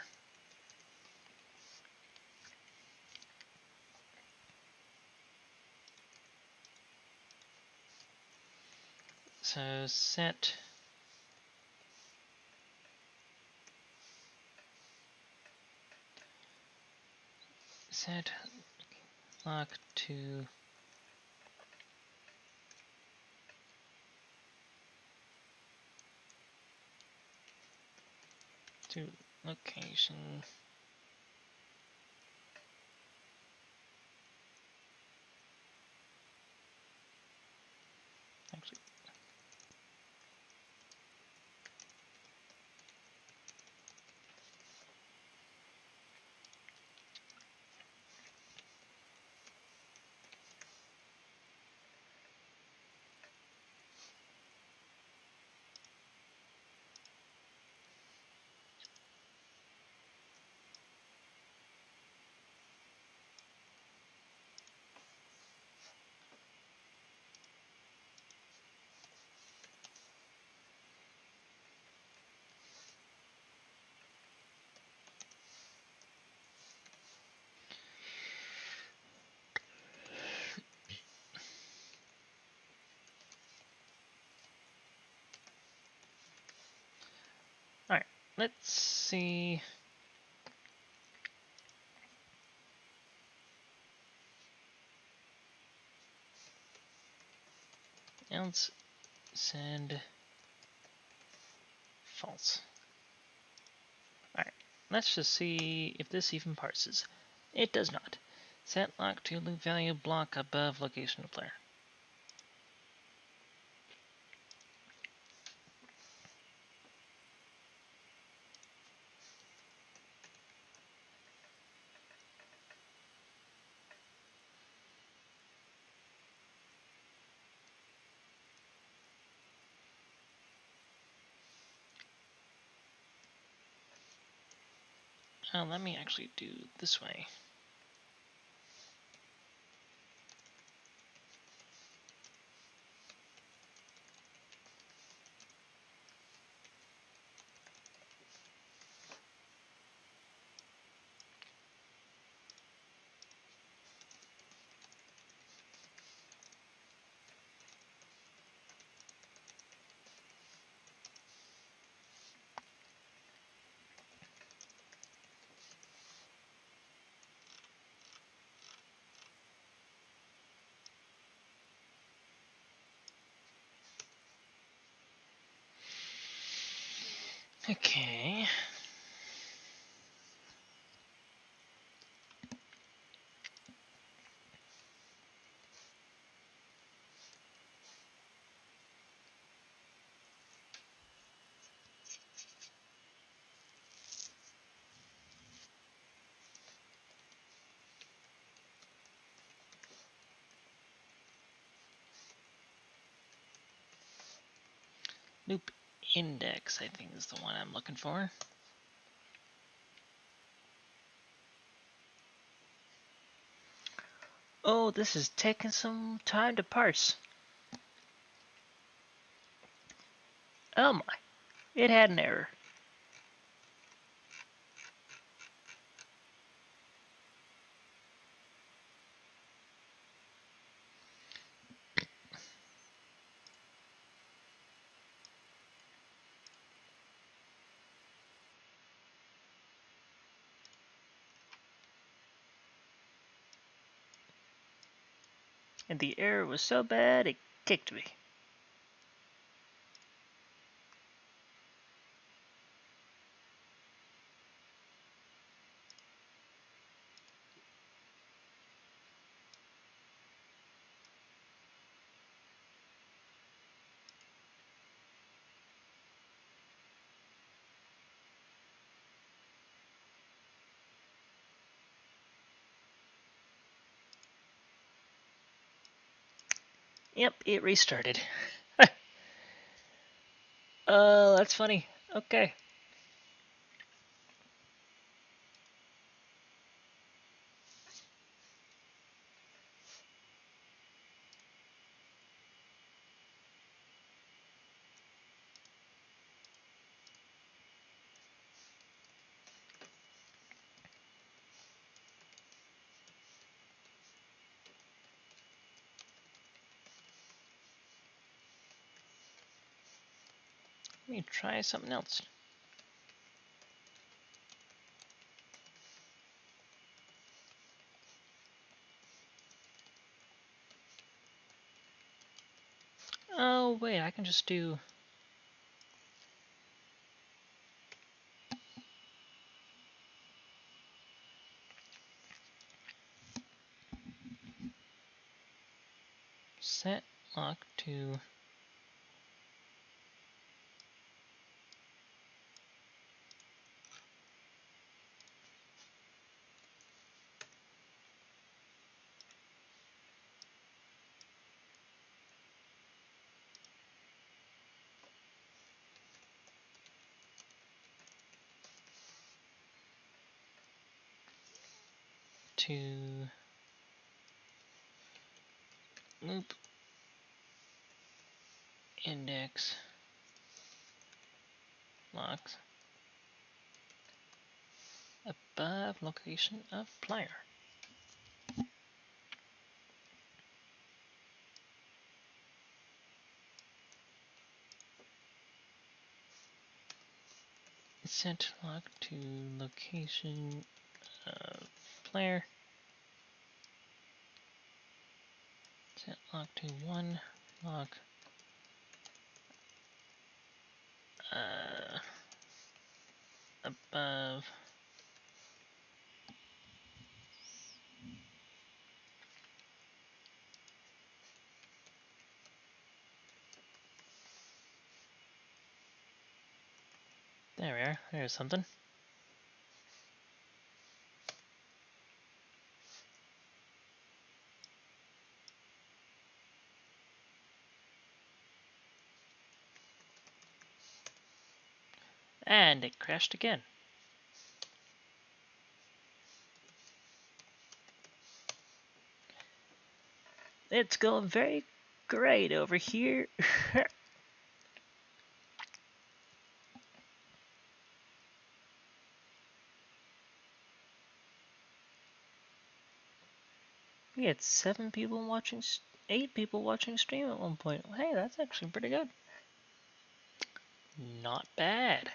Speaker 1: So set lock to location. Actually, let's see. Else send false. Alright, let's just see if this even parses. It does not. Set lock to loop value block above location of player. Let me actually do this way. Okay. Loop index, I think, is the one I'm looking for. Oh, this is taking some time to parse. Oh my, it had an error. And the error was so bad, it kicked me. Yep, it restarted. That's funny. Okay. Let me try something else. Oh, wait, I can just do... set lock to... to loop index locks above location of player. set lock to location of player. Set lock to 1 lock. Above. There we are. There's something. And it crashed again. It's going very great over here. We had 7 people watching, 8 people watching stream at one point. Hey, that's actually pretty good. Not bad.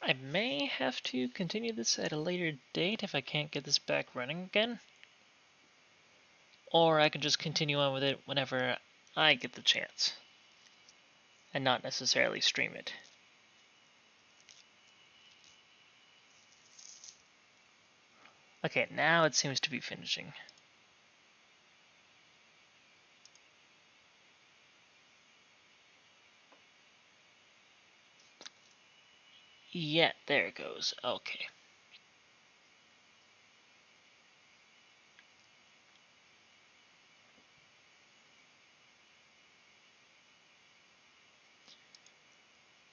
Speaker 1: I may have to continue this at a later date if I can't get this back running again. Or I can just continue on with it whenever I get the chance. And not necessarily stream it. Okay, now it seems to be finishing. Yeah, there it goes. Okay.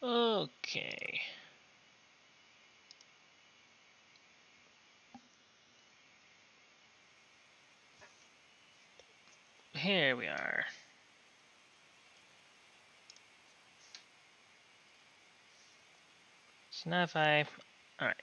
Speaker 1: Okay. Here we are. So now if I... Alright.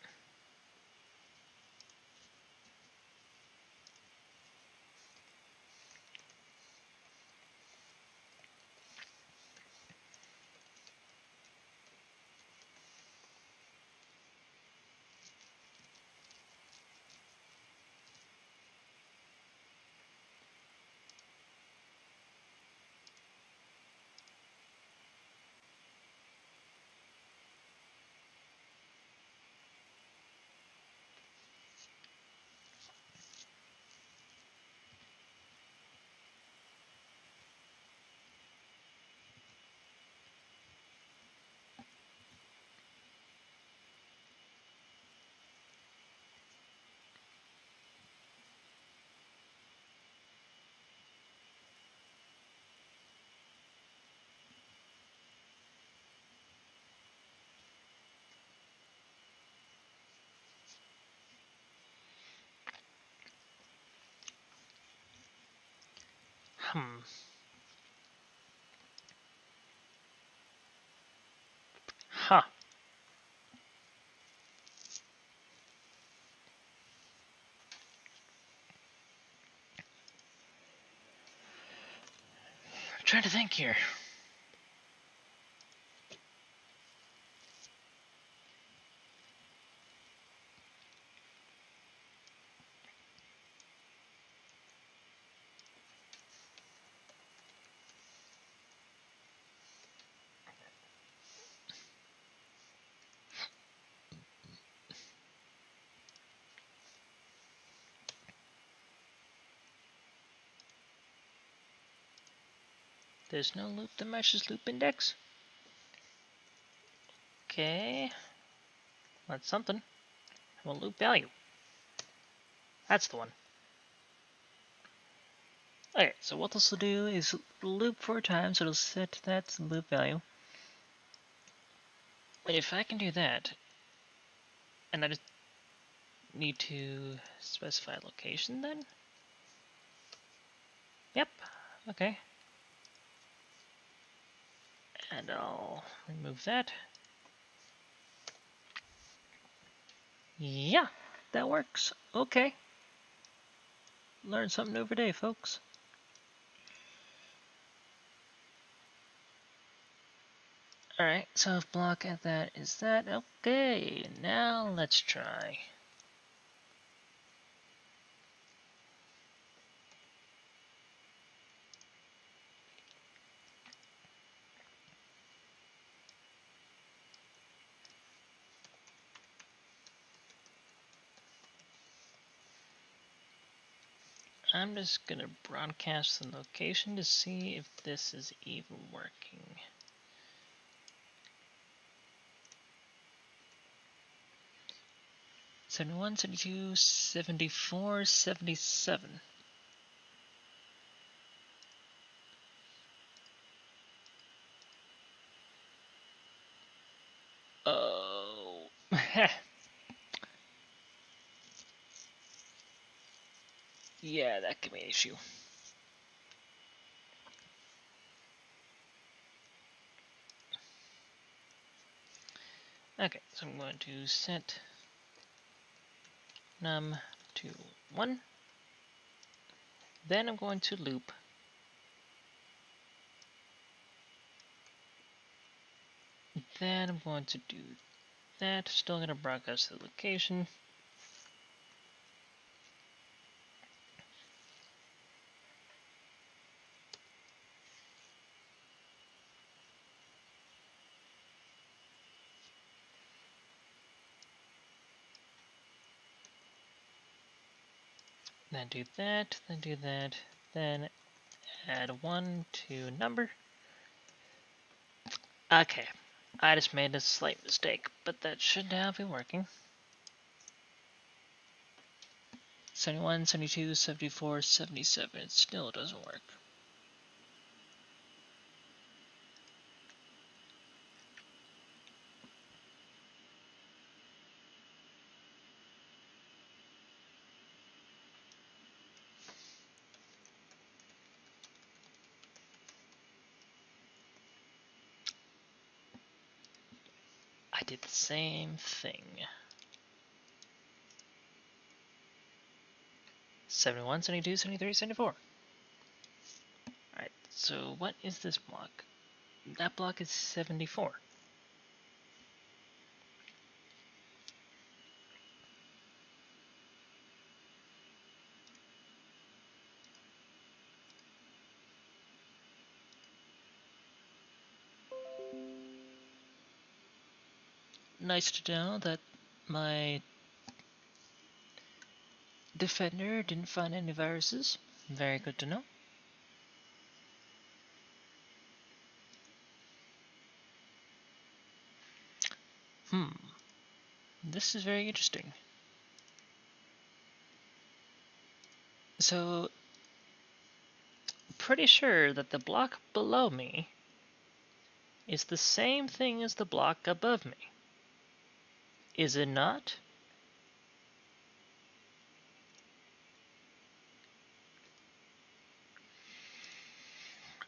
Speaker 1: Huh. I'm trying to think here. There's no loop that matches loop index. Okay. That's something. Well, loop value. That's the one. Okay, so what this will do is loop 4 times, so it'll set that to the loop value. And if I can do that, and I just need to specify location then? Yep. Okay. And I'll remove that. Yeah, that works. Okay. Learn something new every day, folks. Alright, so if block at that is that. Okay, now let's try. I'm just gonna broadcast the location to see if this is even working. 71, 72, 74, 77. Oh. Yeah, that could be an issue. Okay, so I'm going to set num to 1. Then I'm going to loop. Then I'm going to do that. Still going to broadcast the location. Then do that, then do that, then add 1 to number. Okay, I just made a slight mistake, but that should now be working. 71, 72, 74, 77. It still doesn't work. I did the same thing. 71, 72, 73, 74. Alright, so what is this block? That block is 74. Nice to know that my Defender didn't find any viruses. Very good to know. This is very interesting. So, pretty sure that the block below me is the same thing as the block above me. Is it not?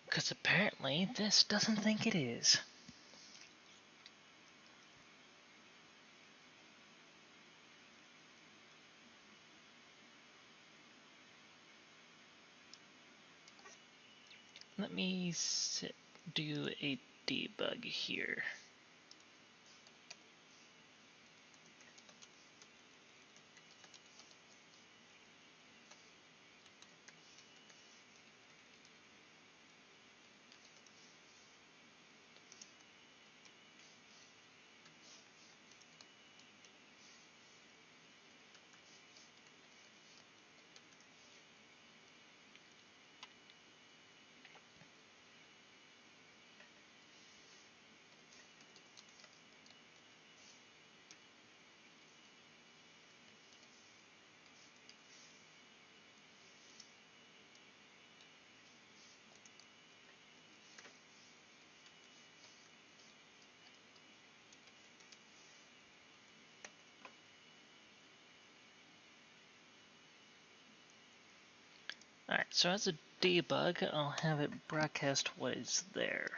Speaker 1: Because apparently this doesn't think it is. Let me do a debug here. Alright, so as a debug, I'll have it broadcast what is there.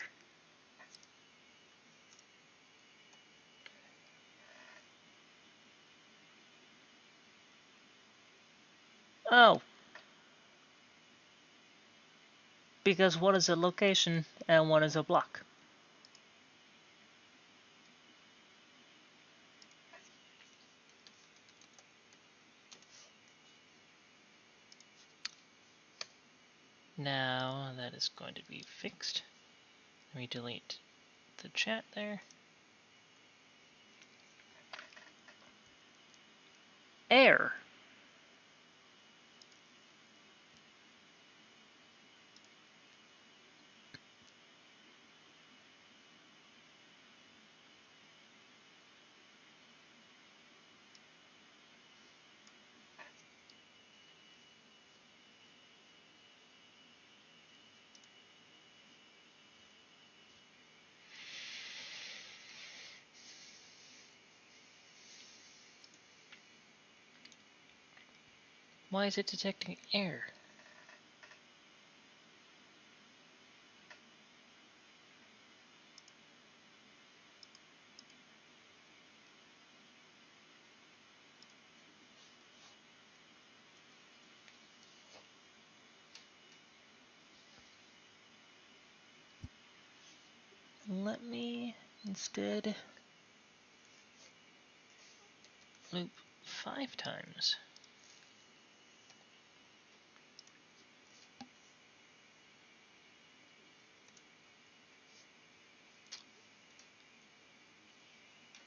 Speaker 1: Oh! Because one is a location and one is a block. Now that is going to be fixed. Let me delete the chat there. Air. Why is it detecting air? Let me instead loop 5 times.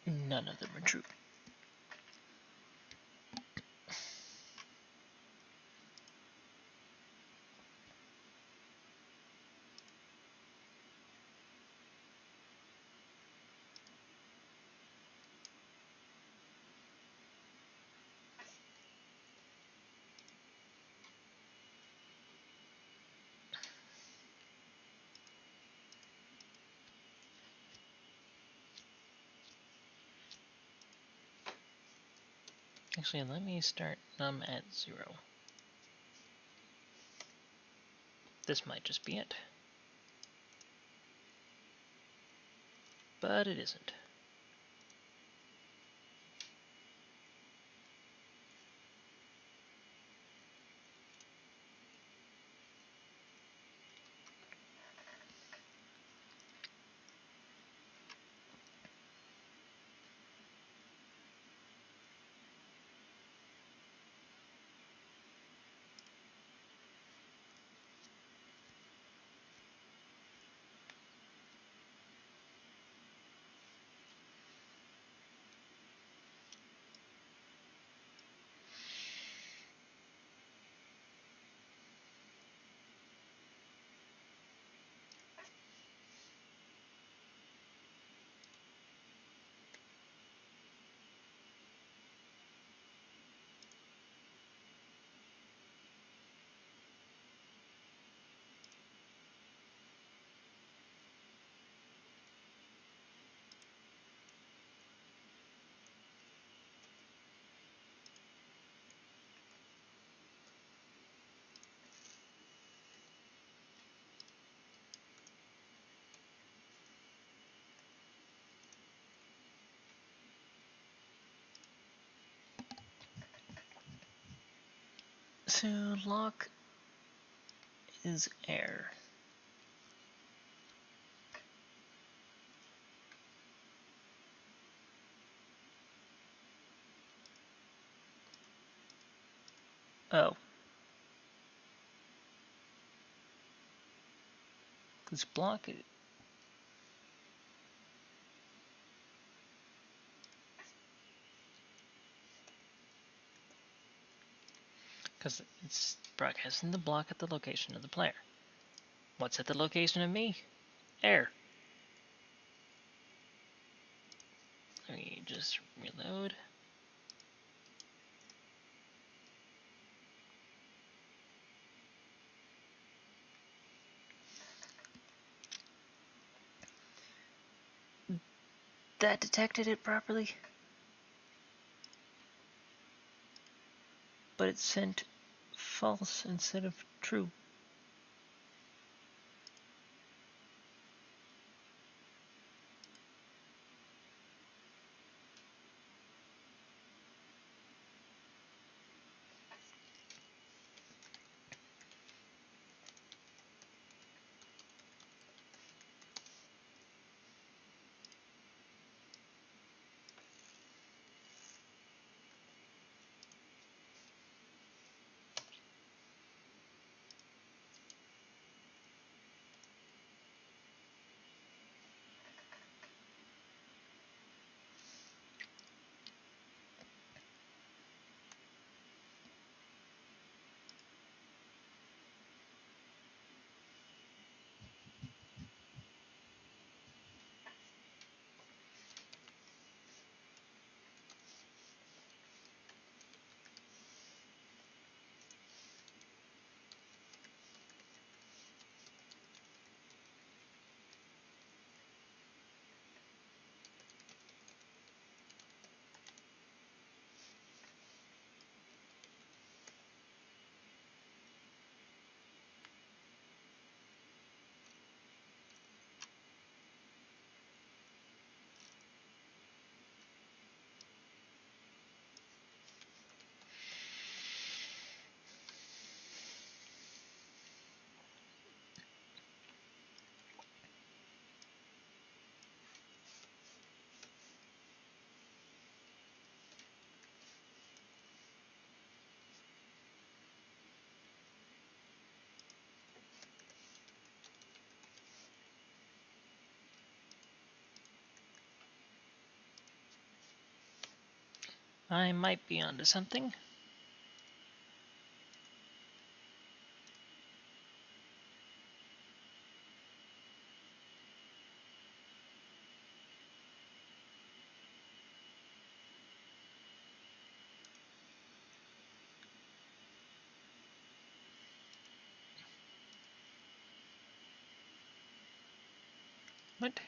Speaker 1: None of them are true. Actually, let me start num at 0. This might just be it. But it isn't. So lock is air. Oh. This block is... Because it's broadcasting the block at the location of the player. What's at the location of me? Air. Let me just reload. That detected it properly. But it sent false instead of true. I might be onto something. What?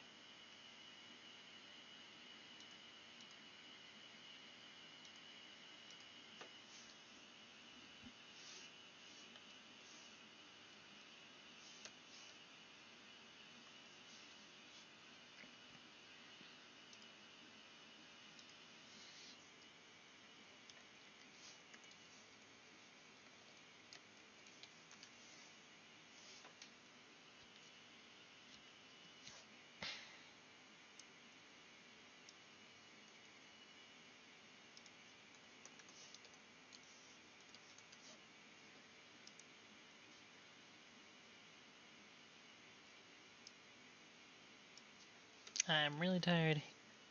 Speaker 1: I'm really tired.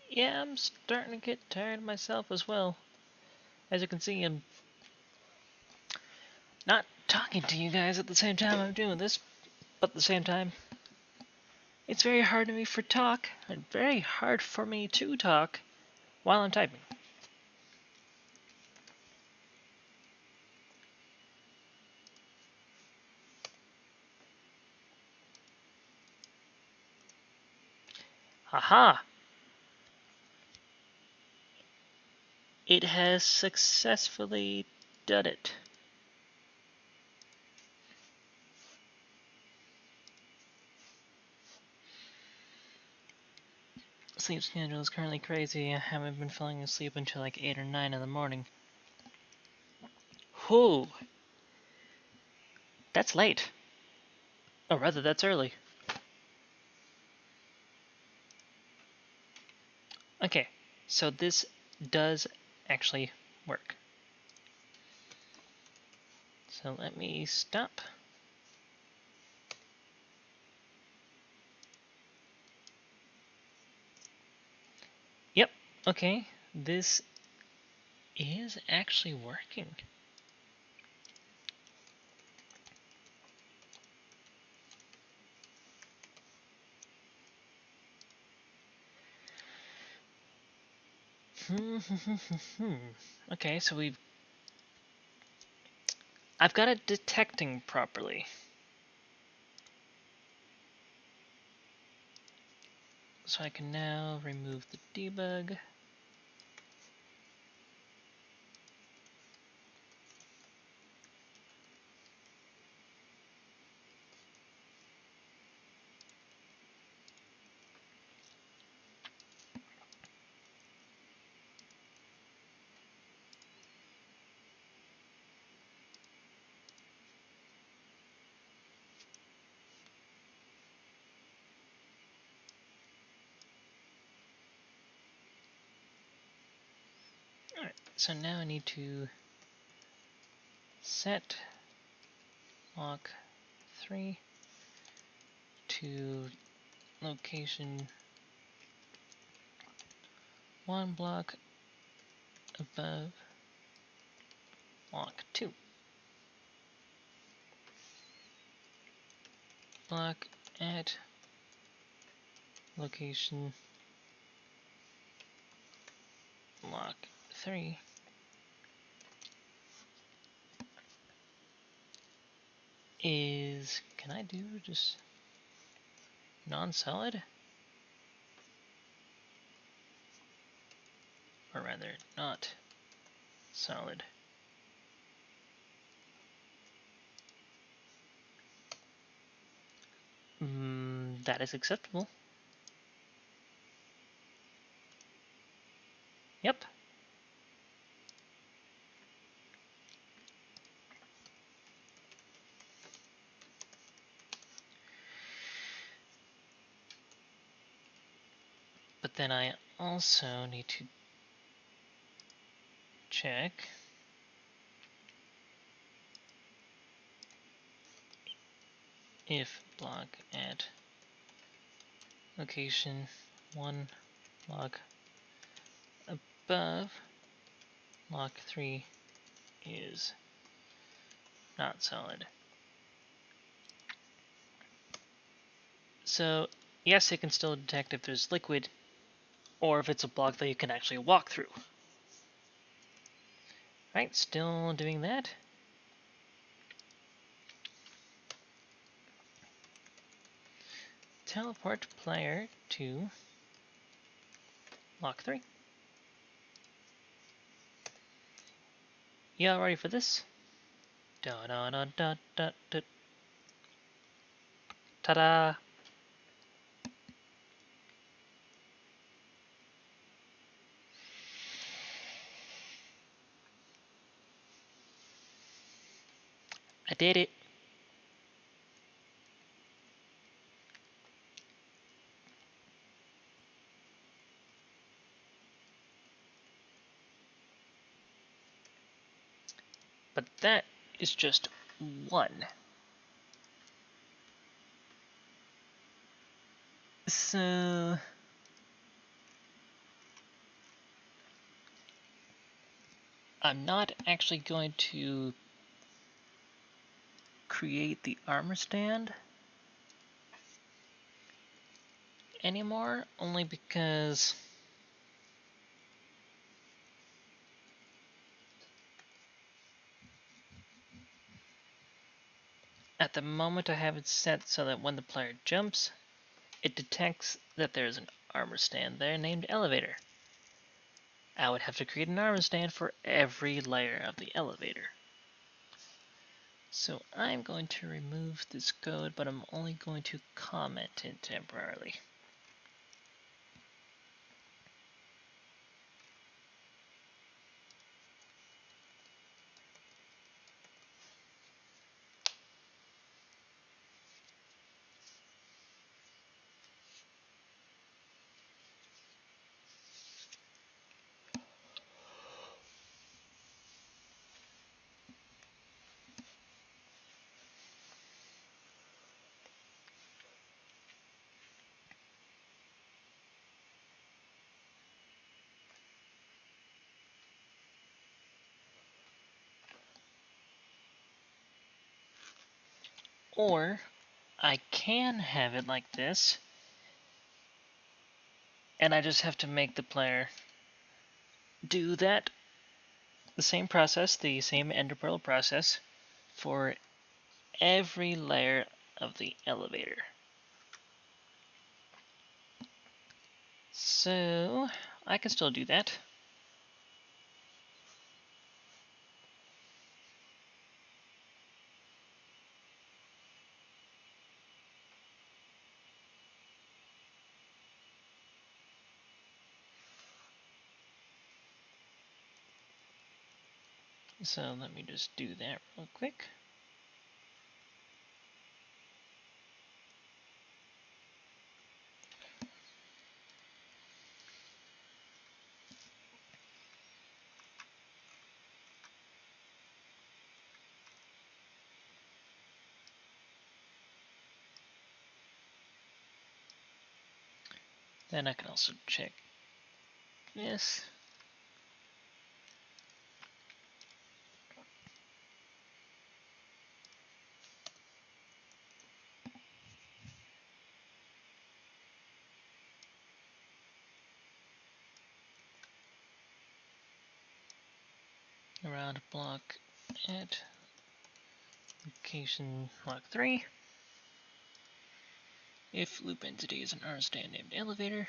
Speaker 1: Yeah, I'm starting to get tired myself as well. As you can see, I'm not talking to you guys at the same time I'm doing this, but at the same time, it's very hard for me to talk, and very hard for me to talk while I'm typing. Haha! It has successfully done it. Sleep schedule is currently crazy. I haven't been falling asleep until like 8 or 9 in the morning. Whew! That's late. Or rather, that's early. Okay, so this does actually work. So let me stop. Yep, okay, this is actually working. Okay, so I've got it detecting properly. So I can now remove the debug. so now I need to set block 3 to location 1 block above block 2. Block at location block 3 is, can I do just non-solid? Or rather, not solid. That is acceptable. Yep. But then I also need to check if block at location 1 block above block 3 is not solid. So yes, it can still detect if there's liquid or if it's a block that you can actually walk through. Right, still doing that. Teleport player to block 3. You all ready for this? Da da da da da da. Ta-da! I did it. But that is just one. So I'm not actually going to create the armor stand anymore, only because at the moment I have it set so that when the player jumps, it detects that there's an armor stand there named elevator. I would have to create an armor stand for every layer of the elevator. So I'm going to remove this code, but I'm only going to comment it temporarily. Or I can have it like this, and I just have to make the player do that, the same process, the same ender pearl process, for every layer of the elevator. So I can still do that. So let me just do that real quick. Then I can also check this. Around block at location block 3. If loop entity is an R-stand named elevator,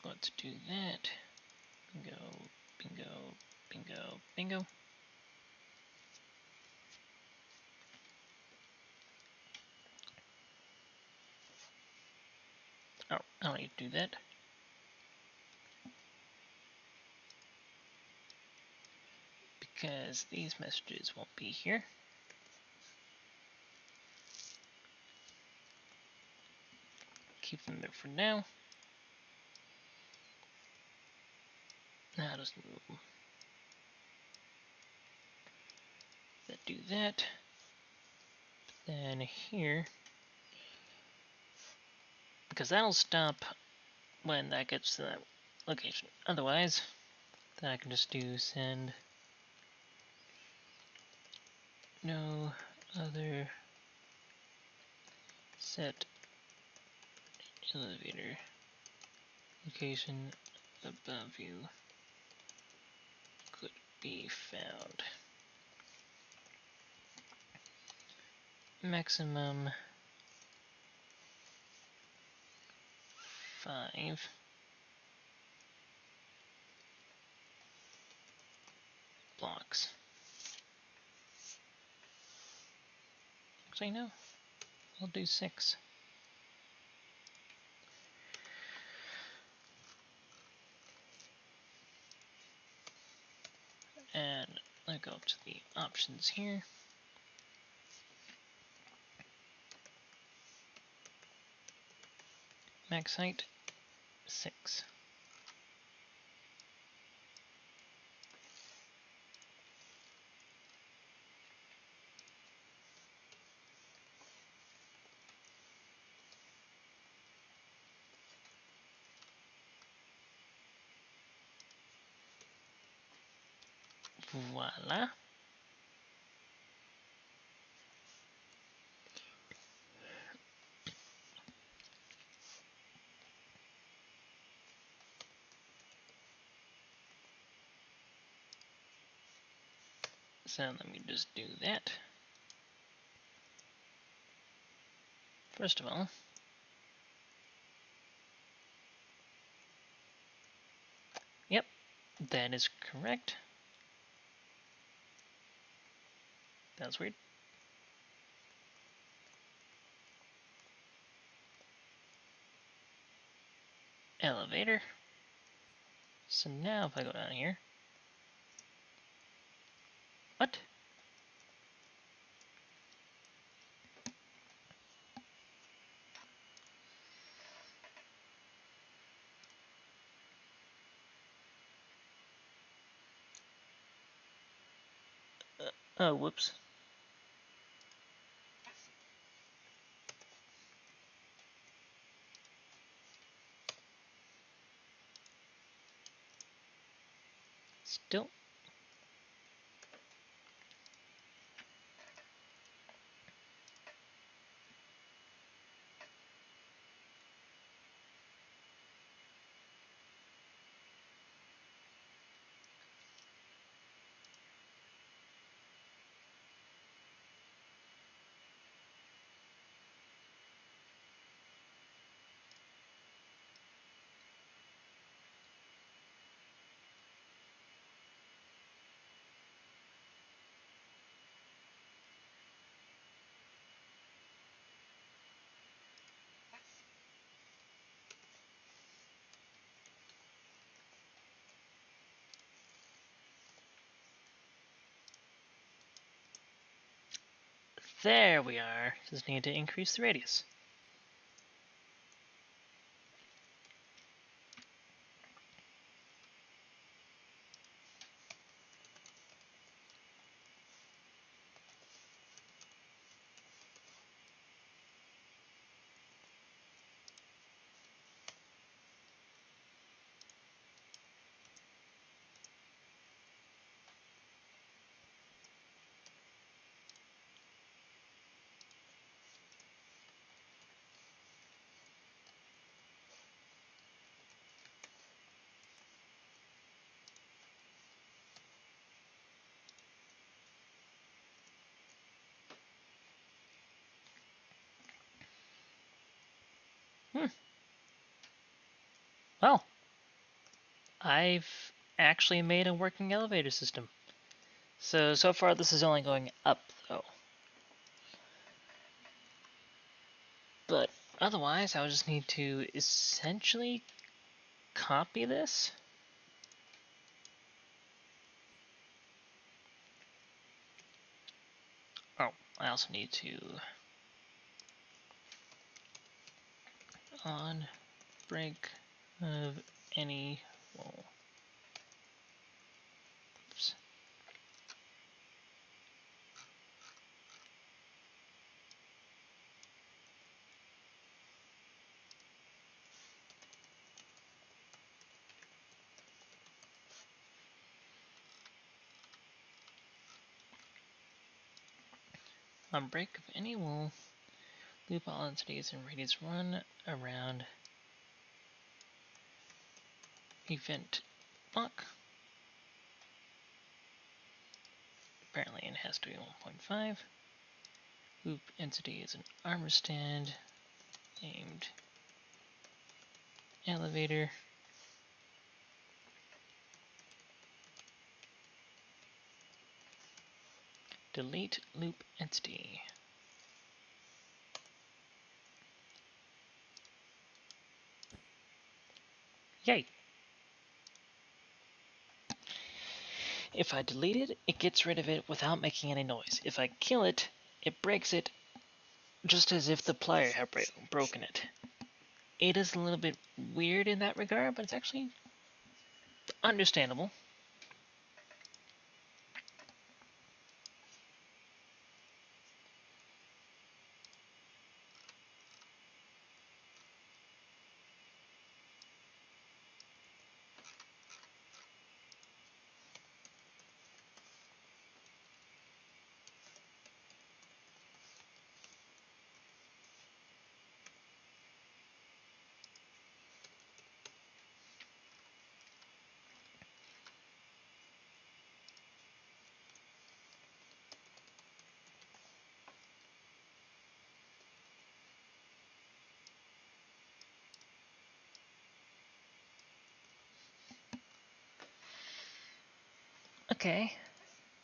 Speaker 1: let's do that. Bingo, bingo, bingo, bingo. Oh, I don't need to do that. Because these messages won't be here. Keep them there for now. Now just move. Do that. Then here, because that'll stop when that gets to that location. Otherwise, then I can just do send no other set elevator location above you could be found. Maximum 5 blocks. Actually, no. I'll do 6. And I go up to the options here. Max height 6. Voila. So let me just do that. First of all, yep, that is correct. That's weird. Elevator. So now if I go down here, what? Oh, whoops. Still. There we are. Just need to increase the radius. Well, I've actually made a working elevator system. So far this is only going up, though. But otherwise, I'll just need to essentially copy this. Oh, I also need to on break of any wall. Oops. On break of any wall, loop all entities and radius run around event block. Apparently it has to be 1.5. Loop entity is an armor stand named elevator. Delete loop entity. Yay! If I delete it, it gets rid of it without making any noise. If I kill it, it breaks it just as if the plier had broken it. It is a little bit weird in that regard, but it's actually understandable. Okay,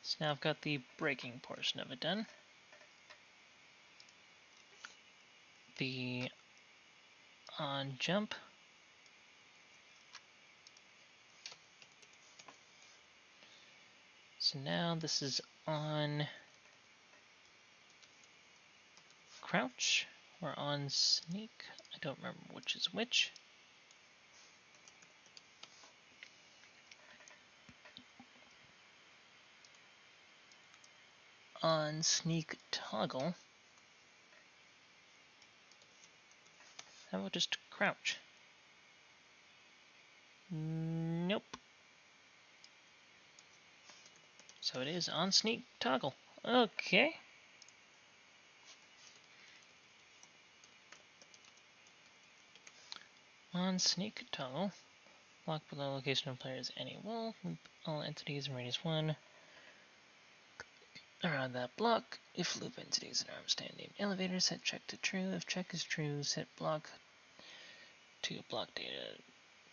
Speaker 1: so now I've got the breaking portion of it done. The on jump. So now this is on crouch or on sneak. I don't remember which is which. On sneak toggle. How about just crouch? Nope. So it is on sneak toggle. Okay. On sneak toggle. Block below location of players any wall. All entities in radius 1. Around that block. If loop entities and arm stand named elevator, set check to true. If check is true, set block to block data.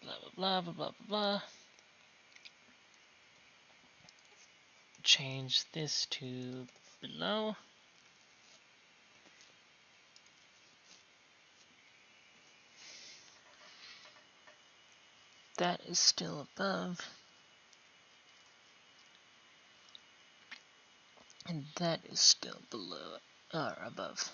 Speaker 1: Blah blah blah blah blah blah. Change this to below. That is still above. And that is still below. or above.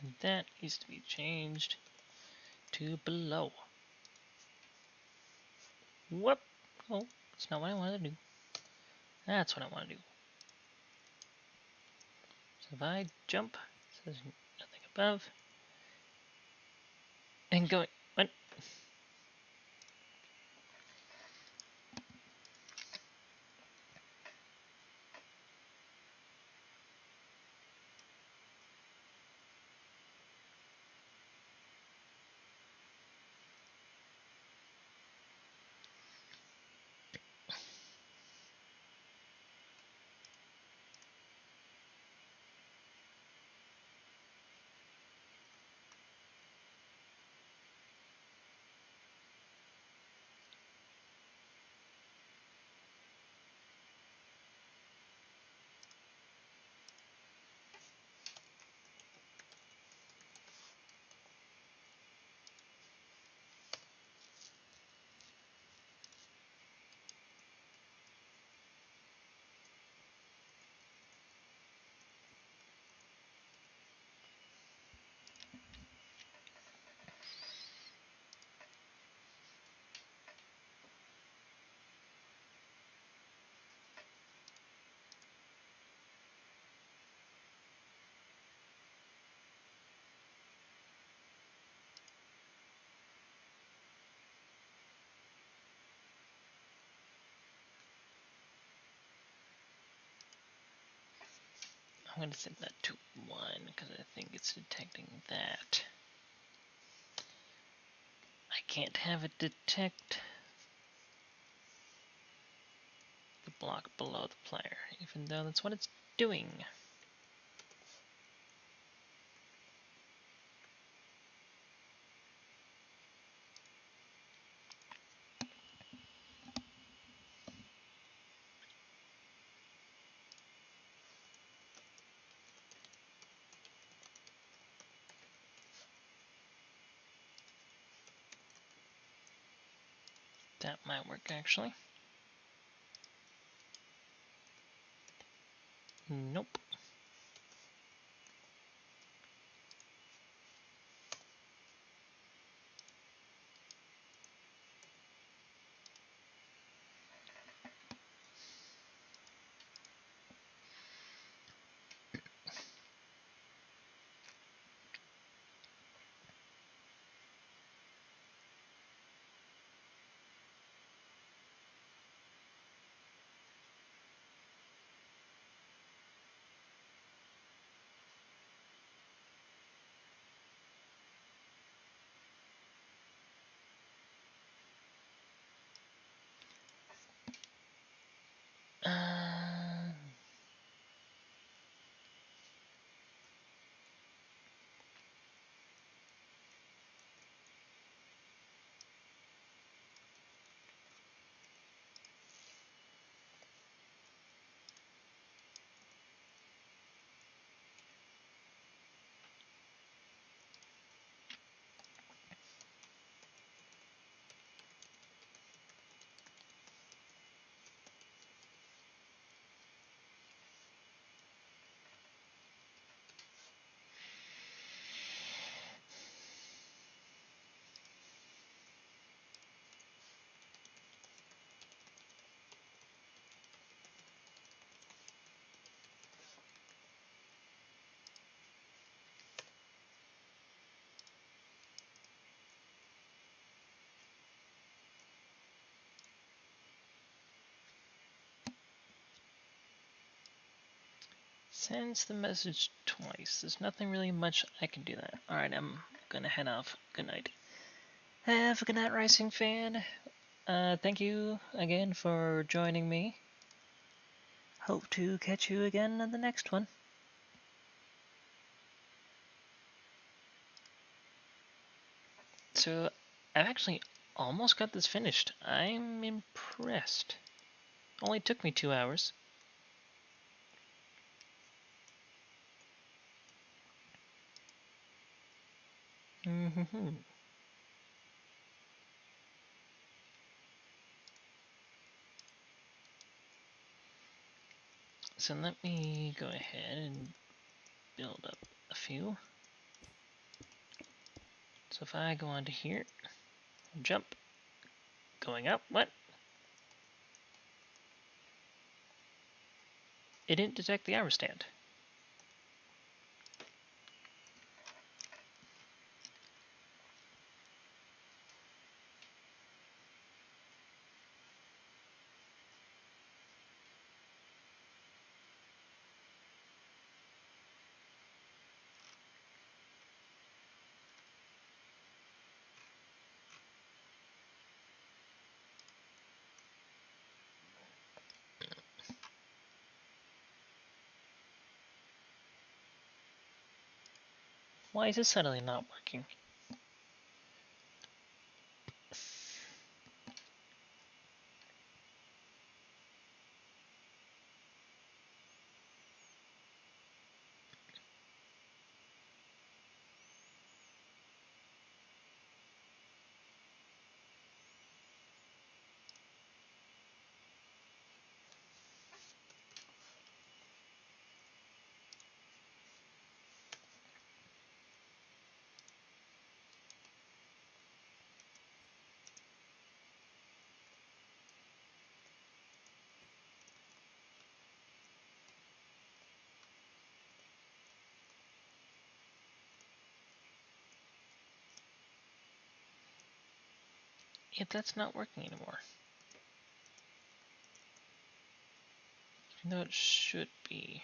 Speaker 1: And that needs to be changed to below. Whoop! Oh, that's not what I wanted to do. That's what I want to do. So if I jump, it says nothing above, and going, what? I'm going to set that to 1 because I think it's detecting that. I can't have it detect the block below the player, even though that's what it's doing. That might work actually. Nope. Uh, Sends the message twice. There's nothing really much I can do that. Alright, I'm gonna head off. Good night. Have a good night, Rising fan. Thank you again for joining me. Hope to catch you again in the next one. So, I've actually almost got this finished. I'm impressed. Only took me 2 hours. So let me go ahead and build up a few. So if I go onto here, jump, going up, what? It didn't detect the hour stand. Why is this suddenly not working? Yeah, that's not working anymore. Even though it should be.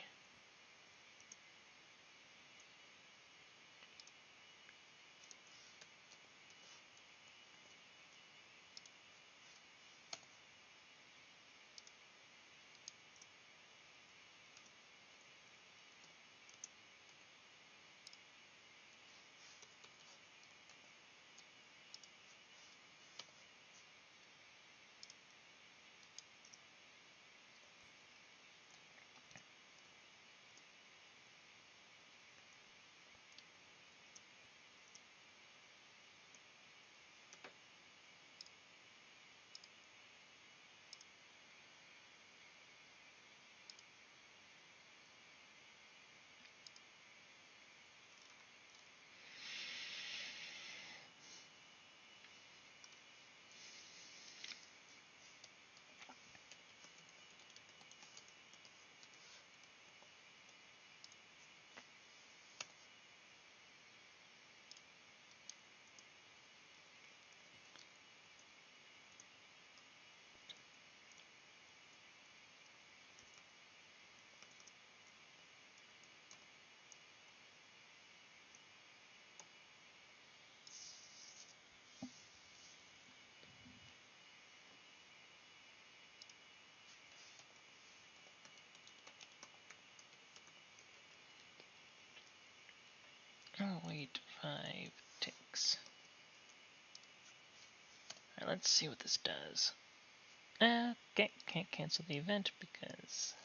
Speaker 1: Oh, wait, 5 ticks. Alright, let's see what this does. Okay, can't cancel the event because...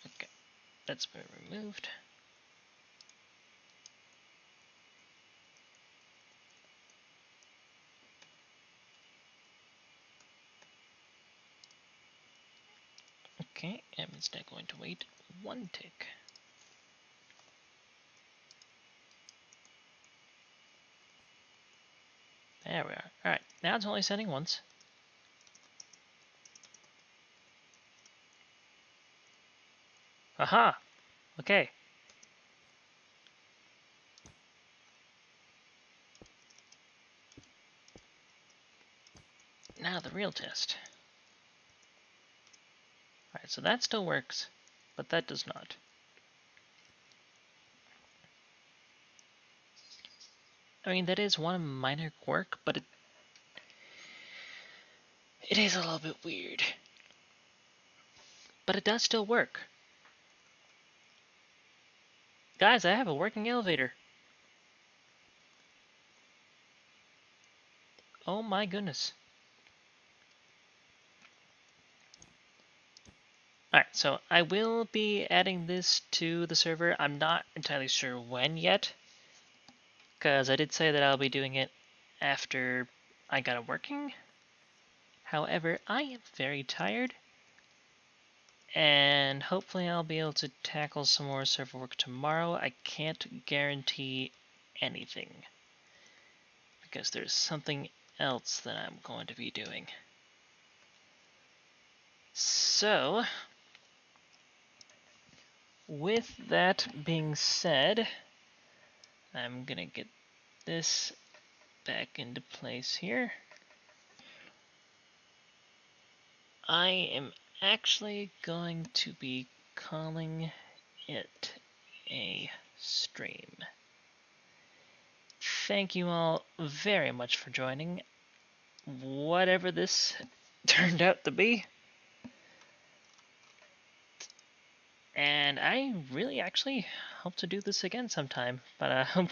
Speaker 1: Okay, that's been removed. Okay, I'm instead going to wait 1 tick. There we are. Alright, now it's only setting once. Aha! Okay. Now the real test. Alright, so that still works, but that does not. I mean, that is one minor quirk, but it is a little bit weird. but it does still work. Guys, I have a working elevator. Oh my goodness. Alright, so I will be adding this to the server. I'm not entirely sure when yet, because I did say that I'll be doing it after I got it working. However, I am very tired, and hopefully I'll be able to tackle some more server work tomorrow. I can't guarantee anything, because there's something else that I'm going to be doing. So, with that being said, I'm gonna get this back into place here. I am actually going to be calling it a stream. Thank you all very much for joining, whatever this turned out to be. And I really actually hope to do this again sometime, but I hope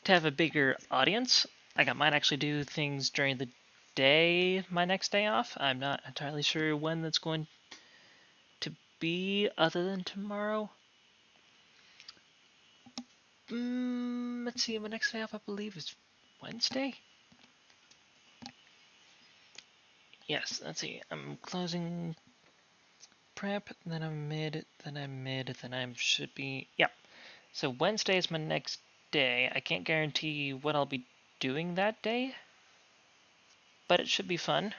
Speaker 1: to have a bigger audience. Like, I might actually do things during the day, my next day off. I'm not entirely sure when that's going to be, other than tomorrow. Let's see, my next day off, I believe, is Wednesday? Yes, let's see. I'm closing prep, then I'm mid, then I'm mid, then I should be... Yep. So Wednesday is my next day. I can't guarantee what I'll be doing that day, but it should be fun.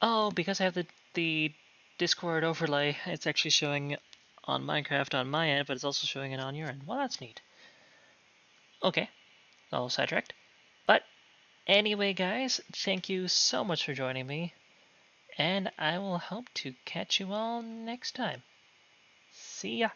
Speaker 1: Oh, because I have the Discord overlay, it's actually showing on Minecraft on my end, but it's also showing it on your end. Well, that's neat. Okay, all sidetracked. But anyway, guys, thank you so much for joining me, and I will hope to catch you all next time. See ya!